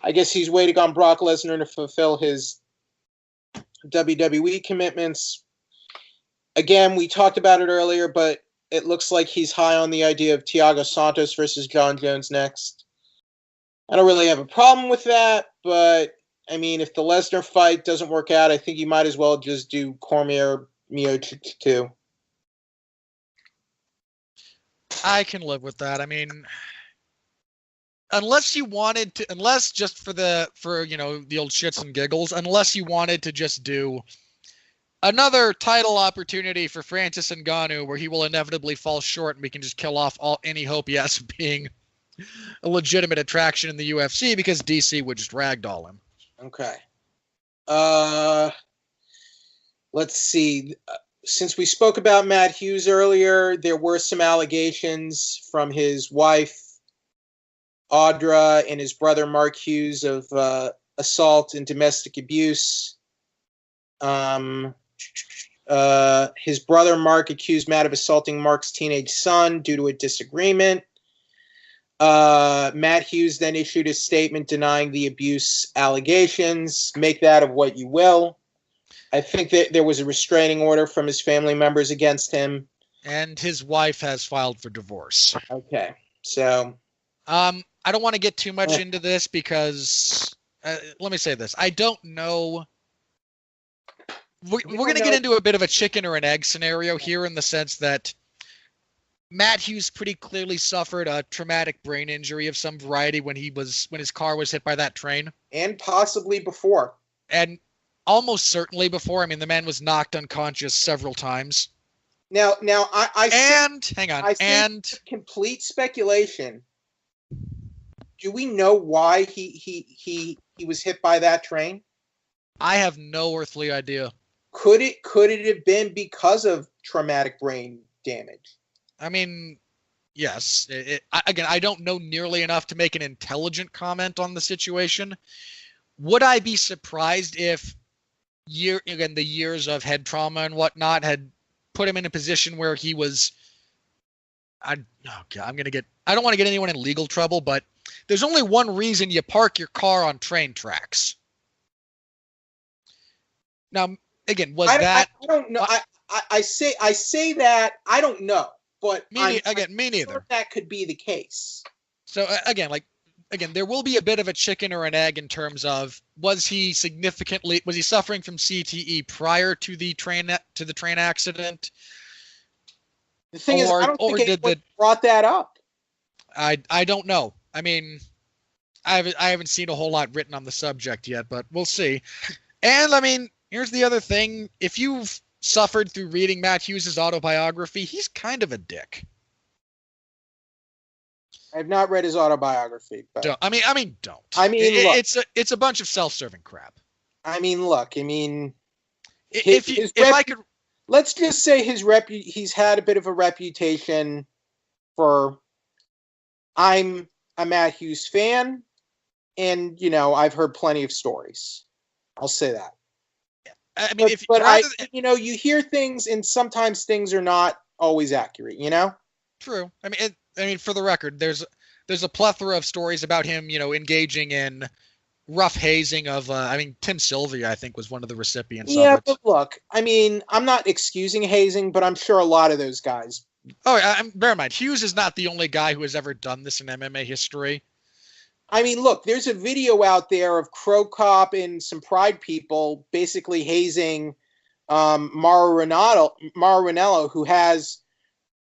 I guess he's waiting on Brock Lesnar to fulfill his WWE commitments. Again, we talked about it earlier, but it looks like he's high on the idea of Thiago Santos versus John Jones next. I don't really have a problem with that, but I mean, if the Lesnar fight doesn't work out, I think you might as well just do Cormier Miocic too. I can live with that. I mean, unless just for the old shits and giggles, unless you wanted to just do another title opportunity for Francis Ngannou where he will inevitably fall short and we can just kill off any hope he has of being a legitimate attraction in the UFC because DC would just ragdoll him. Okay. Let's see. Since we spoke about Matt Hughes earlier, there were some allegations from his wife, Audra, and his brother, Mark Hughes, of assault and domestic abuse. His brother, Mark, accused Matt of assaulting Mark's teenage son due to a disagreement. Matt Hughes then issued a statement denying the abuse allegations. Make that of what you will. I think that there was a restraining order from his family members against him. And his wife has filed for divorce. Okay. So... I don't want to get too much into this because, let me say this. I don't know. We're going to get into a bit of a chicken or an egg scenario here in the sense that Matt Hughes pretty clearly suffered a traumatic brain injury of some variety when his car was hit by that train. And possibly before. And almost certainly before. I mean, the man was knocked unconscious several times. Now, hang on. Complete speculation. Do we know why he was hit by that train? I have no earthly idea. Could it have been because of traumatic brain damage? I mean, yes. Again, I don't know nearly enough to make an intelligent comment on the situation. Would I be surprised if the years of head trauma and whatnot had put him in a position where he was... I don't want to get anyone in legal trouble, but there's only one reason you park your car on train tracks. Now, again, I don't know. I say that I don't know, but me neither. Sure that could be the case. So again, there will be a bit of a chicken or an egg in terms of was he suffering from CTE prior to the train accident? The thing is, I don't think anyone brought that up. I don't know. I mean, I haven't seen a whole lot written on the subject yet, but we'll see. And I mean, here's the other thing: if you've suffered through reading Matt Hughes' autobiography, he's kind of a dick. I've not read his autobiography, but Don't. Don't. I mean, look. It's a bunch of self-serving crap. I mean, look. I mean, If I could, let's just say he's had a bit of a reputation for. I'm a Matt Hughes fan, and I've heard plenty of stories. I'll say that. I mean, you hear things, and sometimes things are not always accurate. True. I mean, for the record, there's a plethora of stories about him, engaging in rough hazing of. Tim Sylvia, I think, was one of the recipients. Yeah, of it. But look, I mean, I'm not excusing hazing, but I'm sure a lot of those guys. Oh, bear in mind, Hughes is not the only guy who has ever done this in MMA history. I mean, look, there's a video out there of Crow Cop and some Pride people basically hazing Mauro Ranallo, who has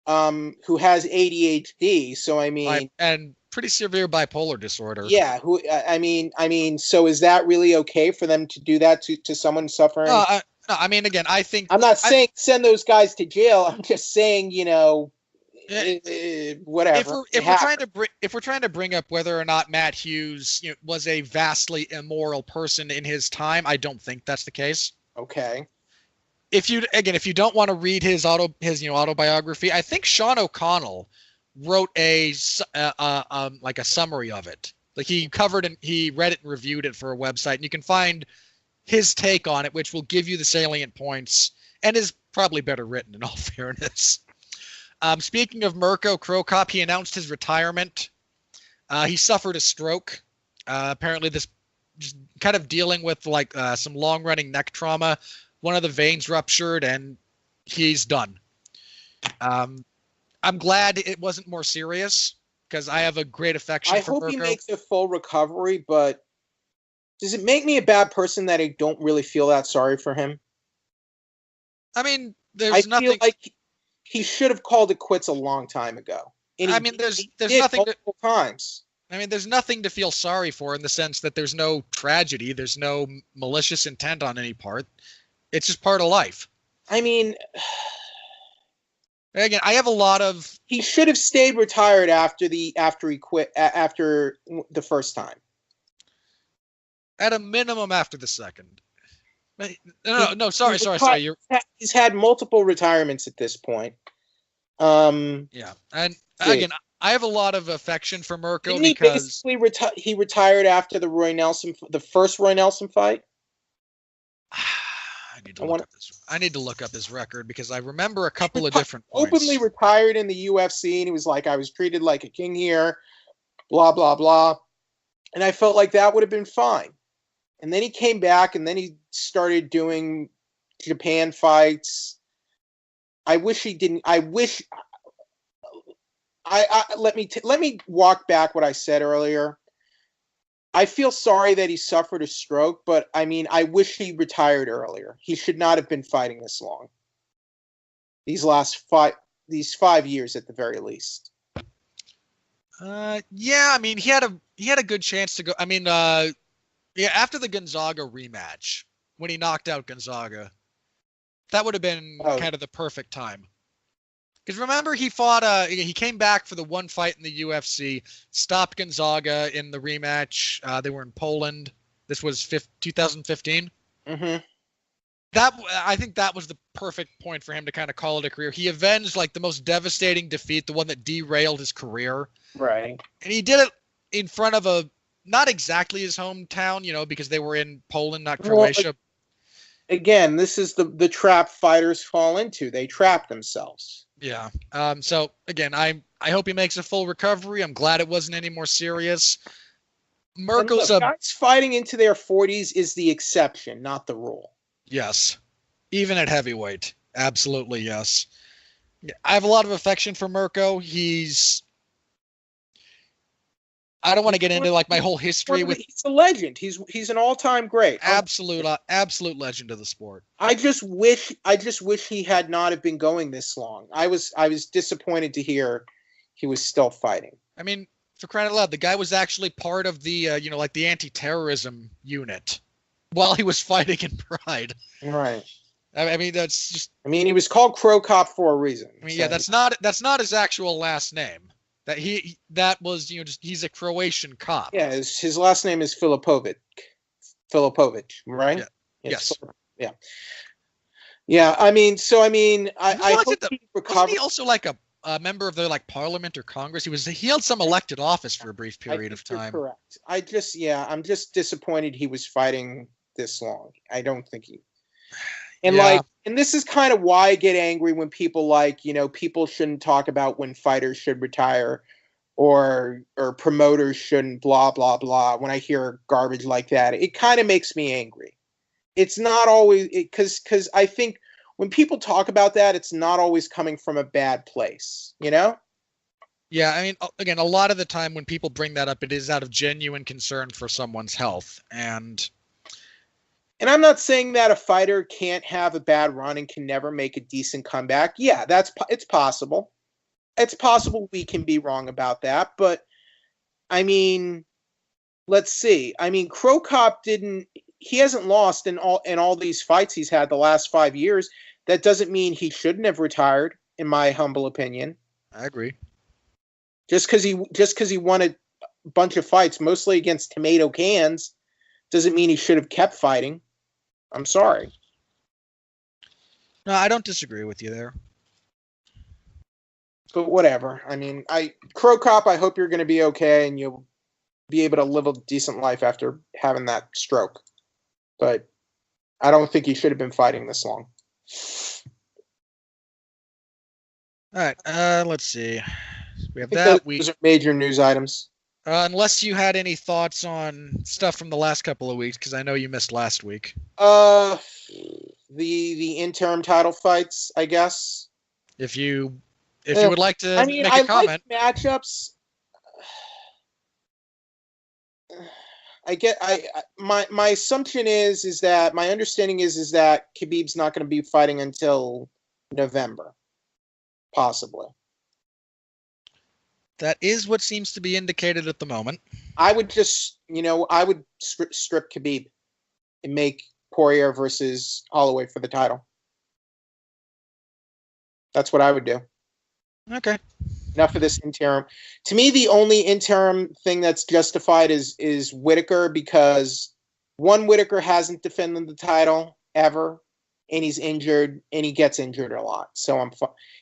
ADHD. So I mean, and pretty severe bipolar disorder. Yeah. I mean, so is that really okay for them to do that to someone suffering? No, I mean, again, I think I'm not saying send those guys to jail. I'm just saying, whatever. If we're trying to bring up whether or not Matt Hughes was a vastly immoral person in his time, I don't think that's the case. Okay. If you don't want to read his autobiography, I think Sean O'Connell wrote a summary of it. Like he read it and reviewed it for a website, and you can find his take on it, which will give you the salient points and is probably better written in all fairness. Speaking of Mirko Crow Cop, he announced his retirement. He suffered a stroke. Apparently, this just kind of dealing with some long-running neck trauma. One of the veins ruptured, and he's done. I'm glad it wasn't more serious because I have a great affection for Mirko. I hope he makes a full recovery, but does it make me a bad person that I don't really feel that sorry for him? I mean, there's nothing. I feel like he should have called it quits a long time ago. There's nothing multiple times. I mean, there's nothing to feel sorry for in the sense that there's no tragedy, there's no malicious intent on any part. It's just part of life. I mean, again, I have a lot of. He should have stayed retired after he quit after the first time. At a minimum, after the second. No. Sorry. He's had multiple retirements at this point. Yeah, and again, I have a lot of affection for Mirko because he retired after the first Roy Nelson fight. I need to look up his record because I remember a couple of different points. Openly retired in the UFC, and he was like, "I was treated like a king here," blah blah blah, and I felt like that would have been fine. And then he came back, and then he started doing Japan fights. I wish he didn't. Let me walk back what I said earlier. I feel sorry that he suffered a stroke, but I mean, I wish he retired earlier. He should not have been fighting this long. These 5 years at the very least. Yeah, I mean, he had a good chance to go. I mean, yeah, after the Gonzaga rematch, when he knocked out Gonzaga, that would have been kind of the perfect time. Because remember, he came back for the one fight in the UFC, stopped Gonzaga in the rematch. They were in Poland. This was 2015. Mm-hmm. I think that was the perfect point for him to kind of call it a career. He avenged the most devastating defeat, the one that derailed his career. Right. And he did it in front of not exactly his hometown, because they were in Poland, not Croatia. Well, again, this is the trap fighters fall into. They trap themselves. Yeah. So again, I hope he makes a full recovery. I'm glad it wasn't any more serious. Mirko's guys fighting into their 40s is the exception, not the rule. Yes. Even at heavyweight. Absolutely, yes. I have a lot of affection for Mirko. I don't want to get into my whole history with. He's a legend. He's an all-time great. Absolute legend of the sport. I just wish he had not have been going this long. I was disappointed to hear he was still fighting. I mean, For crying out loud, the guy was actually part of the, like the anti-terrorism unit while he was fighting in Pride. Right. I mean, that's just. I mean, he was called Crow Cop for a reason. I mean, yeah, that's not his actual last name. That was, just he's a Croatian cop. Yeah, his last name is Filipovic, right? Yeah. Yes. Yeah. Yeah. I mean, I hope he recovers. Wasn't he also like a member of their like parliament or Congress? He held some elected office for a brief period of time. You're correct. I'm just disappointed he was fighting this long. I don't think he. And and this is kind of why I get angry when people people shouldn't talk about when fighters should retire, or promoters shouldn't blah blah blah. When I hear garbage like that, it kind of makes me angry. It's not always because I think when people talk about that, it's not always coming from a bad place, Yeah, I mean, again, a lot of the time when people bring that up, it is out of genuine concern for someone's health. And I'm not saying that a fighter can't have a bad run and can never make a decent comeback. Yeah, it's possible. It's possible we can be wrong about that. But, I mean, let's see. I mean, Crow Cop he hasn't lost in all these fights he's had the last 5 years. That doesn't mean he shouldn't have retired, in my humble opinion. I agree. Just because he won a bunch of fights, mostly against tomato cans, doesn't mean he should have kept fighting. I'm sorry. No, I don't disagree with you there. But whatever. I mean, Crow Cop, I hope you're going to be okay and you'll be able to live a decent life after having that stroke. But I don't think he should have been fighting this long. All right. Let's see. We have Those are major news items. Unless you had any thoughts on stuff from the last couple of weeks, because I know you missed last week. The interim title fights, I guess. If you would like to make a comment. Like matchups. My assumption is that my understanding is that Khabib's not going to be fighting until November, possibly. That is what seems to be indicated at the moment. I would just, strip Khabib and make Poirier versus Holloway for the title. That's what I would do. Okay. Enough of this interim. To me, the only interim thing that's justified is Whitaker, because Whitaker hasn't defended the title ever, and he's injured, and he gets injured a lot. So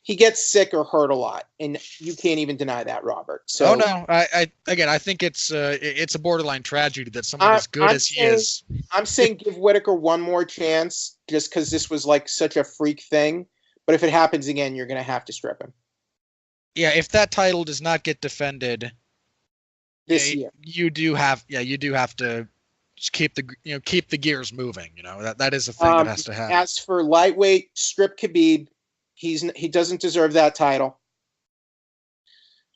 he gets sick or hurt a lot, and you can't even deny that, Robert. So, oh no, I think it's a borderline tragedy that someone as good as he is. I'm saying give Whitaker one more chance, just because this was like such a freak thing. But if it happens again, you're going to have to strip him. Yeah, if that title does not get defended this year, you do have to just keep the gears moving. That is a thing that has to happen. As for lightweight, strip Khabib. He doesn't deserve that title.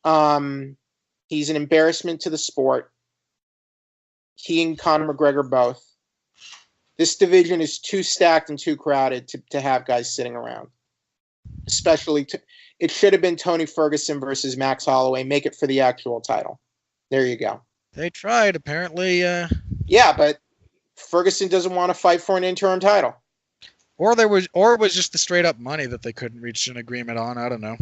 He's an embarrassment to the sport. He and Conor McGregor both. This division is too stacked and too crowded to have guys sitting around. Especially, it should have been Tony Ferguson versus Max Holloway. Make it for the actual title. There you go. They tried, apparently. Yeah, but Ferguson doesn't want to fight for an interim title. Or it was just the straight up money that they couldn't reach an agreement on. I don't know.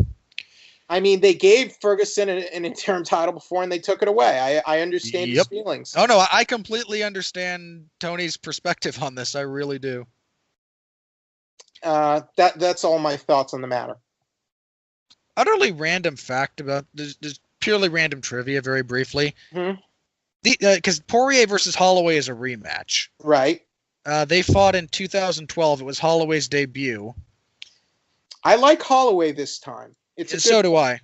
I mean, they gave Ferguson an interim title before, and they took it away. I understand his feelings. Oh no, I completely understand Tony's perspective on this. I really do. That's all my thoughts on the matter. Utterly random fact about just purely random trivia, very briefly. Mm-hmm. Because Poirier versus Holloway is a rematch, right? They fought in 2012. It was Holloway's debut. I like Holloway this time. So do I.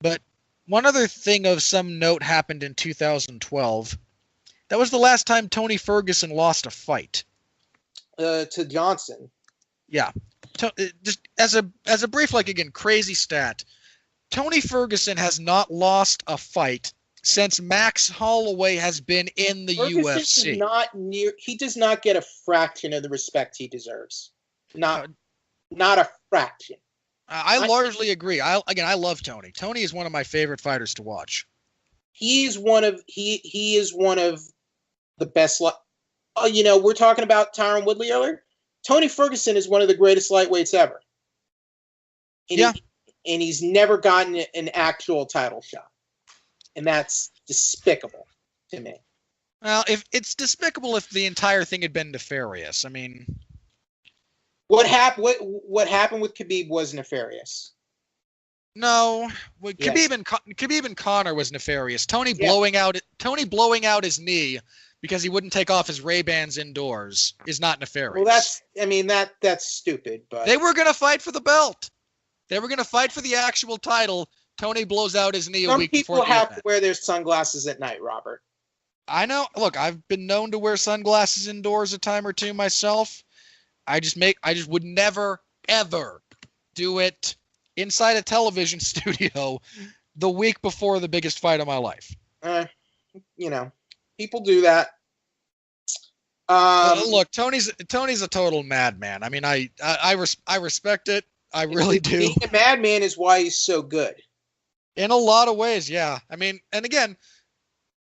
But one other thing of some note happened in 2012. That was the last time Tony Ferguson lost a fight. To Johnson. Yeah. Just as a brief, again, crazy stat. Tony Ferguson has not lost a fight since Max Holloway has been in the UFC. He does not get a fraction of the respect he deserves. Not a fraction. I largely agree. I love Tony. Tony is one of my favorite fighters to watch. he is one of the best. We're talking about Tyron Woodley earlier. Tony Ferguson is one of the greatest lightweights ever. And yeah. He's never gotten an actual title shot. And that's despicable to me. Well, if it's despicable if the entire thing had been nefarious. I mean, what happened with Khabib was nefarious. No, Yes. Khabib and Conor was nefarious. Tony blowing out his knee because he wouldn't take off his Ray-Bans indoors is not nefarious. Well, that's stupid. But they were gonna fight for the belt. They were gonna fight for the actual title. Tony blows out his knee a week before the event. Some people have to wear their sunglasses at night, Robert. I know. Look, I've been known to wear sunglasses indoors a time or two myself. I just would never ever do it inside a television studio the week before the biggest fight of my life. People do that. Look, Tony's a total madman. I mean, I respect it. I really do. Being a madman is why he's so good. In a lot of ways, yeah. I mean, and again,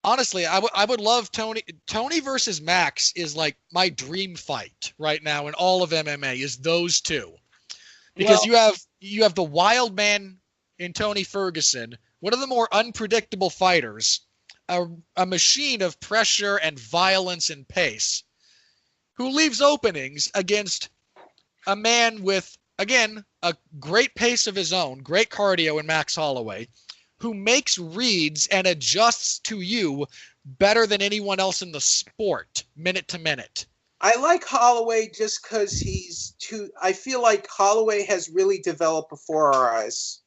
honestly, I would love Tony versus Max is like my dream fight right now in all of MMA is those two. Because you have the wild man in Tony Ferguson, one of the more unpredictable fighters, a machine of pressure and violence and pace, who leaves openings against a man with, again, a great pace of his own, great cardio in Max Holloway, who makes reads and adjusts to you better than anyone else in the sport, minute to minute. I like Holloway just because I feel like Holloway has really developed before our eyes.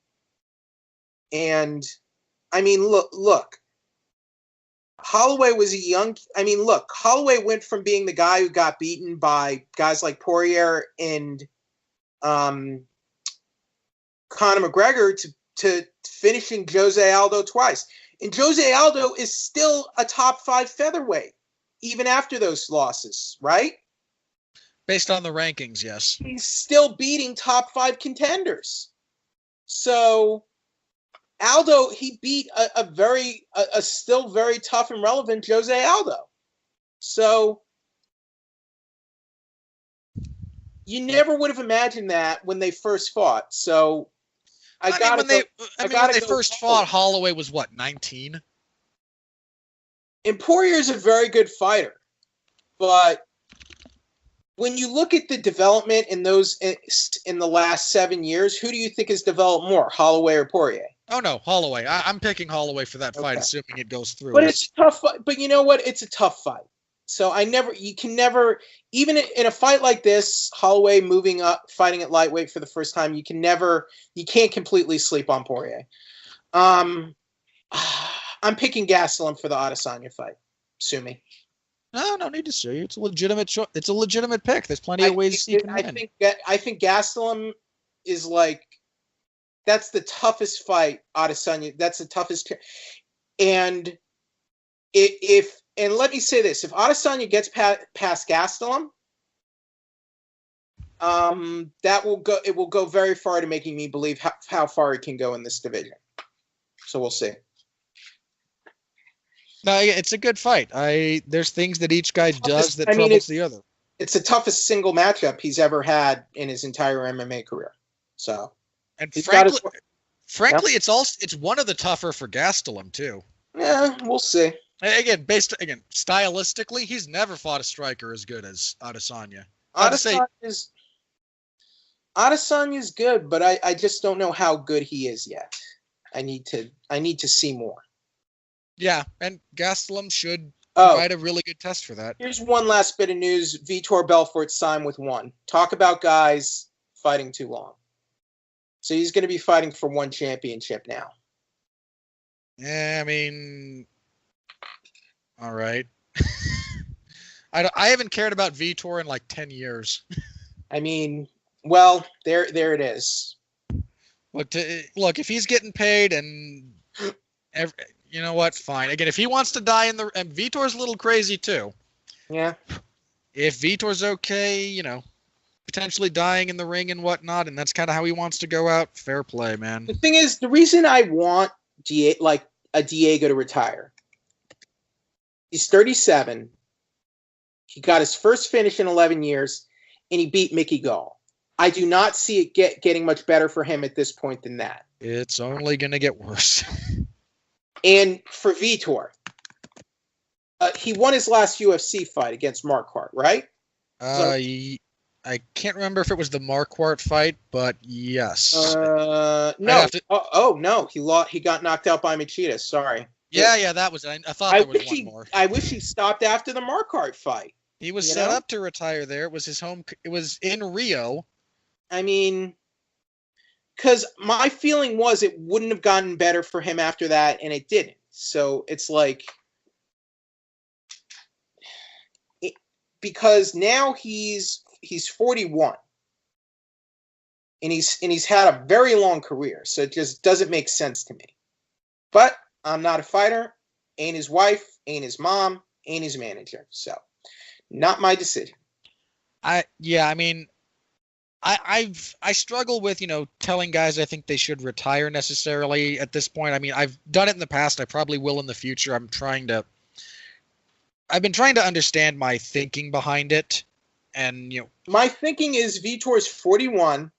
And, I mean, look. Holloway Holloway went from being the guy who got beaten by guys like Poirier and Conor McGregor to finishing Jose Aldo twice. And Jose Aldo is still a top 5 featherweight, even after those losses, right? Based on the rankings, yes. He's still beating top 5 contenders. So Aldo, he beat a still very tough and relevant Jose Aldo. So you never would have imagined that when they first fought. So when they first fought, Holloway was what, 19? And Poirier's a very good fighter, but when you look at the development in the last 7 years, who do you think has developed more, Holloway or Poirier? Oh no, Holloway. I'm picking Holloway for that fight, assuming it goes through. But it's a tough fight. But you know what? It's a tough fight. So you can never, even in a fight like this, Holloway moving up, fighting at lightweight for the first time, you can't completely sleep on Poirier. I'm picking Gastelum for the Adesanya fight. Sue me. No need to sue you. It's a legitimate pick. There's plenty of ways you can win. I think Gastelum is like, that's the toughest fight, Adesanya. That's the toughest. And and let me say this: if Adesanya gets past Gastelum, it will go very far to making me believe how far it can go in this division. So we'll see. No, it's a good fight. There's things that each guy does that troubles the other. It's the toughest single matchup he's ever had in his entire MMA career. So, and frankly, it's one of the tougher for Gastelum too. Yeah, we'll see. Again, stylistically, he's never fought a striker as good as Adesanya. Adesanya's good, but I just don't know how good he is yet. I need to see more. Yeah, and Gastelum should provide a really good test for that. Here's one last bit of news. Vitor Belfort signed with ONE. Talk about guys fighting too long. So he's going to be fighting for one championship now. Yeah, I mean, all right. I haven't cared about Vitor in like 10 years. I mean, well, there it is. Look, if he's getting paid and you know what? Fine. Again, if he wants to die and Vitor's a little crazy too. Yeah. If Vitor's okay, potentially dying in the ring and whatnot, and that's kind of how he wants to go out, fair play, man. The thing is, the reason I want a Diego to retire. He's 37. He got his first finish in 11 years, and he beat Mickey Gall. I do not see it getting much better for him at this point than that. It's only going to get worse. And for Vitor, he won his last UFC fight against Marquardt, right? I can't remember if it was the Marquardt fight, but yes. No. No. He got knocked out by Machida. Sorry. Yeah, that was it. I thought there was one more. I wish he stopped after the Marquardt fight. He was set up to retire there. It was his home. It was in Rio. I mean, because my feeling was it wouldn't have gotten better for him after that, and it didn't. So it's like, because now he's 41, and he's had a very long career, so it just doesn't make sense to me. But I'm not a fighter. Ain't his wife, ain't his mom, ain't his manager. So, not my decision. I struggle with, telling guys I think they should retire necessarily at this point. I mean, I've done it in the past. I probably will in the future. I've been trying to understand my thinking behind it. And, my thinking is Vitor's 41.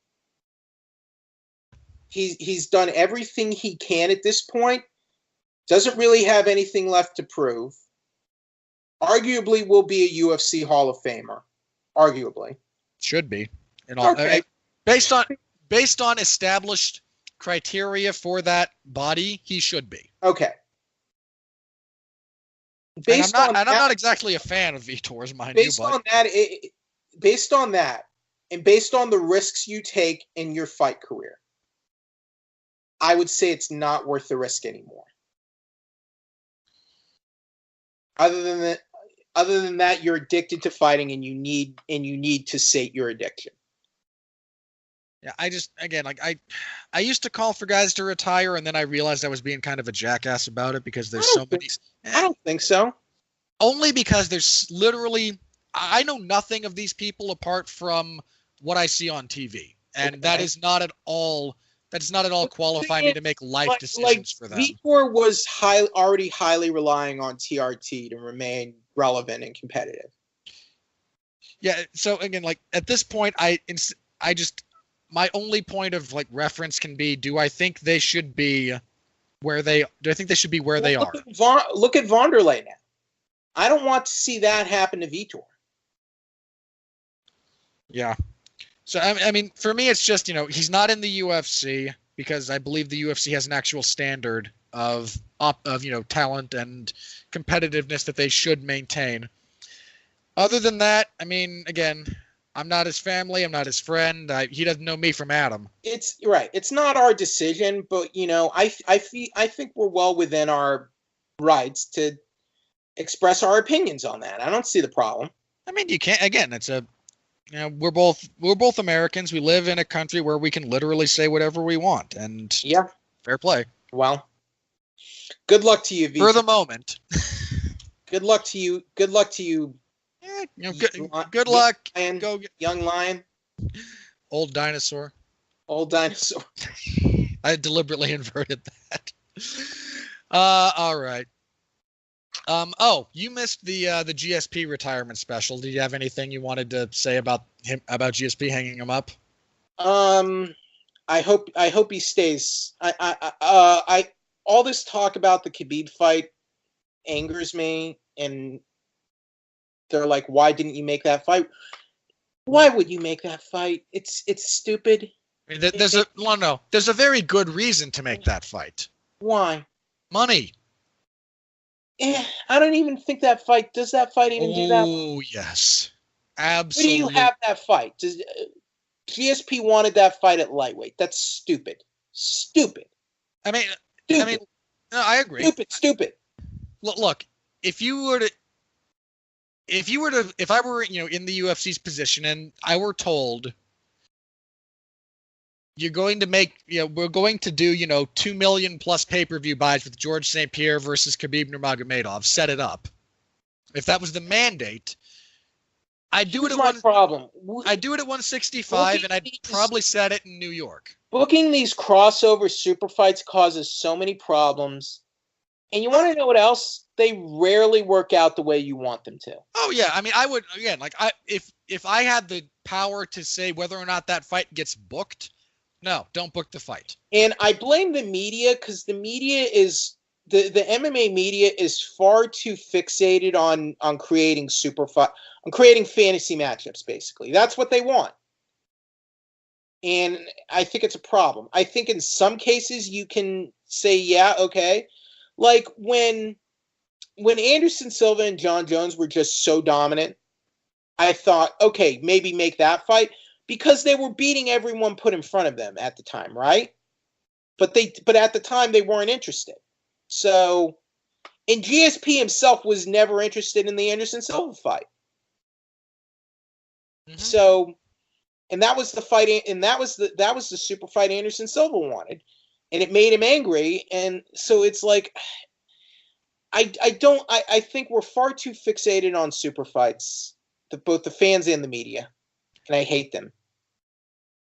He's done everything he can at this point. Doesn't really have anything left to prove. Arguably will be a UFC Hall of Famer. Arguably. Should be. Okay. Based on established criteria for that body, he should be. Okay. I'm not exactly a fan of Vitor's, mind you. Based on that, and based on the risks you take in your fight career, I would say it's not worth the risk anymore. Other than that, you're addicted to fighting, and you need to sate your addiction. Yeah, I used to call for guys to retire, and then I realized I was being kind of a jackass about it because there's so many. I don't think so. Only because there's literally, I know nothing of these people apart from what I see on TV, and that does not at all qualify me to make life decisions for them. Vitor was already highly relying on TRT to remain relevant and competitive. Yeah. So again, at this point, my only point of reference can be: do I think they should be where they? Do I think they should be where they are? Look at Wanderlei now. I don't want to see that happen to Vitor. Yeah. So I mean, for me, it's just he's not in the UFC because I believe the UFC has an actual standard of talent and competitiveness that they should maintain. Other than that, I mean, again, I'm not his family. I'm not his friend. He doesn't know me from Adam. It's right. It's not our decision, but I think we're well within our rights to express our opinions on that. I don't see the problem. I mean, you can't. Again, it's a. We're both Americans. We live in a country where we can literally say whatever we want, and yeah, fair play. Well, good luck to you, Vitor. For the moment. Good luck to you. Good luck to you. Yeah, good luck. Young lion. Old dinosaur. Old dinosaur. I deliberately inverted that. All right. You missed the GSP retirement special. Did you have anything you wanted to say about GSP hanging him up? I hope he stays. I all this talk about the Khabib fight angers me, and they're like, why didn't you make that fight? Why would you make that fight? It's stupid. I mean, there's a very good reason to make that fight. Why? Money. I don't even think that fight. Does that fight even do that? Oh, yes. Absolutely. Where do you have that fight? GSP wanted that fight at lightweight. That's stupid. Stupid. I mean, no, I agree. Stupid. Look, if I were, in the UFC's position and I were told you're going to make, we're going to do, 2 million plus pay-per-view buys with George St. Pierre versus Khabib Nurmagomedov. Set it up. If that was the mandate, I'd do it at I'd do it at 165, and I'd probably set it in New York. Booking these crossover super fights causes so many problems. And you want to know what else? They rarely work out the way you want them to. Oh yeah, I mean, I would again, like if I had the power to say whether or not that fight gets booked, no, don't book the fight. And I blame the media because the media is the MMA media is far too fixated on creating on creating fantasy matchups. Basically, that's what they want, and I think it's a problem. I think in some cases you can say, yeah, okay, like when Anderson Silva and John Jones were just so dominant, I thought, okay, maybe make that fight because they were beating everyone put in front of them at the time, right? But at the time they weren't interested. So, and GSP himself was never interested in the Anderson Silva fight. Mm-hmm. So, and that was the fight, and that was the super fight Anderson Silva wanted, and it made him angry. And so it's like, I think we're far too fixated on super fights, both the fans and the media, and I hate them.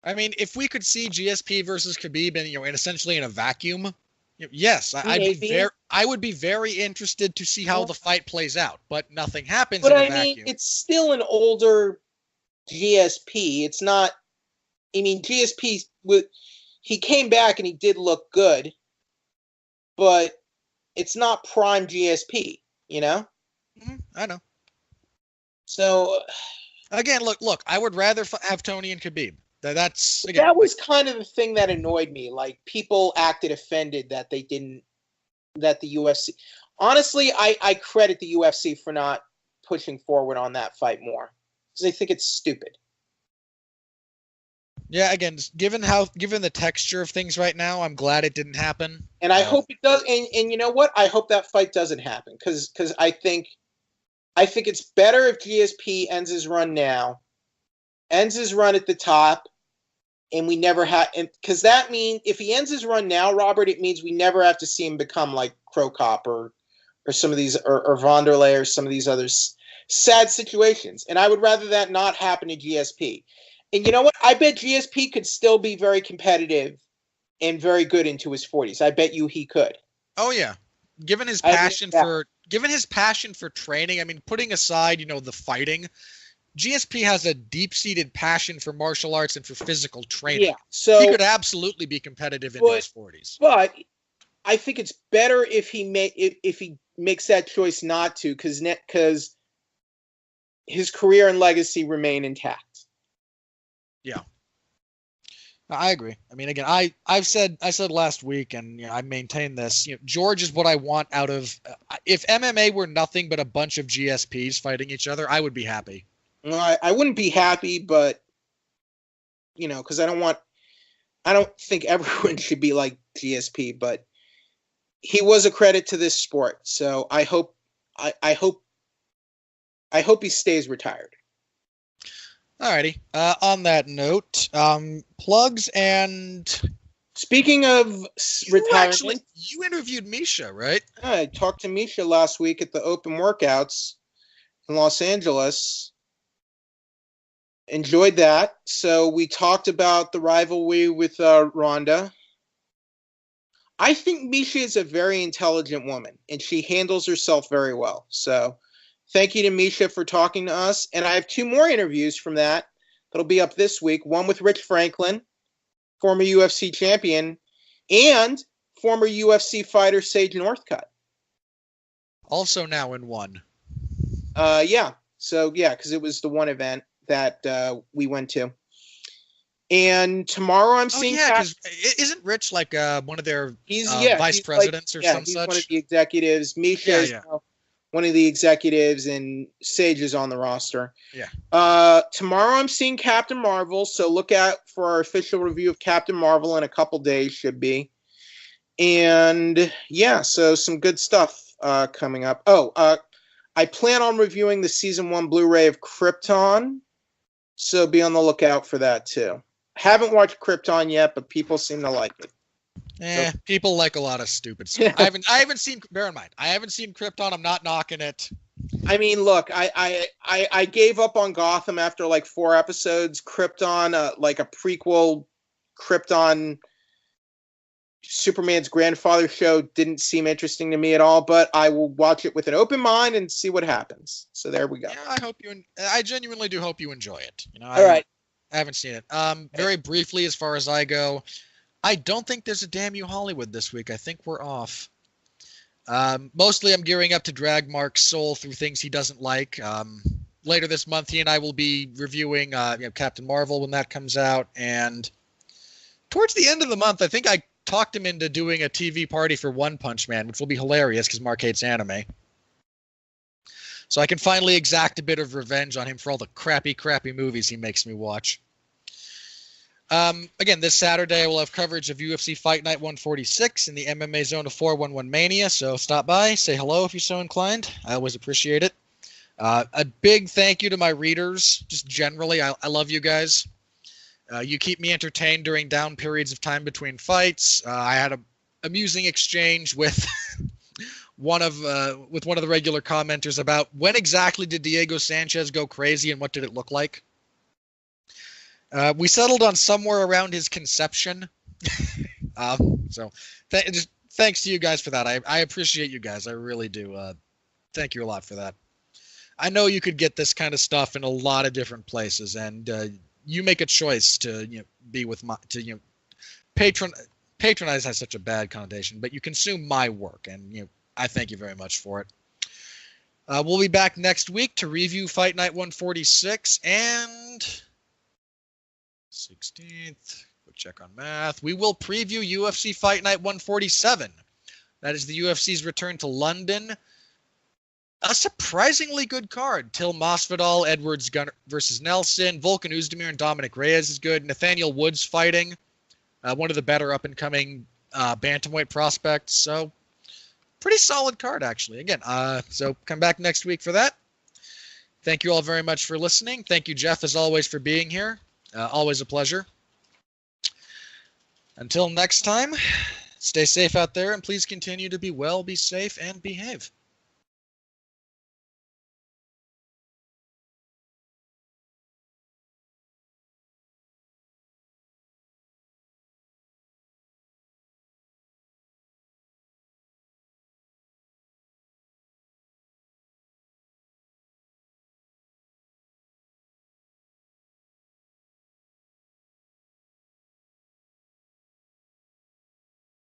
I mean, if we could see GSP versus Khabib, and essentially in a vacuum, yes, I would be very interested to see how the fight plays out. But nothing happens in a vacuum. But I mean, it's still an older GSP. It's not. I mean, GSP he came back and he did look good, but it's not prime GSP. You know. I know. So again, look. I would rather have Tony and Khabib. That was kind of the thing that annoyed me. Like, people acted offended that the UFC. Honestly, I credit the UFC for not pushing forward on that fight more because I think it's stupid. Yeah, again, given the texture of things right now, I'm glad it didn't happen. And I hope it does. And you know what? I hope that fight doesn't happen because I think it's better if GSP ends his run now. Ends his run at the top, and we never have, because that means if he ends his run now, Robert, it means we never have to see him become like Crow Cop or some of these or Vonderlei or some of these other sad situations. And I would rather that not happen to GSP. And you know what? I bet GSP could still be very competitive and very good into his 40s. I bet you he could. Oh yeah, given his passion for training. I mean, putting aside the fighting. GSP has a deep-seated passion for martial arts and for physical training. Yeah, so he could absolutely be competitive in his 40s. But I think it's better if he makes that choice not to, because his career and legacy remain intact. Yeah, I agree. I mean, again, I said last week, and I maintain this. George is what I want out of. If MMA were nothing but a bunch of GSPs fighting each other, I would be happy. Well, I wouldn't be happy, but because I don't think everyone should be like GSP, but he was a credit to this sport. So I hope he stays retired. Alrighty. On that note, plugs and. Speaking of retirement, you interviewed Misha, right? I talked to Misha last week at the Open Workouts in Los Angeles. Enjoyed that. So we talked about the rivalry with Ronda. I think Misha is a very intelligent woman, and she handles herself very well. So thank you to Misha for talking to us. And I have 2 more interviews from that'll be up this week. One with Rich Franklin, former UFC champion, and former UFC fighter Sage Northcutt. Also now in one. Yeah. So, yeah, because it was the one event that we went to. And tomorrow I'm seeing... Yeah, because isn't Rich like one of their vice presidents or some he's such? One of the executives. Misha is one of the executives, and Sage is on the roster. Yeah. Tomorrow I'm seeing Captain Marvel, so look out for our official review of Captain Marvel in a couple days, should be. And yeah, so some good stuff coming up. I plan on reviewing the Season 1 Blu-ray of Krypton, so be on the lookout for that too. Haven't watched Krypton yet, but people seem to like it. People like a lot of stupid stuff. I haven't seen. Bear in mind, I haven't seen Krypton. I'm not knocking it. I mean, look, I gave up on Gotham after like 4 episodes. Krypton, like a prequel Krypton Superman's grandfather show didn't seem interesting to me at all, but I will watch it with an open mind and see what happens. So there we go. Yeah, I genuinely do hope you enjoy it. All right. I haven't seen it. Very briefly, as far as I go, I don't think there's a Damn You Hollywood this week. I think we're off. Mostly I'm gearing up to drag Mark's soul through things he doesn't like. Later this month, he and I will be reviewing Captain Marvel when that comes out. And towards the end of the month, I think I talked him into doing a TV party for One Punch Man, which will be hilarious because Mark hates anime. So I can finally exact a bit of revenge on him for all the crappy movies he makes me watch. Again, this Saturday I will have coverage of UFC Fight Night 146 in the MMA Zone of 411 Mania, so stop by, say hello if you're so inclined. I always appreciate it. A big thank you to my readers, just generally. I love you guys. You keep me entertained during down periods of time between fights. I had an amusing exchange with one of the regular commenters about when exactly did Diego Sanchez go crazy and what did it look like. We settled on somewhere around his conception. So just thanks to you guys for that. I appreciate you guys. I really do. Thank you a lot for that. I know you could get this kind of stuff in a lot of different places, and you make a choice to be with my patronize has such a bad connotation, but you consume my work, and I thank you very much for it. We'll be back next week to review Fight Night 146 and 16th. Quick check on math. We will preview UFC Fight Night 147. That is the UFC's return to London. A surprisingly good card. Till Masvidal, Edwards versus Nelson, Volkan Oezdemir and Dominic Reyes is good. Nathaniel Woods fighting. One of the better up-and-coming bantamweight prospects. So, pretty solid card, actually. Again, so come back next week for that. Thank you all very much for listening. Thank you, Jeff, as always, for being here. Always a pleasure. Until next time, stay safe out there, and please continue to be well, be safe, and behave.